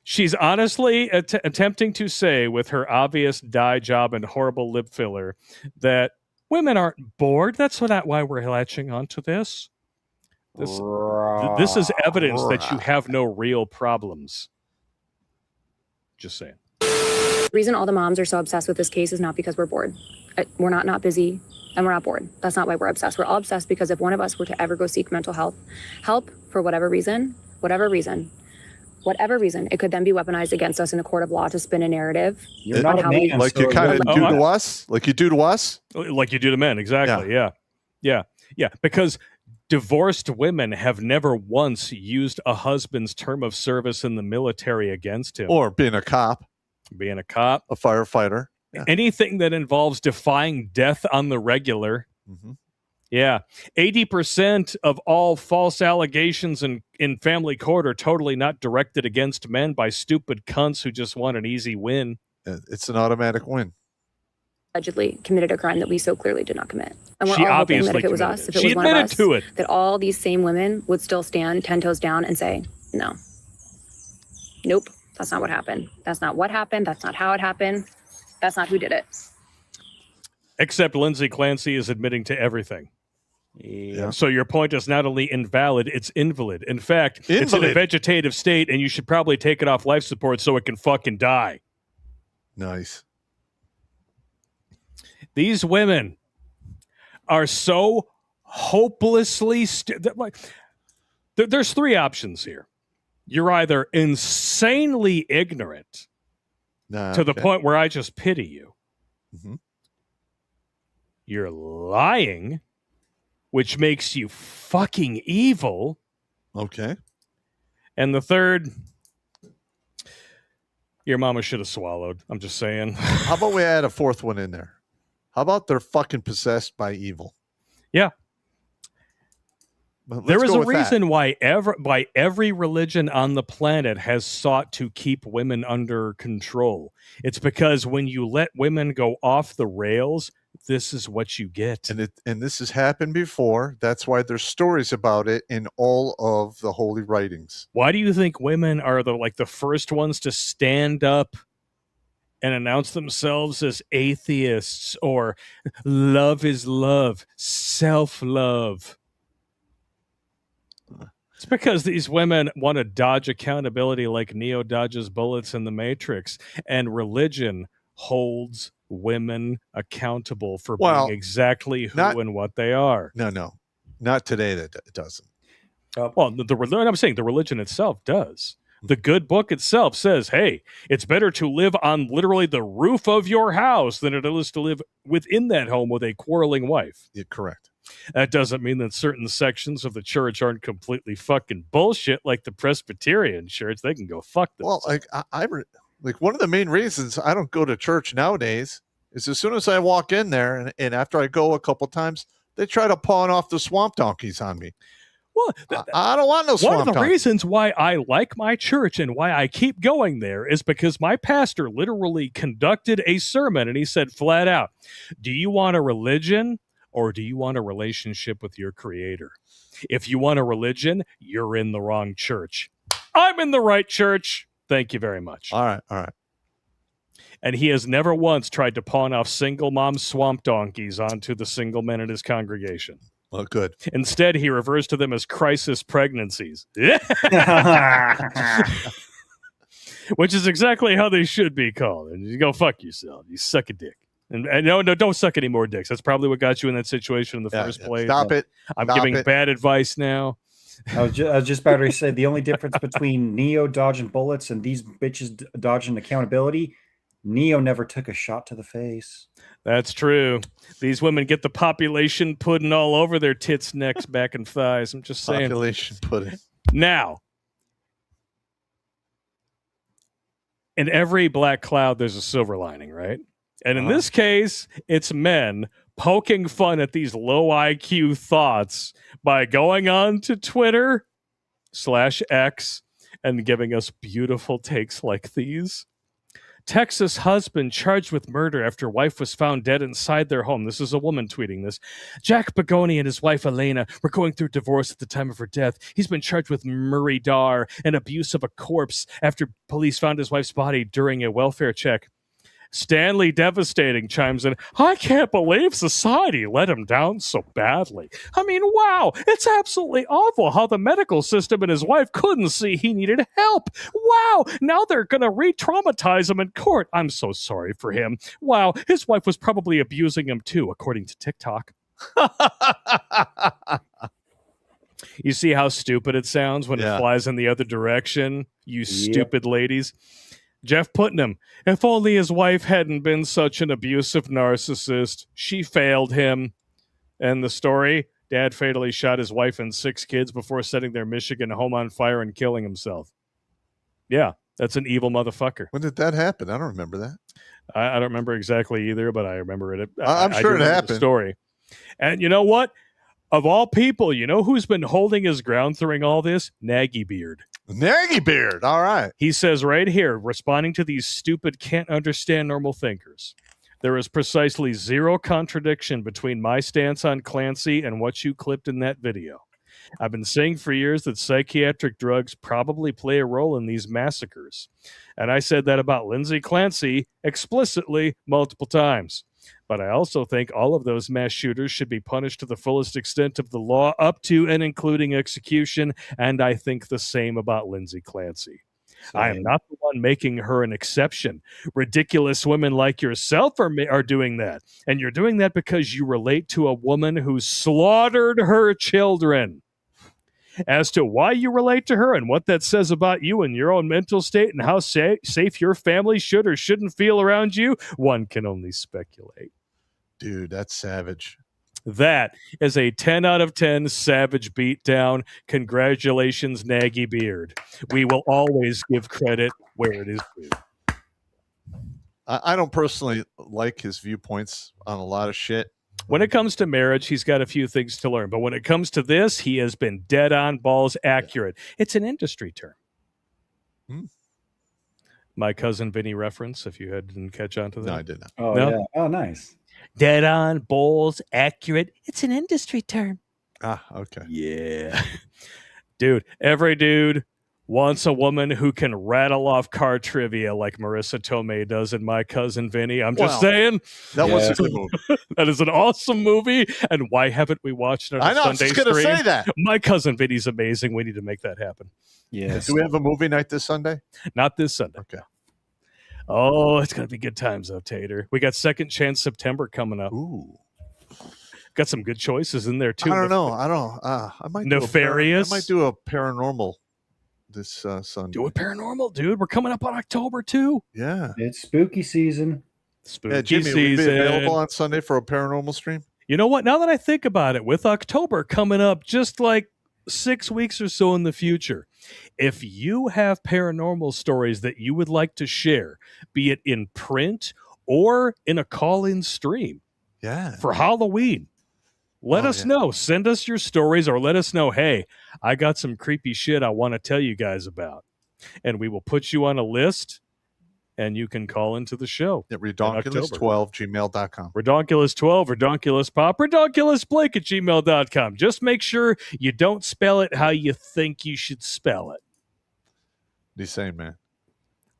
She's honestly attempting to say, with her obvious dye job and horrible lip filler, that women aren't bored. That's not why we're latching onto this. This is evidence that you have no real problems. Just saying. Reason all the moms are so obsessed with this case is not because we're bored. We're not busy, and we're not bored. That's not why we're obsessed. We're all obsessed because if one of us were to ever go seek mental health help for whatever reason, it could then be weaponized against us in a court of law to spin a narrative. You're not a man, like you kind of do to us, like you do to us, like you do to men. Exactly. Yeah. Because divorced women have never once used a husband's term of service in the military against him, or being a cop, a firefighter. Yeah. Anything that involves defying death on the regular. Mm-hmm. Yeah. 80% of all false allegations in family court are totally not directed against men by stupid cunts who just want an easy win. It's an automatic win. Allegedly committed a crime that we so clearly did not commit. And we're She all hoping obviously that if it was committed us, it. if it She was one of admitted us, to it. that all these same women would still stand 10 toes down and say, no. Nope, that's not what happened. That's not what happened. That's not how it happened. That's not who did it. Except Lindsay Clancy is admitting to everything. Yeah. So your point is not only invalid, it's invalid. In fact, it's in a vegetative state, and you should probably take it off life support so it can fucking die. Nice. These women are so hopelessly there's 3 options here. You're either insanely ignorant to the point where I just pity you. Mm-hmm. You're lying, which makes you fucking evil. Okay. And the third, your mama should have swallowed. I'm just saying. How about we add a 4th one in there? How about they're fucking possessed by evil? Yeah. There is a reason why every religion on the planet has sought to keep women under control. It's because when you let women go off the rails, this is what you get. And this has happened before. That's why there's stories about it in all of the holy writings. Why do you think women are the first ones to stand up and announce themselves as atheists or love is love, self-love? It's because these women want to dodge accountability like Neo dodges bullets in the Matrix, and religion holds women accountable for being exactly who and what they are. No, not today. That it doesn't. Well, I'm saying the religion itself does. The good book itself says, hey, it's better to live on literally the roof of your house than it is to live within that home with a quarreling wife. Yeah, correct. That doesn't mean that certain sections of the church aren't completely fucking bullshit, like the Presbyterian church. They can go fuck themselves. Well, I one of the main reasons I don't go to church nowadays is as soon as I walk in there and after I go a couple times, they try to pawn off the swamp donkeys on me. Well, I don't want no swamp One of the donkey. reasons why I like my church and why I keep going there is because my pastor literally conducted a sermon and he said flat out, do you want a religion or do you want a relationship with your creator? If you want a religion, you're in the wrong church. I'm in the right church. Thank you very much. All right. And he has never once tried to pawn off single mom swamp donkeys onto the single men in his congregation. Well, good. Instead, he refers to them as crisis pregnancies. Which is exactly how they should be called. And you go, fuck yourself. You suck a dick. And no, don't suck any more dicks. That's probably what got you in that situation in the first place. Stop it. I'm Stop giving it. bad advice now. I was just about to say the only difference between Neo dodging bullets and these bitches dodging accountability, Neo never took a shot to the face. That's true. These women get the population pudding all over their tits, necks, back, and thighs. I'm just saying. Population pudding. Now, in every black cloud, there's a silver lining, right? And in this case, it's men poking fun at these low IQ thoughts by going on to Twitter/X and giving us beautiful takes like these. Texas husband charged with murder after wife was found dead inside their home. This is a woman tweeting this. Jack Bagoni and his wife Elena were going through divorce at the time of her death. He's been charged with murder and abuse of a corpse after police found his wife's body during a welfare check. Stanley Devastating chimes in, I can't believe society let him down so badly. I mean, wow, it's absolutely awful how the medical system and his wife couldn't see he needed help. Wow, now they're going to re-traumatize him in court. I'm so sorry for him. Wow, his wife was probably abusing him too, according to TikTok. You see how stupid it sounds when it flies in the other direction, you stupid ladies? Jeff Putnam, if only his wife hadn't been such an abusive narcissist. She failed him. And the story, dad fatally shot his wife and 6 kids before setting their Michigan home on fire and killing himself. Yeah, that's an evil motherfucker. When did that happen? I don't remember that. I don't remember exactly either, but I remember it. I'm sure it happened. The story. And you know what? Of all people, you know who's been holding his ground during all this? Nagy Beard. Nagy Beard. All right. He says right here, responding to these stupid, can't understand normal thinkers. There is precisely zero contradiction between my stance on Clancy and what you clipped in that video. I've been saying for years that psychiatric drugs probably play a role in these massacres. And I said that about Lindsay Clancy explicitly multiple times. But I also think all of those mass shooters should be punished to the fullest extent of the law, up to and including execution, and I think the same about Lindsay Clancy. Same. I am not the one making her an exception. Ridiculous women like yourself are doing that, and you're doing that because you relate to a woman who slaughtered her children. As to why you relate to her and what that says about you and your own mental state and how safe your family should or shouldn't feel around you, one can only speculate. Dude, that's savage. That is a 10 out of 10 savage beatdown. Congratulations, Nagy Beard. We will always give credit where it is due. I don't personally like his viewpoints on a lot of shit. When it comes to marriage, he's got a few things to learn. But when it comes to this, he has been dead on balls accurate. It's an industry term. My cousin Vinny reference, if you didn't catch on to that. No, I did not. Oh, no? Yeah. Oh, nice. Dead on, balls, accurate. It's an industry term. Ah, okay. Yeah. Dude, every dude wants a woman who can rattle off car trivia like Marissa Tomei does in My Cousin Vinny. I'm just saying. That was a good movie. That is an awesome movie. And why haven't we watched it on Sunday stream? I was just going to say that. My Cousin Vinny's amazing. We need to make that happen. Yes. Do we have a movie night this Sunday? Not this Sunday. Okay. Oh, it's going to be good times, though, Tater. We got Second Chance September coming up. Ooh. Got some good choices in there, too. I don't know. I might Nefarious. I might do a paranormal this Sunday. Do a paranormal, dude. We're coming up on October, too. Yeah. It's spooky season. Spooky Jimmy, season. will you be available on Sunday for a paranormal stream? You know what? Now that I think about it, with October coming up just like 6 weeks or so in the future, if you have paranormal stories that you would like to share, be it in print or in a call-in stream for Halloween, let us know. Send us your stories or let us know, hey, I got some creepy shit I want to tell you guys about. And we will put you on a list and you can call into the show. At redonkulas12gmail.com. Redonkulas12, RedonkulasPop, RedonkulasBlake@gmail.com. Just make sure you don't spell it how you think you should spell it. The same, man.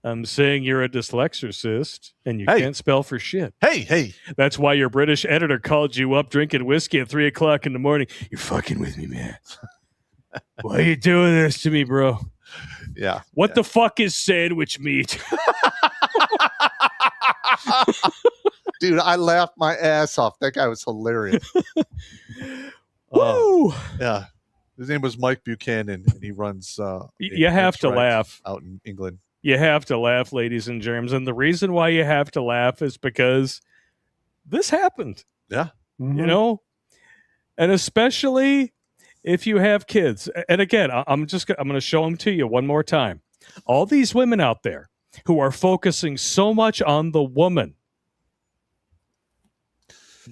I'm saying you're a dyslexicist and you can't spell for shit. Hey. That's why your British editor called you up drinking whiskey at 3 o'clock in the morning. You're fucking with me, man. Why are you doing this to me, bro? Yeah. What the fuck is sandwich meat? Dude, I laughed my ass off. That guy was hilarious. Woo! Yeah. His name was Mike Buchanan, and he runs... you have to laugh. Out in England. You have to laugh, ladies and germs. And the reason why you have to laugh is because this happened. Yeah. Mm-hmm. You know? And especially if you have kids. And again, I'm going to show them to you one more time. All these women out there who are focusing so much on the woman.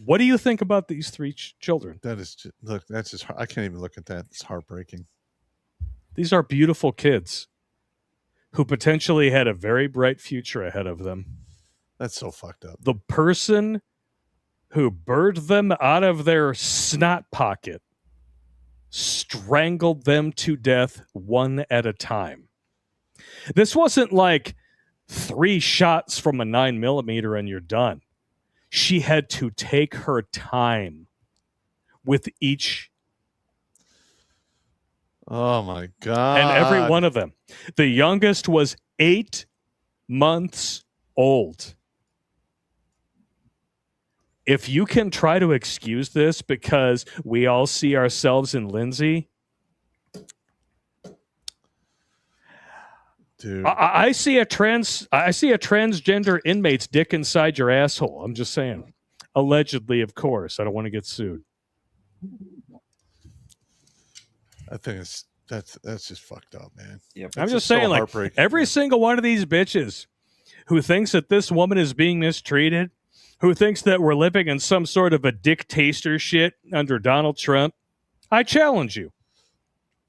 What do you think about these three children? That is just, look, that's just, I can't even look at that. It's heartbreaking. These are beautiful kids who potentially had a very bright future ahead of them. That's so fucked up. The person who birthed them out of their snot pocket strangled them to death one at a time. This wasn't like 3 shots from a 9mm and you're done. She had to take her time with each. Oh my God. And every one of them. The youngest was 8 months old. If you can try to excuse this because we all see ourselves in Lindsay, dude, I see a transgender inmate's dick inside your asshole. I'm just saying. Allegedly, of course. I don't want to get sued. I think that's just fucked up, man. Yep. I'm just saying, like, every single one of these bitches who thinks that this woman is being mistreated, who thinks that we're living in some sort of a dictatorship under Donald Trump, I challenge you.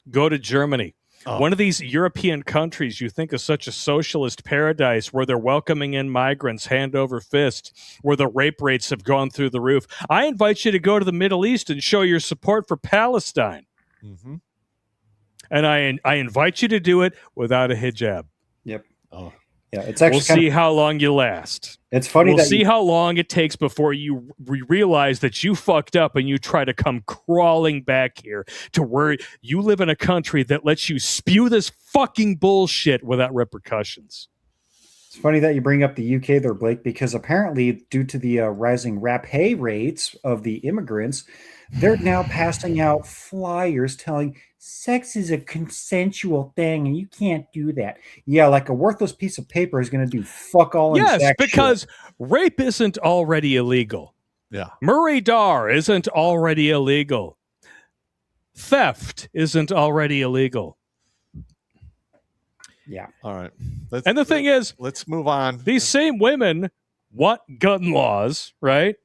Go to Germany. One of these European countries you think is such a socialist paradise where they're welcoming in migrants hand over fist, where the rape rates have gone through the roof. I invite you to go to the Middle East and show your support for Palestine. Mm-hmm. And I invite you to do it without a hijab. Yep. Oh. Yeah, it's actually we'll see how long you last. It's funny we'll see how long it takes before you realize that you fucked up and you try to come crawling back here to where you live in a country that lets you spew this fucking bullshit without repercussions. It's funny that you bring up the UK there, Blake, because apparently due to the rising rapé rates of the immigrants, they're now passing out flyers telling sex is a consensual thing and you can't do that. Yeah, like a worthless piece of paper is going to do fuck all. Yes, because rape isn't already illegal. Yeah. Murray Dar isn't already illegal. Theft isn't already illegal. Yeah. All right. And the thing is, let's move on. These same women want gun laws, right?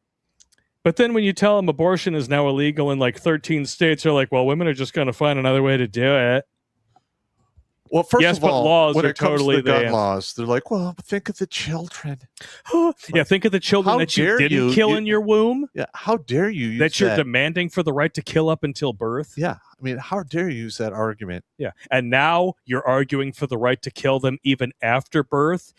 But then when you tell them abortion is now illegal in like 13 states, they're like, well, women are just going to find another way to do it. Well, first yes, of all, but laws when are it comes totally to the gun the laws, they're like, well, think of the children. Yeah, think of the children How that you dare didn't you- kill you- in your womb. Yeah, how dare you use That you're that? demanding for the right to kill up until birth. Yeah, I mean, how dare you use that argument? Yeah, and now you're arguing for the right to kill them even after birth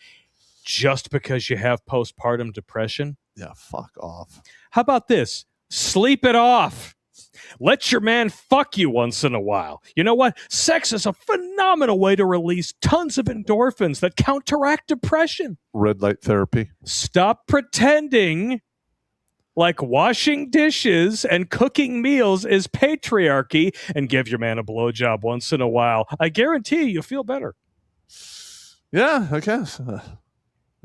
just because you have postpartum depression. Yeah, fuck off. How about this? Sleep it off. Let your man fuck you once in a while. You know what? Sex is a phenomenal way to release tons of endorphins that counteract depression. Red light therapy. Stop pretending like washing dishes and cooking meals is patriarchy and give your man a blowjob once in a while. I guarantee you'll feel better. Yeah, I guess.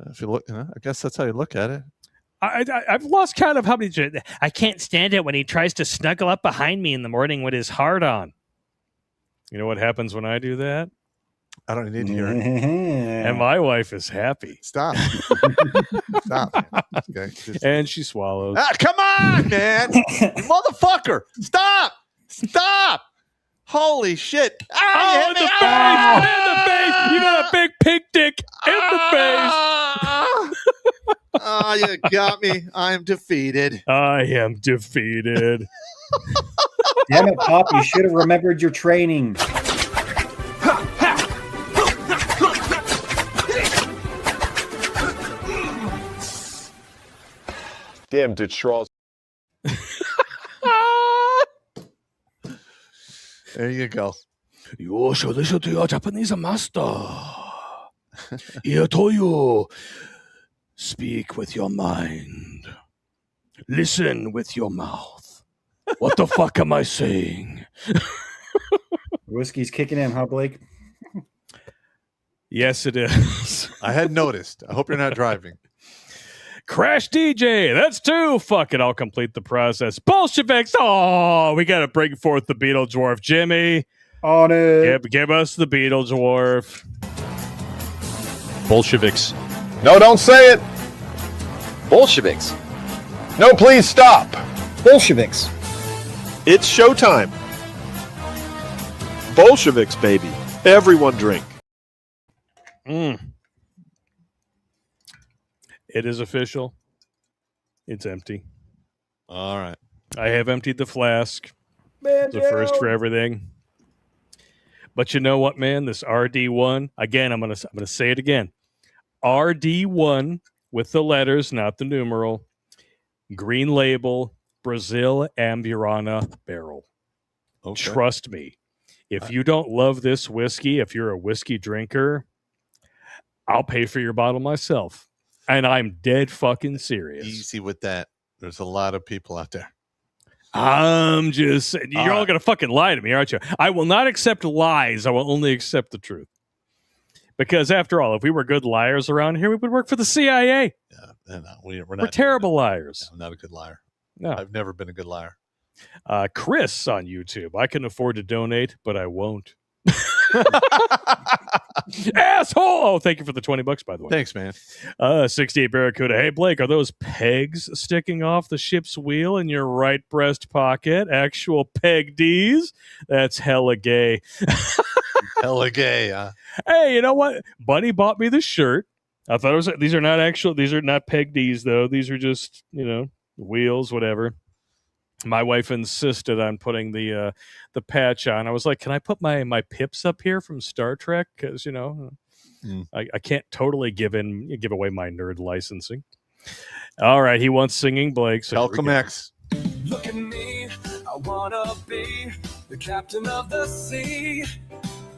If you look, I guess that's how you look at it. I've lost count of how many. I can't stand it when he tries to snuggle up behind me in the morning with his heart on. You know what happens when I do that? I don't need to hear it. And my wife is happy. Stop. Stop. Okay, and she swallows. Come on, man. Motherfucker. Stop. Stop. Holy shit. Oh, in the face. In the face. You got a big pink dick in the face. Oh, you got me. I'm defeated. I am defeated. Damn it, Pop. You should have remembered your training. Damn, did straws. There you go. You should listen to your Japanese master. He told you, speak with your mind. Listen with your mouth. What the fuck am I saying? Whiskey's kicking in, huh, Blake? Yes, it is. I had noticed. I hope you're not driving. Crash DJ, that's 2. Fuck it, I'll complete the process. Bolsheviks, oh, we got to bring forth the Beetle Dwarf. Jimmy. On it. Give us the Beetle Dwarf. Bolsheviks. No, don't say it. Bolsheviks. No, please stop. Bolsheviks. It's showtime. Bolsheviks, baby. Everyone drink. It is official. It's empty. All right. I have emptied the flask. It's the first for everything. But you know what, man? This RD1, again, I'm gonna say it again. RD1 with the letters, not the numeral. Green label, Brazil Amburana barrel. Okay. Trust me. If you don't love this whiskey, if you're a whiskey drinker, I'll pay for your bottle myself. And I'm dead fucking serious. Easy with that. There's a lot of people out there. I'm just saying, you're all going to fucking lie to me, aren't you? I will not accept lies. I will only accept the truth. Because after all, if we were good liars around here, we would work for the CIA. No, we're not terrible liars. No, I'm not a good liar. No. I've never been a good liar. Chris on YouTube. I can afford to donate, but I won't. Asshole! Oh, thank you for the $20, by the way. Thanks, man. 68 Barracuda. Hey, Blake, are those pegs sticking off the ship's wheel in your right breast pocket? Actual peg D's? That's hella gay. Hella gay, huh? Hey, you know what? Buddy bought me the shirt. I thought it was. These are not peg D's, though. These are just, wheels, whatever. My wife insisted on putting the patch on. I was like, can I put my pips up here from Star Trek? Because, I can't totally give away my nerd licensing. All right, he wants singing Blake. So Welcome X. Look at me, I wanna be the captain of the sea.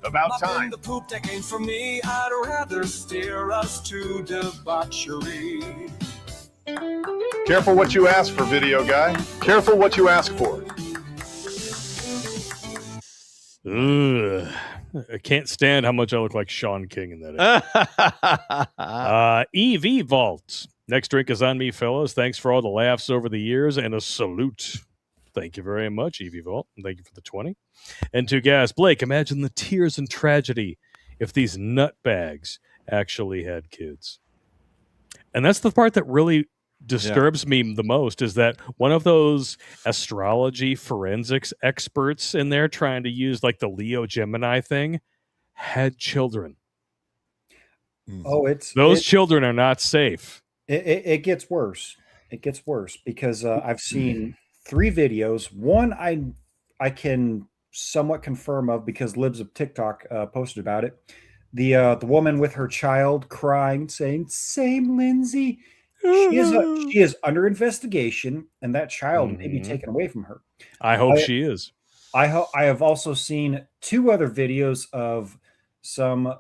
About time. The poop deck ain't for me. I'd rather steer us to debauchery. Careful what you ask for, video guy. Careful what you ask for. Ugh. I can't stand how much I look like Sean King in that. EV Vault. Next drink is on me, fellas. Thanks for all the laughs over the years and a salute. Thank you very much, EV Vault. And thank you for the 20. And to gas. Blake, imagine the tears and tragedy if these nutbags actually had kids. And that's the part that really disturbs me the most, is that one of those astrology forensics experts in there trying to use like the Leo Gemini thing had children. Oh, those children are not safe. It gets worse. It gets worse because I've seen 3 videos. One I can somewhat confirm of because Libs of TikTok posted about it. The woman with her child crying, saying, "Same Lindsay." She is under investigation, and that child may be taken away from her. I hope she is. I have also seen 2 other videos of some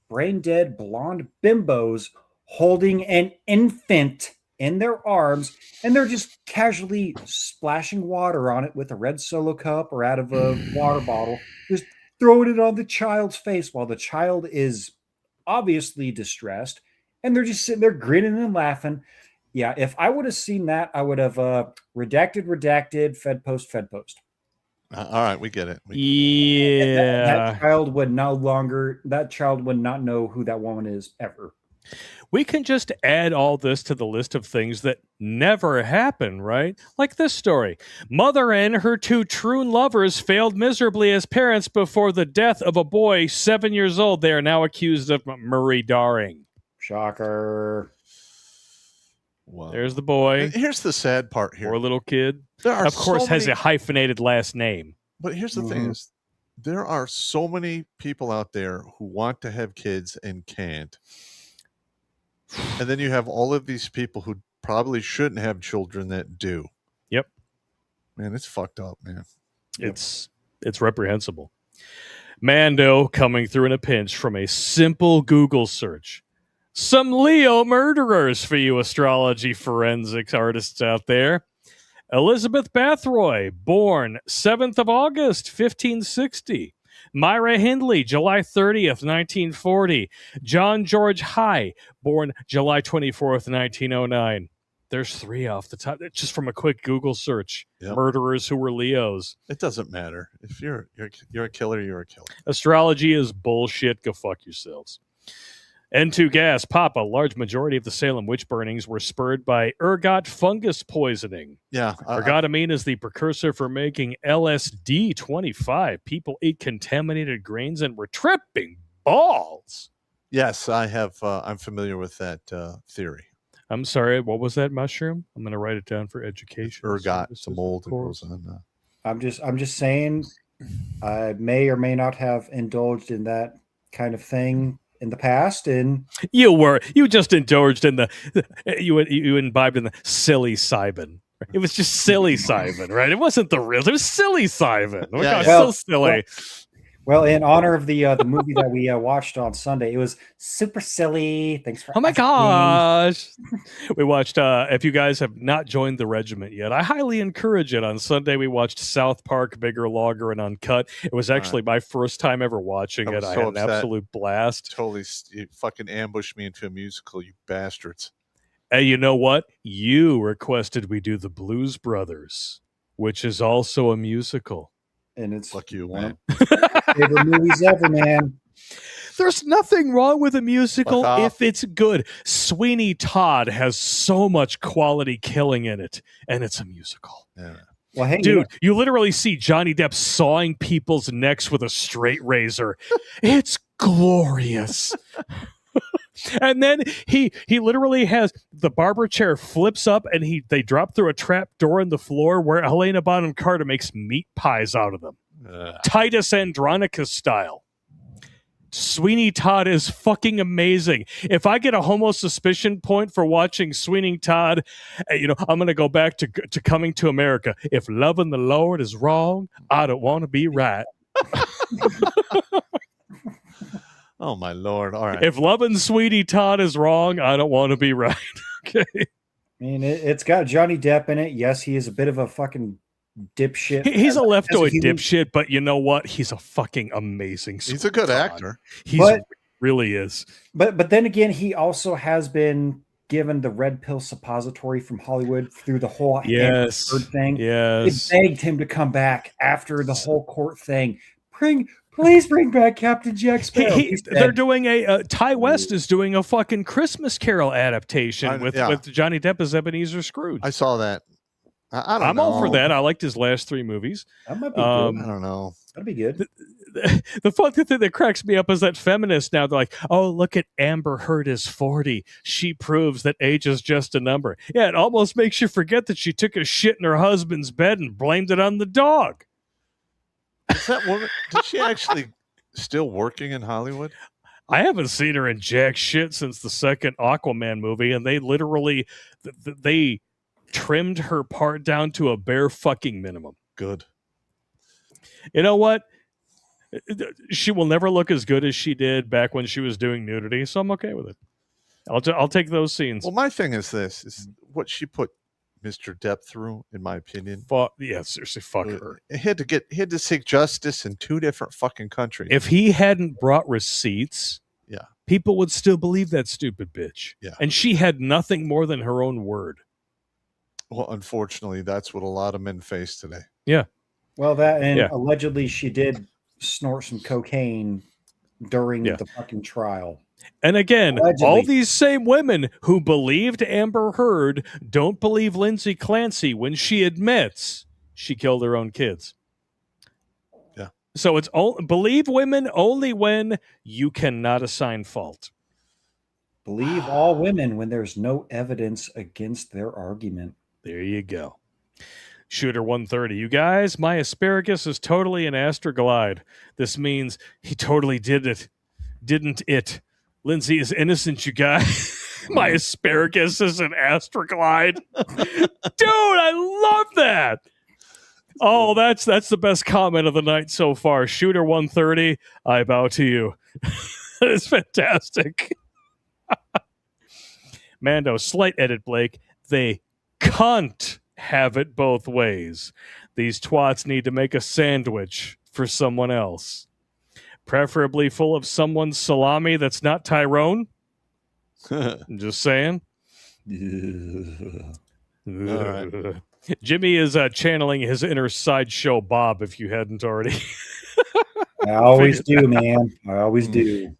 brain dead blonde bimbos holding an infant in their arms, and they're just casually splashing water on it with a red Solo cup or out of a water bottle, just throwing it on the child's face while the child is obviously distressed, and they're just sitting there grinning and laughing. Yeah, if I would have seen that, I would have redacted, fed post. All right, we get it. That child would not know who that woman is ever. We can just add all this to the list of things that never happen, right? Like this story. Mother and her 2 true lovers failed miserably as parents before the death of a boy 7 years old. They are now accused of murder-daring. Shocker. Wow. There's the boy. And here's the sad part here. Poor little kid. Of course, has a hyphenated last name. But here's the thing is, there are so many people out there who want to have kids and can't. And then you have all of these people who probably shouldn't have children that do. Yep. Man, it's fucked up, man. It's reprehensible. Mando coming through in a pinch from a simple Google search. Some Leo murderers for you astrology forensics artists out there. Elizabeth Bathroy, born 7th of August, 1560. Myra Hindley, July 30th, 1940. John George High, born July 24th, 1909. There's 3 off the top, just from a quick Google search. Yep. Murderers who were Leos. It doesn't matter. If you're a killer, you're a killer. Astrology is bullshit. Go fuck yourselves. N2 gas, Pop, a large majority of the Salem witch burnings were spurred by ergot fungus poisoning. Yeah. Ergotamine is the precursor for making LSD-25. People ate contaminated grains and were tripping balls. Yes, I have. I'm familiar with that theory. I'm sorry, what was that mushroom? I'm going to write it down for education. Ergot, it's a mold that goes on. I'm just saying, I may or may not have indulged in that kind of thing in the past, and you just indulged in you imbibed in the psilocybin. It was just psilocybin, right? It wasn't the real. It was psilocybin. Oh my gosh, so silly. Well, in honor of the movie that we watched on Sunday, it was super silly. Thanks for. Oh my gosh, we watched. If you guys have not joined the regiment yet, I highly encourage it. On Sunday, we watched South Park, Bigger, Longer, and Uncut. It was actually my first time ever watching it. I had an absolute blast. Totally, you fucking ambushed me into a musical, you bastards. And you know what? You requested we do the Blues Brothers, which is also a musical. And it's fuck you, man. Favorite movies ever, man. There's nothing wrong with a musical if it's good. Sweeney Todd has so much quality killing in it, and it's a musical. Yeah. Well, hey, dude, you literally see Johnny Depp sawing people's necks with a straight razor. It's glorious. And then he literally has the barber chair flips up and they drop through a trap door in the floor where Helena Bonham Carter makes meat pies out of them. Titus Andronicus style. Sweeney Todd is fucking amazing. If I get a homo suspicion point for watching Sweeney Todd, I'm going to go back to Coming to America. If loving the Lord is wrong, I don't want to be right. Oh, my Lord. All right. If loving Sweetie Todd is wrong, I don't want to be right. Okay. I mean, it's got Johnny Depp in it. Yes, he is a bit of a fucking dipshit. He's a leftoid dipshit, but you know what? He's a fucking amazing He's a good actor. He really is. But then again, he also has been given the red pill suppository from Hollywood through the whole Bird thing. Yes. They begged him to come back after the whole court thing. Please bring back Captain Jack Sparrow. They're doing Ty West is doing a fucking Christmas Carol adaptation with Johnny Depp as Ebenezer Scrooge. I saw that. I'm all for that. I liked his last 3 movies. That might be good. I don't know. That'd be good. The fun thing that cracks me up is that feminists now, they're like, oh, look at Amber Heard is 40. She proves that age is just a number. Yeah, it almost makes you forget that she took a shit in her husband's bed and blamed it on the dog. Is that woman? Is she actually still working in Hollywood? I haven't seen her in jack shit since the second Aquaman movie, and they literally they trimmed her part down to a bare fucking minimum. Good. You know what? She will never look as good as she did back when she was doing nudity, so I'm okay with it. I'll take those scenes. Well, my thing is this: is what she put Mr. Depp through, in my opinion. Seriously, fuck her. He had to seek justice in 2 different fucking countries. If he hadn't brought receipts, people would still believe that stupid bitch. Yeah. And she had nothing more than her own word. Well, unfortunately, that's what a lot of men face today. Yeah. Well, allegedly she did snort some cocaine during the fucking trial. And again, allegedly. All these same women who believed Amber Heard don't believe Lindsay Clancy when she admits she killed her own kids. Yeah. So it's believe women only when you cannot assign fault. Believe all women when there's no evidence against their argument. There you go. Shooter 130. You guys, my asparagus is totally an astroglide. This means he totally did it. Didn't it? Lindsay is innocent, you guys. My asparagus is an Astroglide. Dude, I love that. Oh, that's the best comment of the night so far. Shooter 130, I bow to you. That is fantastic. Mando, slight edit, Blake. They can't have it both ways. These twats need to make a sandwich for someone else. Preferably full of someone's salami that's not Tyrone. I'm just saying. All right. Jimmy is channeling his inner Sideshow Bob, if you hadn't already. I always do, man. I always do.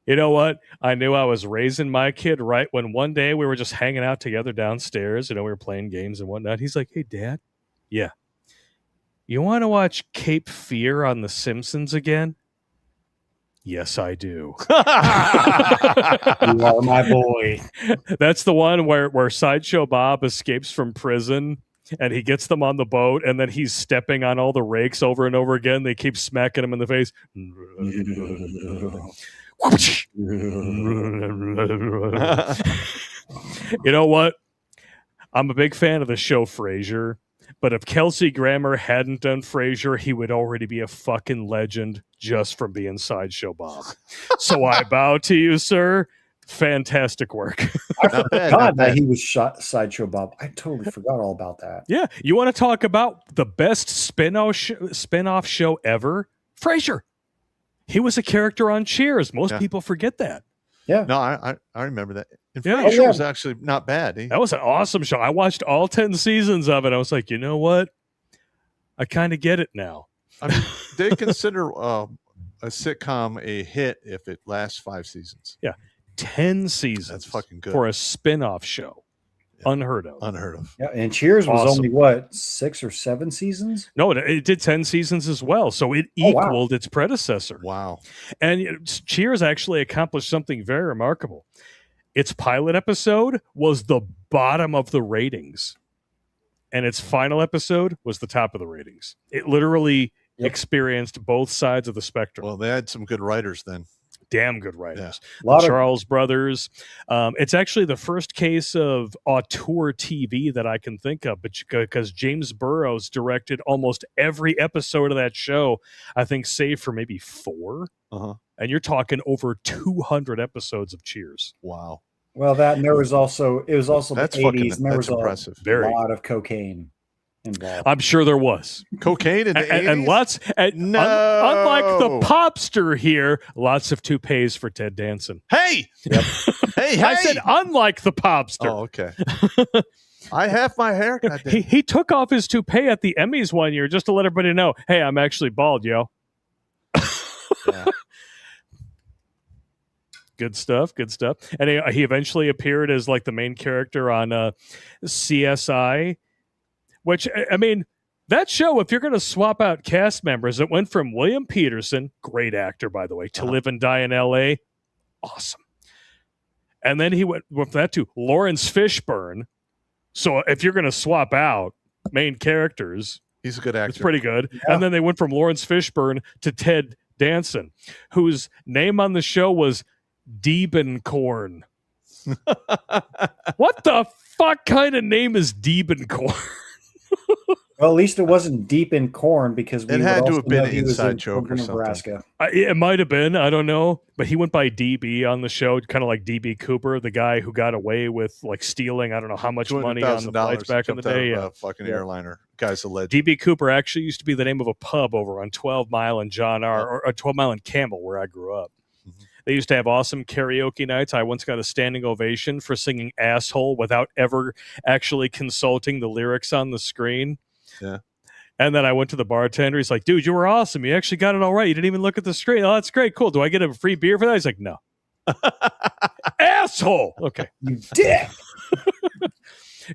You know what? I knew I was raising my kid right when one day we were just hanging out together downstairs. We were playing games and whatnot. He's like, hey, Dad. Yeah. You want to watch Cape Fear on The Simpsons again? Yes, I do. You are my boy. That's the one where Sideshow Bob escapes from prison and he gets them on the boat and then he's stepping on all the rakes over and over again. They keep smacking him in the face. You know what? I'm a big fan of the show Frasier, but if Kelsey Grammer hadn't done Frasier, he would already be a fucking legend just from being Sideshow Bob. So I bow to you, sir. Fantastic work. I forgot that he was shot Sideshow Bob. I totally forgot all about that. Yeah. You want to talk about the best spin-off show ever? Frasier. He was a character on Cheers. Most people forget that. Yeah. No, I remember that. And Yeah. Frasier was actually not bad. That was an awesome show. I watched all 10 seasons of it. I was like, you know what? I kind of get it now. I mean, they consider a sitcom a hit if it lasts 5 seasons. Yeah. 10 seasons. That's fucking good. For a spin-off show. Yeah. Unheard of. Unheard of. Yeah, and Cheers was Awesome. only what, 6 or 7 seasons? No, it did 10 seasons as well. So it equaled its predecessor. Wow. And Cheers actually accomplished something very remarkable. Its pilot episode was the bottom of the ratings. And its final episode was the top of the ratings. It literally experienced both sides of the spectrum. Well, they had some good writers then. Damn good writers. Yeah. The Charles brothers. It's actually the first case of auteur TV that I can think of, but because James Burrows directed almost every episode of that show, I think save for maybe 4. Uh-huh. And you're talking over 200 episodes of Cheers. Wow. Well, that and there was also the 80s, and there was impressive. a lot of cocaine involved. I'm sure there was. Cocaine in the 80s? And lots. No. Unlike the popster here, lots of toupees for Ted Danson. Hey! Yep. Hey! I said unlike the popster. Oh, okay. I have my hair. He took off his toupee at the Emmys one year just to let everybody know, hey, I'm actually bald, yo. Yeah. Good stuff. And he eventually appeared as like the main character on CSI, which, I mean, that show, if you're going to swap out cast members, it went from William Peterson, great actor, by the way, to Live and Die in L.A., awesome. And then he went with that to Lawrence Fishburne. So if you're going to swap out main characters, he's a good actor. It's pretty good. Yeah. And then they went from Lawrence Fishburne to Ted Danson, whose name on the show was Diebenkorn. What the fuck kind of name is Diebenkorn? Well, at least it wasn't deep in corn because we It had to also have been know he was Inside in Joke or something. Nebraska. It might have been. I don't know. But he went by DB on the show, kind of like DB Cooper, the guy who got away with like stealing, I don't know how much money on the flights back in the day. Yeah, fucking airliner. Guy's a legend. DB Cooper actually used to be the name of a pub over on 12 Mile and John R. or 12 Mile and Campbell, where I grew up. Mm-hmm. They used to have awesome karaoke nights. I once got a standing ovation for singing Asshole without ever actually consulting the lyrics on the screen. Yeah. And then I went to the bartender. He's like, dude, you were awesome. You actually got it all right. You didn't even look at the screen. Oh, that's great. Cool. Do I get a free beer for that? He's like, no. Asshole. Okay. You dick.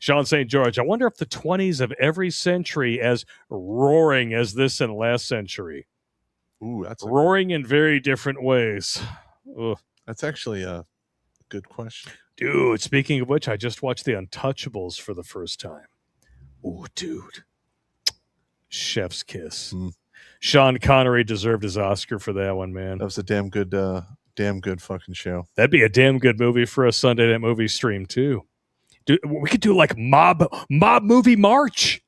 Sean St. George. I wonder if the 20s of every century as roaring as this in last century. Ooh, that's roaring in very different ways. Ugh. That's actually a good question. Dude, speaking of which, I just watched The Untouchables for the first time. Oh, dude. Chef's kiss. Sean Connery deserved his Oscar for that one, man. That was a damn good Damn good fucking show. That'd be a damn good movie for a Sunday night movie stream too. We could do like mob movie March.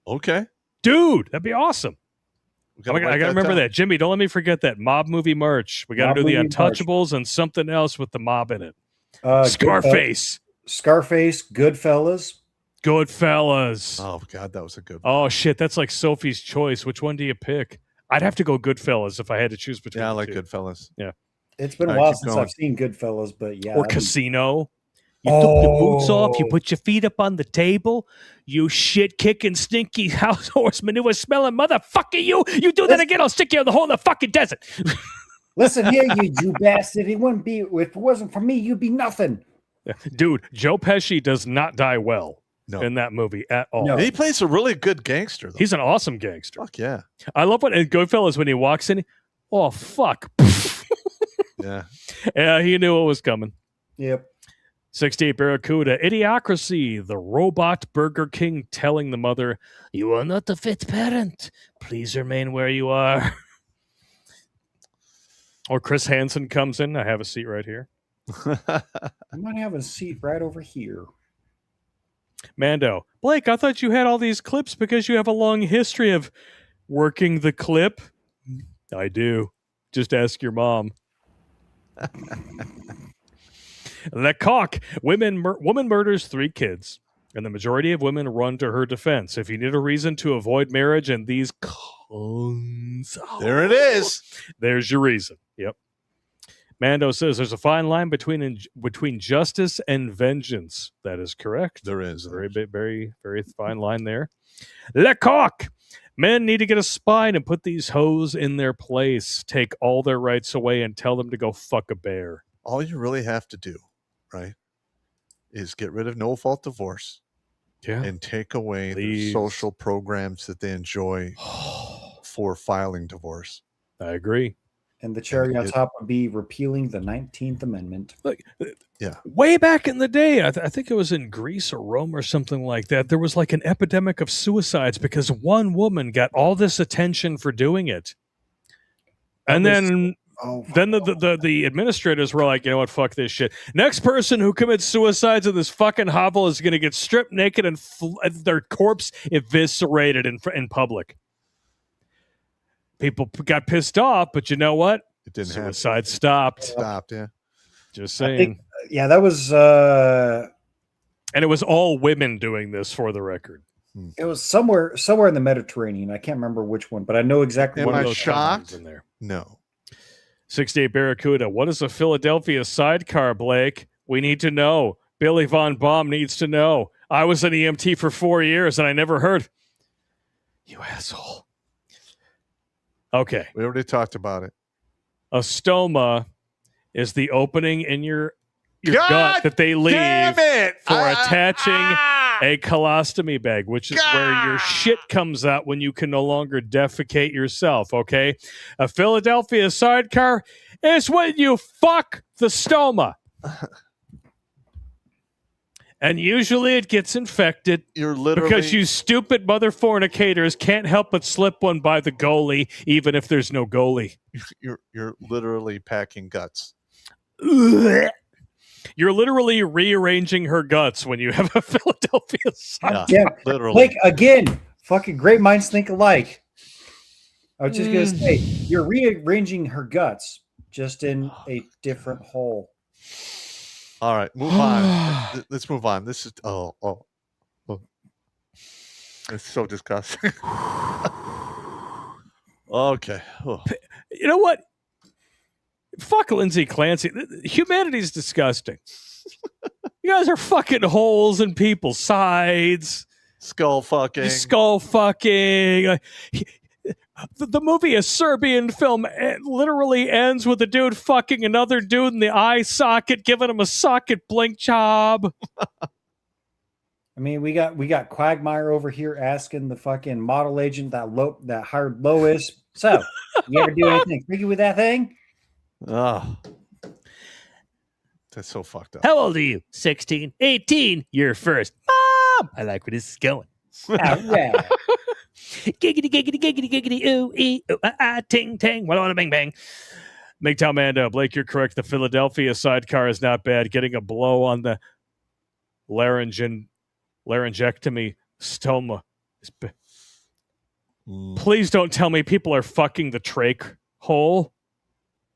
Okay, dude, that'd be awesome. I gotta remember that, Jimmy. Don't let me forget that mob movie March. We got to do the Untouchables and something else with the mob in it. Scarface, Goodfellas. Oh God, that was a good one. Oh shit, that's like Sophie's Choice. Which one do you pick? I'd have to go Goodfellas if I had to choose between. Yeah, I like the two. Goodfellas. Yeah, it's been a while since I've seen Goodfellas, but yeah. Or Casino. You took your boots off. You put your feet up on the table. You shit-kicking, stinky house horse manure smelling motherfucker. You do that again, I'll stick you in the hole in the fucking desert. Listen here, you Jew bastard. If it wasn't for me, you'd be nothing. Dude, Joe Pesci does not die well in that movie at all. No. He plays a really good gangster, though. He's an awesome gangster. Fuck yeah. I love what in Goodfellas when he walks in. Oh, fuck. Yeah. Yeah, he knew what was coming. Yep. 68 Barracuda, Idiocracy, the robot Burger King telling the mother, "You are not a fit parent. Please remain where you are." Or Chris Hansen comes in. I have a seat right here. I might have a seat right over here. Mando, Blake, I thought you had all these clips because you have a long history of working the clip. I do. Just ask your mom. Lecoq, woman murders 3 kids, and the majority of women run to her defense. If you need a reason to avoid marriage and these cons, there it is. There's your reason. Yep. Mando says there's a fine line between justice and vengeance. That is correct. There is. Very, very fine line there. Lecoq, men need to get a spine and put these hoes in their place. Take all their rights away and tell them to go fuck a bear. All you really have to do, right, is get rid of no-fault divorce and take away the social programs that they enjoy for filing divorce. I agree. And the cherry on top would be repealing the 19th Amendment. Look, yeah. Way back in the day, I think it was in Greece or Rome or something like that, there was like an epidemic of suicides because one woman got all this attention for doing it. And then the administrators were like, you know what, fuck this shit. Next person who commits suicides in this fucking hovel is going to get stripped naked and their corpse eviscerated in public. People got pissed off, but you know what? It didn't happen. Suicide stopped. Stopped, yeah. Just saying. That was... And it was all women doing this, for the record. It was somewhere in the Mediterranean. I can't remember which one, but I know exactly what Am I those shocked? in there. No. 68 Barracuda. What is a Philadelphia sidecar, Blake? We need to know. Billy Von Baum needs to know. I was an EMT for 4 years and I never heard. You asshole. Okay. We already talked about it. A stoma is the opening in your gut that they leave for attaching a colostomy bag, which is where your shit comes out when you can no longer defecate yourself, okay? A Philadelphia sidecar is when you fuck the stoma. And usually it gets infected because you stupid mother fornicators can't help but slip one by the goalie, even if there's no goalie. You're literally packing guts. You're literally rearranging her guts when you have a Philadelphia sidecar. Yeah, literally. Like, again, fucking great minds think alike. I was just going to say, you're rearranging her guts just in a different hole. All right, move on. Let's move on. This is it's so disgusting. Okay. Oh. You know what? Fuck Lindsay Clancy. Humanity's disgusting. You guys are fucking holes in people's sides. Skull fucking. The movie, a Serbian film, it literally ends with a dude fucking another dude in the eye socket, giving him a socket blink job. I mean, we got Quagmire over here asking the fucking model agent that hired Lois. So, you ever do anything freaky with that thing? Oh, that's so fucked up. How old are you? 16, 18. You're first. Mom! I like where this is going. All right. Giggity, giggity, giggity, giggity, ooh, ee, ooh, ah, ting, ting, walla, walla, bang, bang. MGTOW Mando, Blake, you're correct. The Philadelphia sidecar is not bad. Getting a blow on the laryngectomy stoma is bad. Please don't tell me people are fucking the trach hole.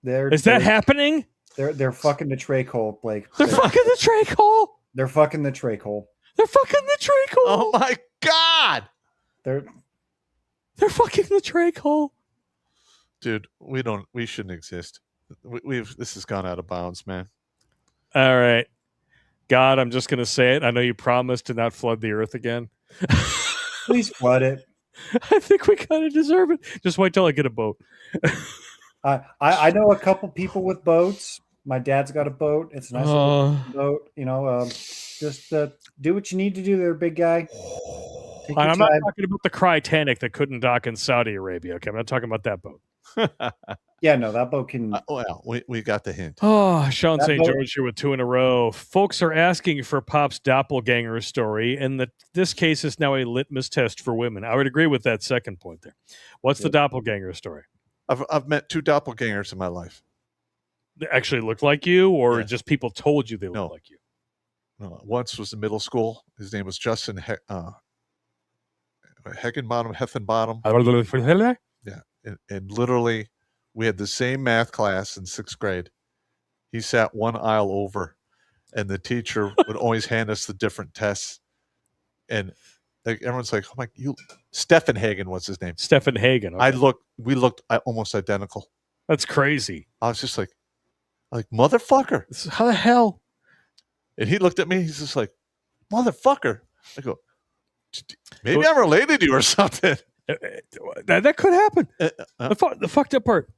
Is that happening? They're fucking the trach hole, Blake. They're fucking the trach hole. They're fucking the trach hole. They're fucking the trach hole. Oh my God. They're fucking the trach hole. Dude, we shouldn't exist. This has gone out of bounds, man. All right. God, I'm just gonna say it. I know you promised to not flood the earth again. Please flood it. I think we kind of deserve it. Just wait till I get a boat. I know a couple people with boats. My dad's got a boat. It's a nice little boat. Just do what you need to do there, big guy. Take your I'm not time. talking about the Crytanic that couldn't dock in Saudi Arabia. Okay, I'm not talking about that boat. Yeah, no, that boat can. Well, we got the hint. Oh, Sean That St. boat- George here with 2 in a row. Folks are asking for Pop's doppelganger story, and this case is now a litmus test for women. I would agree with that second point there. What's the doppelganger story? I've met 2 doppelgangers in my life. They actually look like you, or just people told you they look like you? No, once was in middle school. His name was Justin Hethenbottom. Yeah, and literally, we had the same math class in 6th grade. He sat one aisle over, and the teacher would always hand us the different tests. And everyone's like, "Oh my, Stephen Hagen was his name." Stephen Hagen. Okay. We looked almost identical. That's crazy. I was just like motherfucker. How the hell? And he looked at me. He's just like, motherfucker. I go, maybe I'm related to you or something. That could happen. The fucked up part.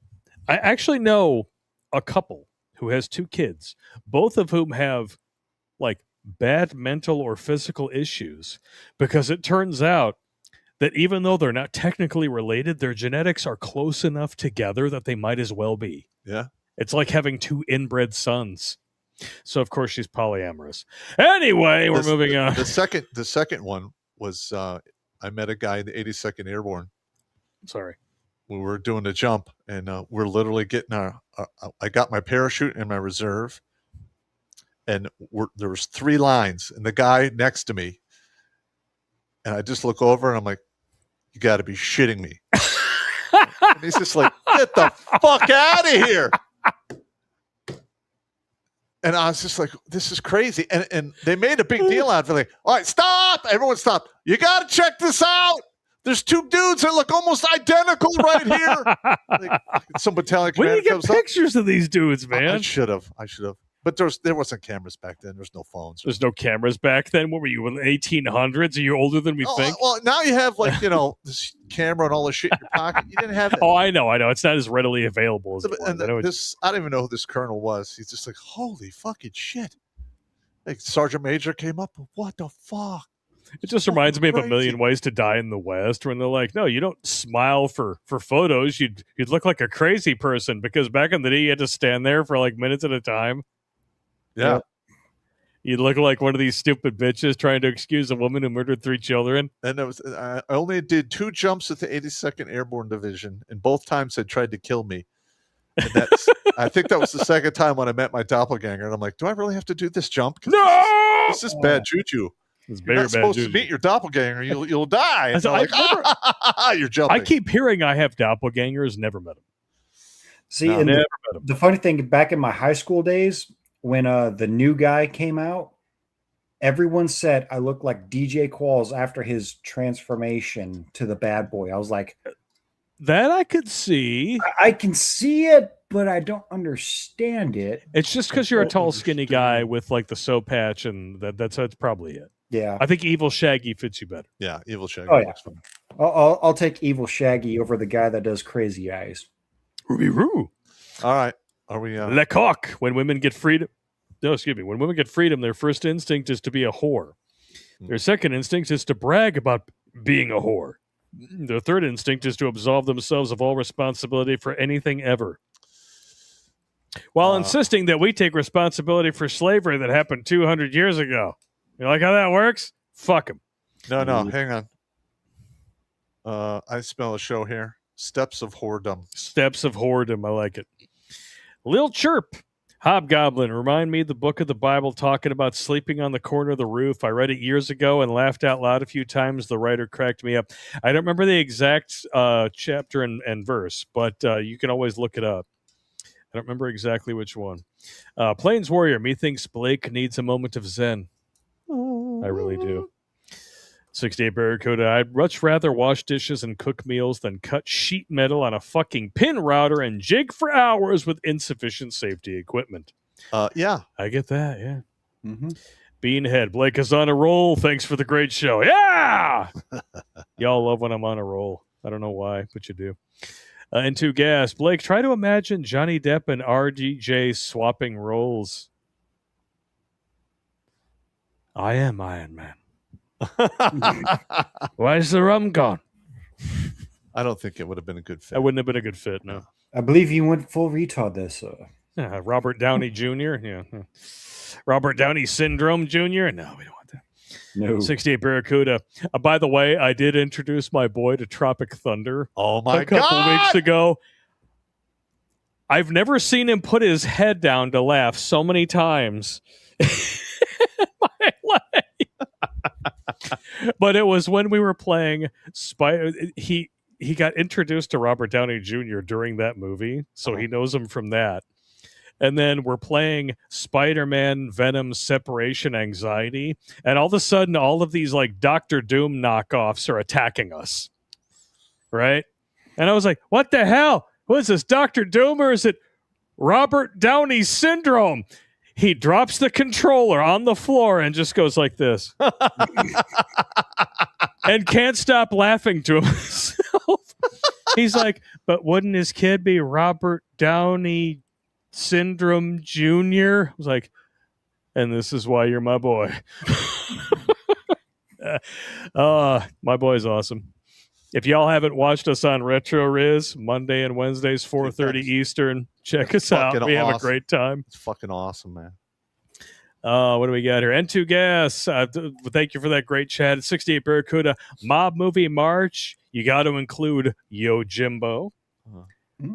I actually know a couple who has 2 kids, both of whom have like bad mental or physical issues, because it turns out that even though they're not technically related, their genetics are close enough together that they might as well be. Yeah. It's like having 2 inbred sons. So of course she's polyamorous. Anyway, we're moving on. The second one was I met a guy in the 82nd Airborne. Sorry. We were doing a jump, and we're literally getting I got my parachute and my reserve, and there was 3 lines, and the guy next to me, and I just look over, and I'm like, "You got to be shitting me!" And he's just like, "Get the fuck out of here!" And I was just like, "This is crazy!" And they made a big deal out of it. Like, "All right, stop! Everyone, stop! You got to check this out. There's 2 dudes that look almost identical right here." Like, some battalion When commander do you comes get up. pictures of these dudes, man? I should have. But there wasn't cameras back then. There's no phones. There's no cameras back then. What were you, in the 1800s? Are you older than we think? Well, now you have this camera and all this shit in your pocket. You didn't have that. Oh, I know. It's not as readily available as it was. And I don't even know who this colonel was. He's just like, holy fucking shit. Like Sergeant Major came up. What the fuck? It just reminds me of A Million Ways to Die in the West, when they're like, no, you don't smile for photos. You'd look like a crazy person, because back in the day you had to stand there for like minutes at a time. Yeah. You'd look like one of these stupid bitches trying to excuse a woman who murdered 3 children. And I only did 2 jumps at the 82nd Airborne Division, and both times they tried to kill me. And I think that was the second time when I met my doppelganger, and I'm like, do I really have to do this jump? No! This is bad juju. It's You're not supposed to meet your doppelganger. You'll die. And like, you're jumping. I keep hearing I have doppelgangers. Never met them. See, No, and never met them. the funny thing, back in my high school days, when the new guy came out, everyone said I looked like DJ Qualls after his transformation to the bad boy. I was like, that I could see. I can see it, but I don't understand it. It's just because you're a tall, skinny guy with like the soap patch, and that's probably it. Yeah, I think Evil Shaggy fits you better. Yeah, Evil Shaggy. Oh yeah, I'll take Evil Shaggy over the guy that does Crazy Eyes. Ruby Roo. All right, are we? Lecoq. When women get freedom. No, excuse me. When women get freedom, their first instinct is to be a whore. Their second instinct is to brag about being a whore. Their third instinct is to absolve themselves of all responsibility for anything ever, while insisting that we take responsibility for slavery that happened 200 years ago. You like how that works? Fuck them. No, hang on. I smell a show here. Steps of Whoredom. Steps of Whoredom. I like it. Lil Chirp. Hobgoblin, remind me the book of the Bible talking about sleeping on the corner of the roof. I read it years ago and laughed out loud a few times. The writer cracked me up. I don't remember the exact chapter and verse, but you can always look it up. I don't remember exactly which one. Plains Warrior, methinks Blake needs a moment of zen. I really do. 68 Barracuda, I'd much rather wash dishes and cook meals than cut sheet metal on a fucking pin router and jig for hours with insufficient safety equipment. Yeah. I get that, yeah. Mm-hmm. Beanhead, Blake is on a roll. Thanks for the great show. Yeah! Y'all love when I'm on a roll. I don't know why, but you do. Into Gas, Blake, try to imagine Johnny Depp and RDJ swapping roles. I am Iron Man. Why's the rum gone? I don't think it would have been a good fit. That wouldn't have been a good fit, no. I believe you went full retard there, sir. Yeah, Robert Downey Jr. Yeah. Robert Downey Syndrome Jr. No, we don't want that. No. 68 Barracuda. By the way, I did introduce my boy to Tropic Thunder. Oh my a couple God! weeks ago. I've never seen him put his head down to laugh so many times in my life. But it was when we were playing he got introduced to Robert Downey Jr. during that movie, so he knows him from that. And then we're playing Spider-Man Venom Separation Anxiety, and all of a sudden all of these like Dr. Doom knockoffs are attacking us. Right? And I was like, what the hell? What is this, Dr. Doom, or is it Robert Downey Syndrome? He drops the controller on the floor and just goes like this. And can't stop laughing to himself. He's like, but wouldn't his kid be Robert Downey Syndrome Jr.? I was like, and this is why you're my boy. My boy's awesome. If y'all haven't watched us on Retro Riz, Monday and Wednesdays, 4:30 Eastern, check us out. We have a great time. It's fucking awesome, man. What do we got here? N2 Gas. Thank you for that great chat. 68 Barracuda. Mob movie March. You got to include Yo Jimbo,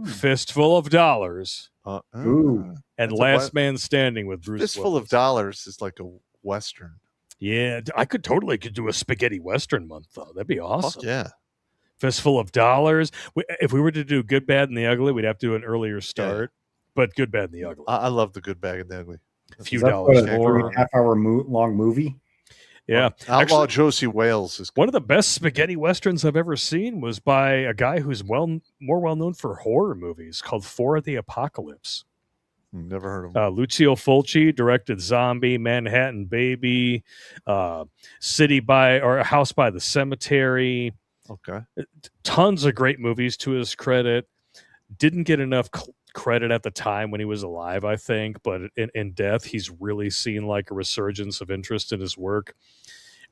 Fistful of Dollars, and Last Man Standing with Bruce Fistful Willis. of Dollars is like a Western. Yeah, I could do a spaghetti Western month, though. That'd be awesome. Fuck yeah. Fistful of Dollars. If we were to do Good, Bad, and the Ugly, we'd have to do an earlier start. Yeah. But Good, Bad, and the Ugly. I love the Good, Bad, and the Ugly. A few dollars more. 3.5 hour long movie. Yeah. Outlaw Josie Wales is one of the best spaghetti westerns I've ever seen. Was by a guy who's more well known for horror movies, called For the Apocalypse. Never heard of him. Lucio Fulci directed Zombie, Manhattan Baby, City by or House by the Cemetery. Okay. Tons of great movies to his credit. Didn't get enough credit at the time when he was alive, I think, but in death, he's really seen like a resurgence of interest in his work.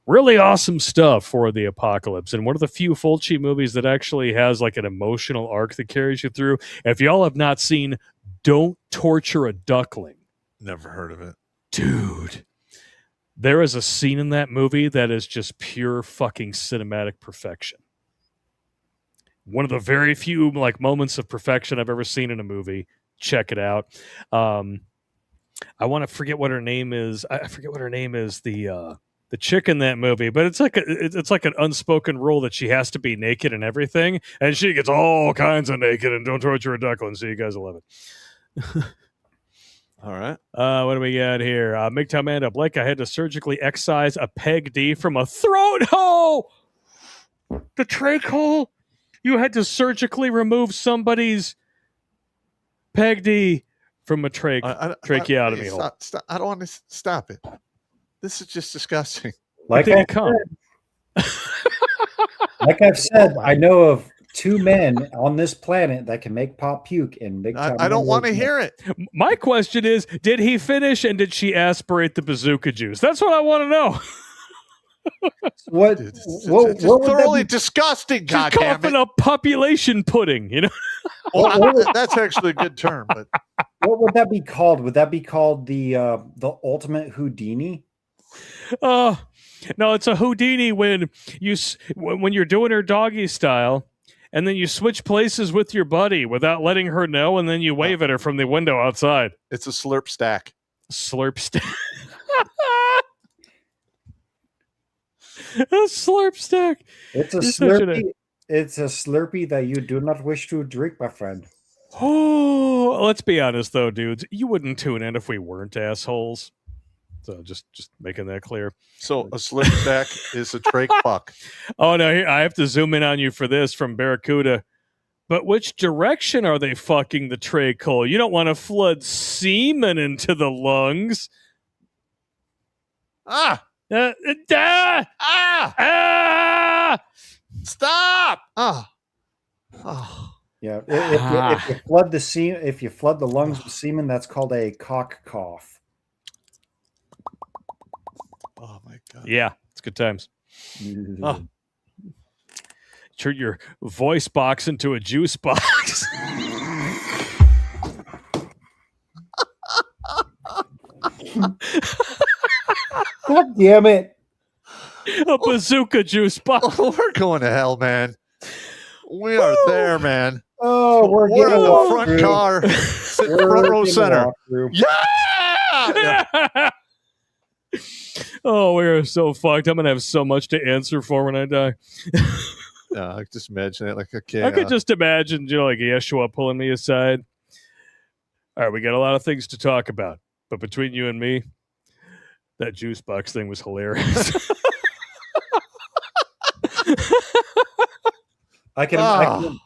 Really awesome stuff For the Apocalypse, and one of the few Fulci movies that actually has like an emotional arc that carries you through. If y'all have not seen Don't Torture a Duckling. Never heard of it. Dude, there is a scene in that movie that is just pure fucking cinematic perfection. One of the very few like moments of perfection I've ever seen in a movie. Check it out. I want to forget what her name is. I forget what her name is. The chick in that movie, but it's like an unspoken rule that she has to be naked and everything, and she gets all kinds of naked and Don't Torture a Duckling. So you guys will love it. All right. What do we got here? MGTOW Manda, Blake, I had to surgically excise a peg D from a throat hole. The trach hole. You had to surgically remove somebody's peg D from a tracheotomy hole. Stop. I don't want to stop it. This is just disgusting. Like I've said, I know of 2 men on this planet that can make Pop puke, and I don't want to hear it. My question is, did he finish and did she aspirate the bazooka juice? That's what I want to know. What? It's what thoroughly disgusting. Just coughing up population pudding, you know. Well, that's actually a good term. But what would that be called? Would that be called the ultimate Houdini? No, it's a Houdini when you're doing her doggy style, and then you switch places with your buddy without letting her know, and then you wave at her from the window outside. It's a slurp stack. Slurp stack. A slurp stack. It's a You're such Slurpee. It's a Slurpee that you do not wish to drink, my friend. Oh, let's be honest though, dudes. You wouldn't tune in if we weren't assholes. So just making that clear. So a slurp stack is a trach fuck. Oh no, here, I have to zoom in on you for this from Barracuda. But which direction are they fucking the trach hole? You don't want to flood semen into the lungs. Ah! Stop! Yeah, if you flood the if you flood the lungs with semen, that's called a cock cough. Oh my god! Yeah, it's good times. Turn your voice box into a juice box. God damn it! A bazooka juice box. We're going to hell, man. We are there, man. Oh, we're in getting the front car, sitting front row center. Yeah! Oh, we are so fucked. I'm gonna have so much to answer for when I die. I can just imagine it like a kid. I could just imagine, like Yeshua pulling me aside. All right, we got a lot of things to talk about, but between you and me, that juice box thing was hilarious. I can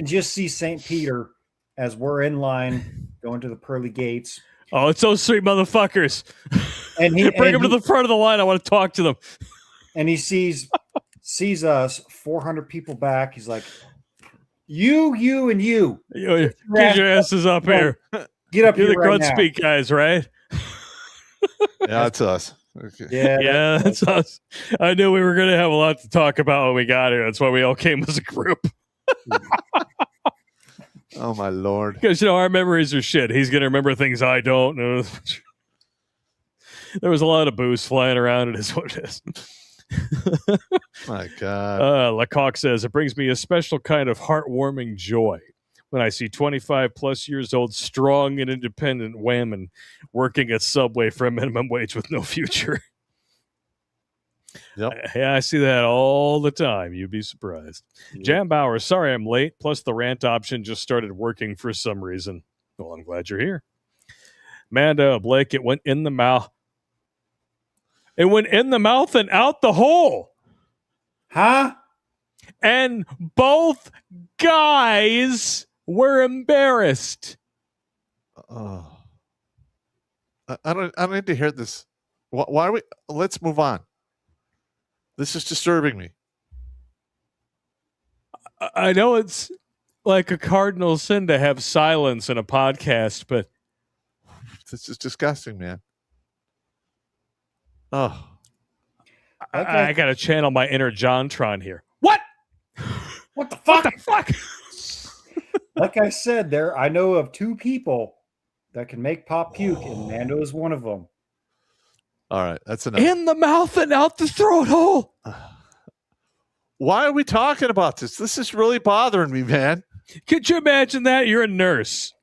just see St. Peter as we're in line going to the pearly gates. Oh, it's those three motherfuckers. And he bring them to the front of the line. I want to talk to them. And he sees us 400 people back. He's like, you, and you. Get your asses up here. Get up You're here the right Grunt now. Speak guys, right? Yeah, that's us. Okay. Yeah, that's us. I knew we were going to have a lot to talk about when we got here. That's why we all came as a group. Oh my lord! Because our memories are shit. He's going to remember things I don't. There was a lot of booze flying around. It is what it is. My God. Lecoq says, it brings me a special kind of heartwarming joy when I see 25 plus years old, strong and independent women working at Subway for a minimum wage with no future. Yep. Yeah, I see that all the time. You'd be surprised. Yep. Jam Bauer, sorry I'm late. Plus the rant option just started working for some reason. Well, I'm glad you're here. Amanda Blake, it went in the mouth. It went in the mouth and out the hole. Huh? And both guys were embarrassed. Oh. I don't need to hear this. Why are we? Let's move on. This is disturbing me. I know it's like a cardinal sin to have silence in a podcast, but this is disgusting, man. Oh, I got to channel my inner JonTron here. What? What the fuck? What the fuck? Like I said, I know of two people that can make Pop puke, and Mando is one of them. All right, that's enough. In the mouth and out the throat hole. Why are we talking about this? This is really bothering me, man. Could you imagine that? You're a nurse.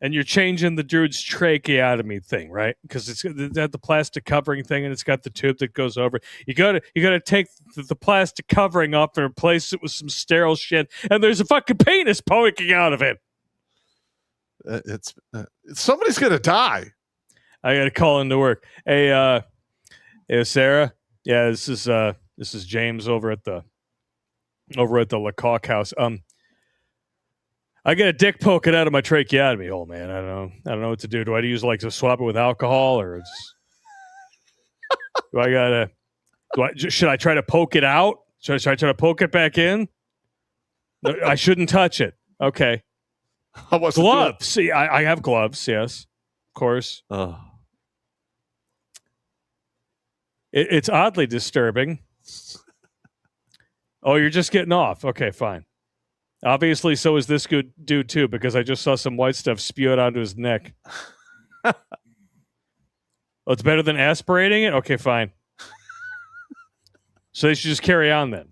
And you're changing the dude's tracheotomy thing, right? Because it's got the plastic covering thing, and it's got the tube that goes over. You gotta take the plastic covering off and replace it with some sterile shit. And there's a fucking penis poking out of it. Somebody's gonna die. I gotta call into work. Hey, Sarah. Yeah, this is James over at the Lecoq house. I get a dick poking out of my tracheotomy hole, man. I don't know what to do. Do I use to swap it with alcohol, or should I try to poke it out? Should I try to poke it back in? No, I shouldn't touch it. Okay. Gloves. See, I have gloves. Yes, of course. Oh. It's oddly disturbing. Oh, you're just getting off. Okay, fine. Obviously, so is this good dude, too, because I just saw some white stuff spew it onto his neck. Oh, it's better than aspirating it? Okay, fine. So they should just carry on then.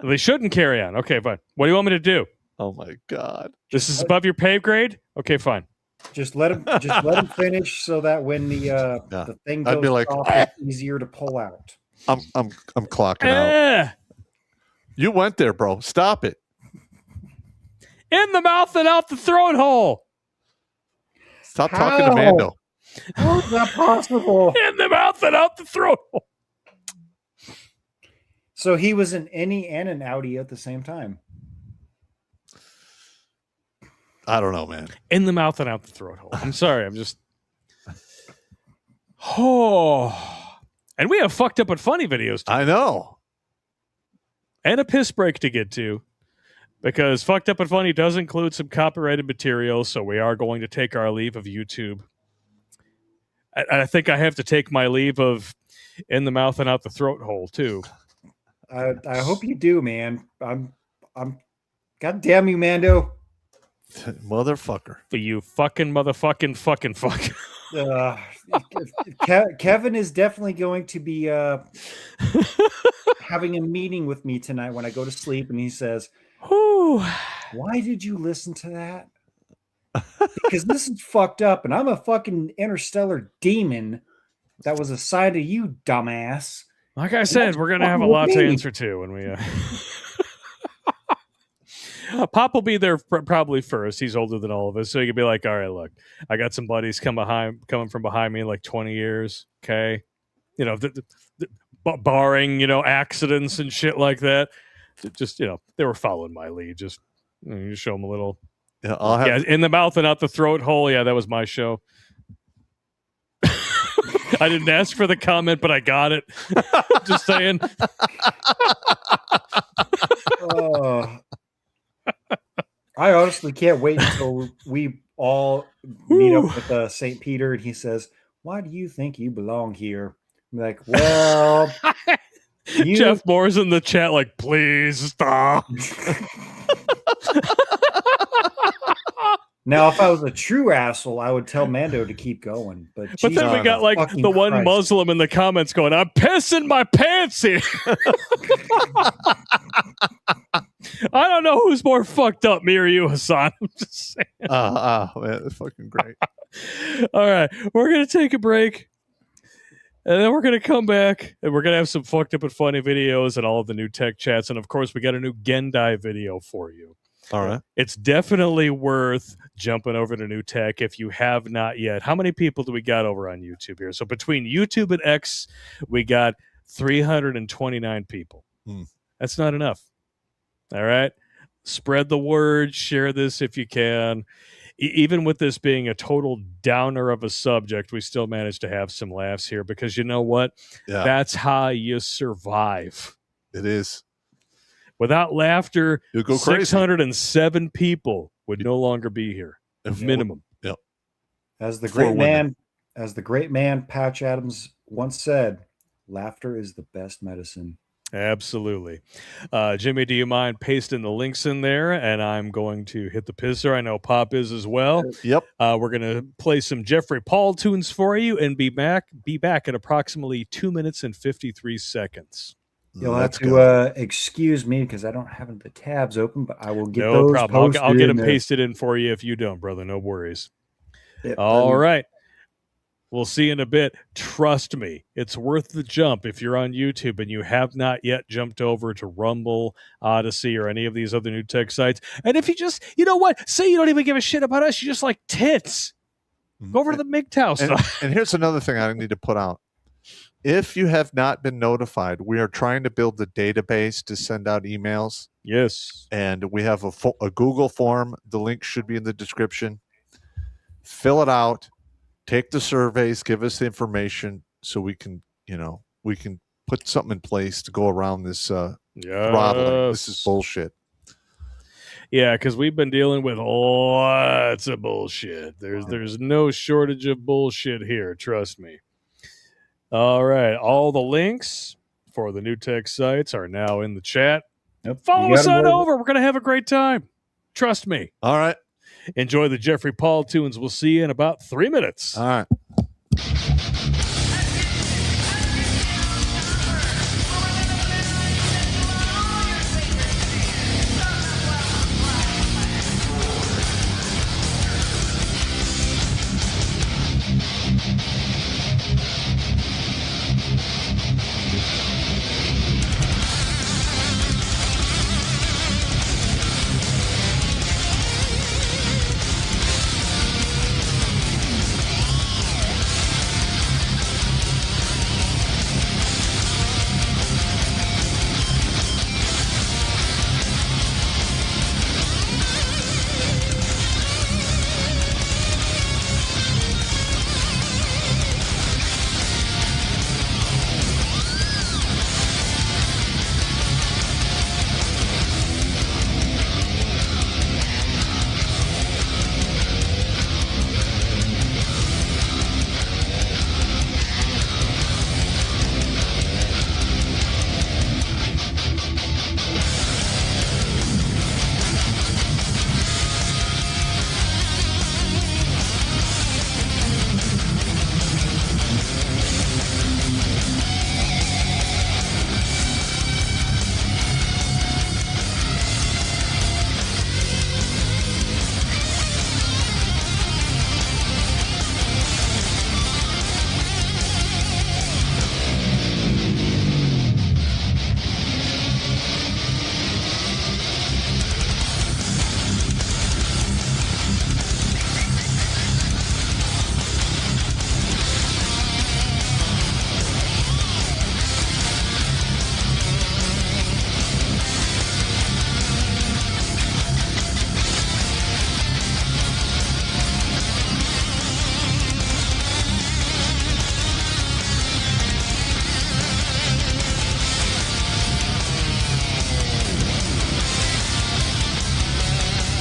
They shouldn't carry on. Okay, fine. What do you want me to do? Oh my God. This is above your pay grade? Okay, fine. Just let him finish so that when the thing goes I'd be like, off, it's easier to pull out. I'm clocking out. You went there, bro. Stop it. In the mouth and out the throat hole. Stop talking to Mando. How is that possible? In the mouth and out the throat hole. So he was an innie and an outie at the same time. I don't know, man. In the mouth and out the throat hole. I'm sorry. I'm just. Oh. And we have fucked up and funny videos too. I know. And a piss break to get to. Because fucked up and funny does include some copyrighted material, so we are going to take our leave of YouTube. I think I have to take my leave of in the mouth and out the throat hole too. I hope you do, man. I'm. God damn you, Mando. Motherfucker. For you fucking motherfucking fucking fuck. Kevin is definitely going to be having a meeting with me tonight when I go to sleep, and he says, "Why did you listen to that? Because this is fucked up, and I'm a fucking interstellar demon that was assigned to you, dumbass." Like I said, we're gonna have a lot to answer to when we. Pop will be there probably first. He's older than all of us, so he could be like, "All right, look, I got some buddies coming from behind me in like 20 years. Okay, you know, barring accidents and shit like that. Just they were following my lead. Just you show them a little, yeah, in the mouth and out the throat hole. Yeah, that was my show. I didn't ask for the comment, but I got it. Just saying. I honestly can't wait until we all meet up with St. Peter, and he says, "Why do you think you belong here?" I'm like, well, Jeff Moore's in the chat like, please stop. Now, if I was a true asshole, I would tell Mando to keep going. But then we got like the one Muslim in the comments going, "I'm pissing my pants here." I don't know who's more fucked up, me or you, Hassan. I'm just saying. Man, that's fucking great. All right, we're gonna take a break, and then we're gonna come back, and we're gonna have some fucked up and funny videos and all of the new tech chats, and of course, we got a new Gendai video for you. All right. It's definitely worth jumping over to new tech if you have not yet. How many people do we got over on YouTube here? So between YouTube and X, we got 329 people. That's not enough. All right. Spread the word. Share this if you can. Even with this being a total downer of a subject, we still managed to have some laughs here because you know what? Yeah. That's how you survive. It is. Without laughter, you'll go crazy. 607 people would no longer be here. Minimum. Yep. As the great man Patch Adams once said, laughter is the best medicine. Absolutely. Jimmy, do you mind pasting the links in there? And I'm going to hit the pisser. I know Pop is as well. Yep. We're going to play some Jeffrey Paul tunes for you and be back in approximately 2 minutes and 53 seconds. You'll have to excuse me because I don't have the tabs open, but I will get those. No problem. I'll get them pasted in for you if you don't, brother. No worries. Yep, all right. We'll see in a bit. Trust me, it's worth the jump if you're on YouTube and you have not yet jumped over to Rumble, Odyssey, or any of these other new tech sites. And if you just, you know what? Say you don't even give a shit about us. You just like tits. Go over to the MGTOW stuff. And here's another thing I need to put out. If you have not been notified, we are trying to build the database to send out emails. Yes. And we have a Google form. The link should be in the description. Fill it out. Take the surveys. Give us the information so we can, we can put something in place to go around this throttling. This is bullshit. Yeah, because we've been dealing with lots of bullshit. There's no shortage of bullshit here. Trust me. All right. All the links for the new tech sites are now in the chat. Yep. Follow us on over. We're going to have a great time. Trust me. All right. Enjoy the Jeffrey Paul tunes. We'll see you in about 3 minutes. All right.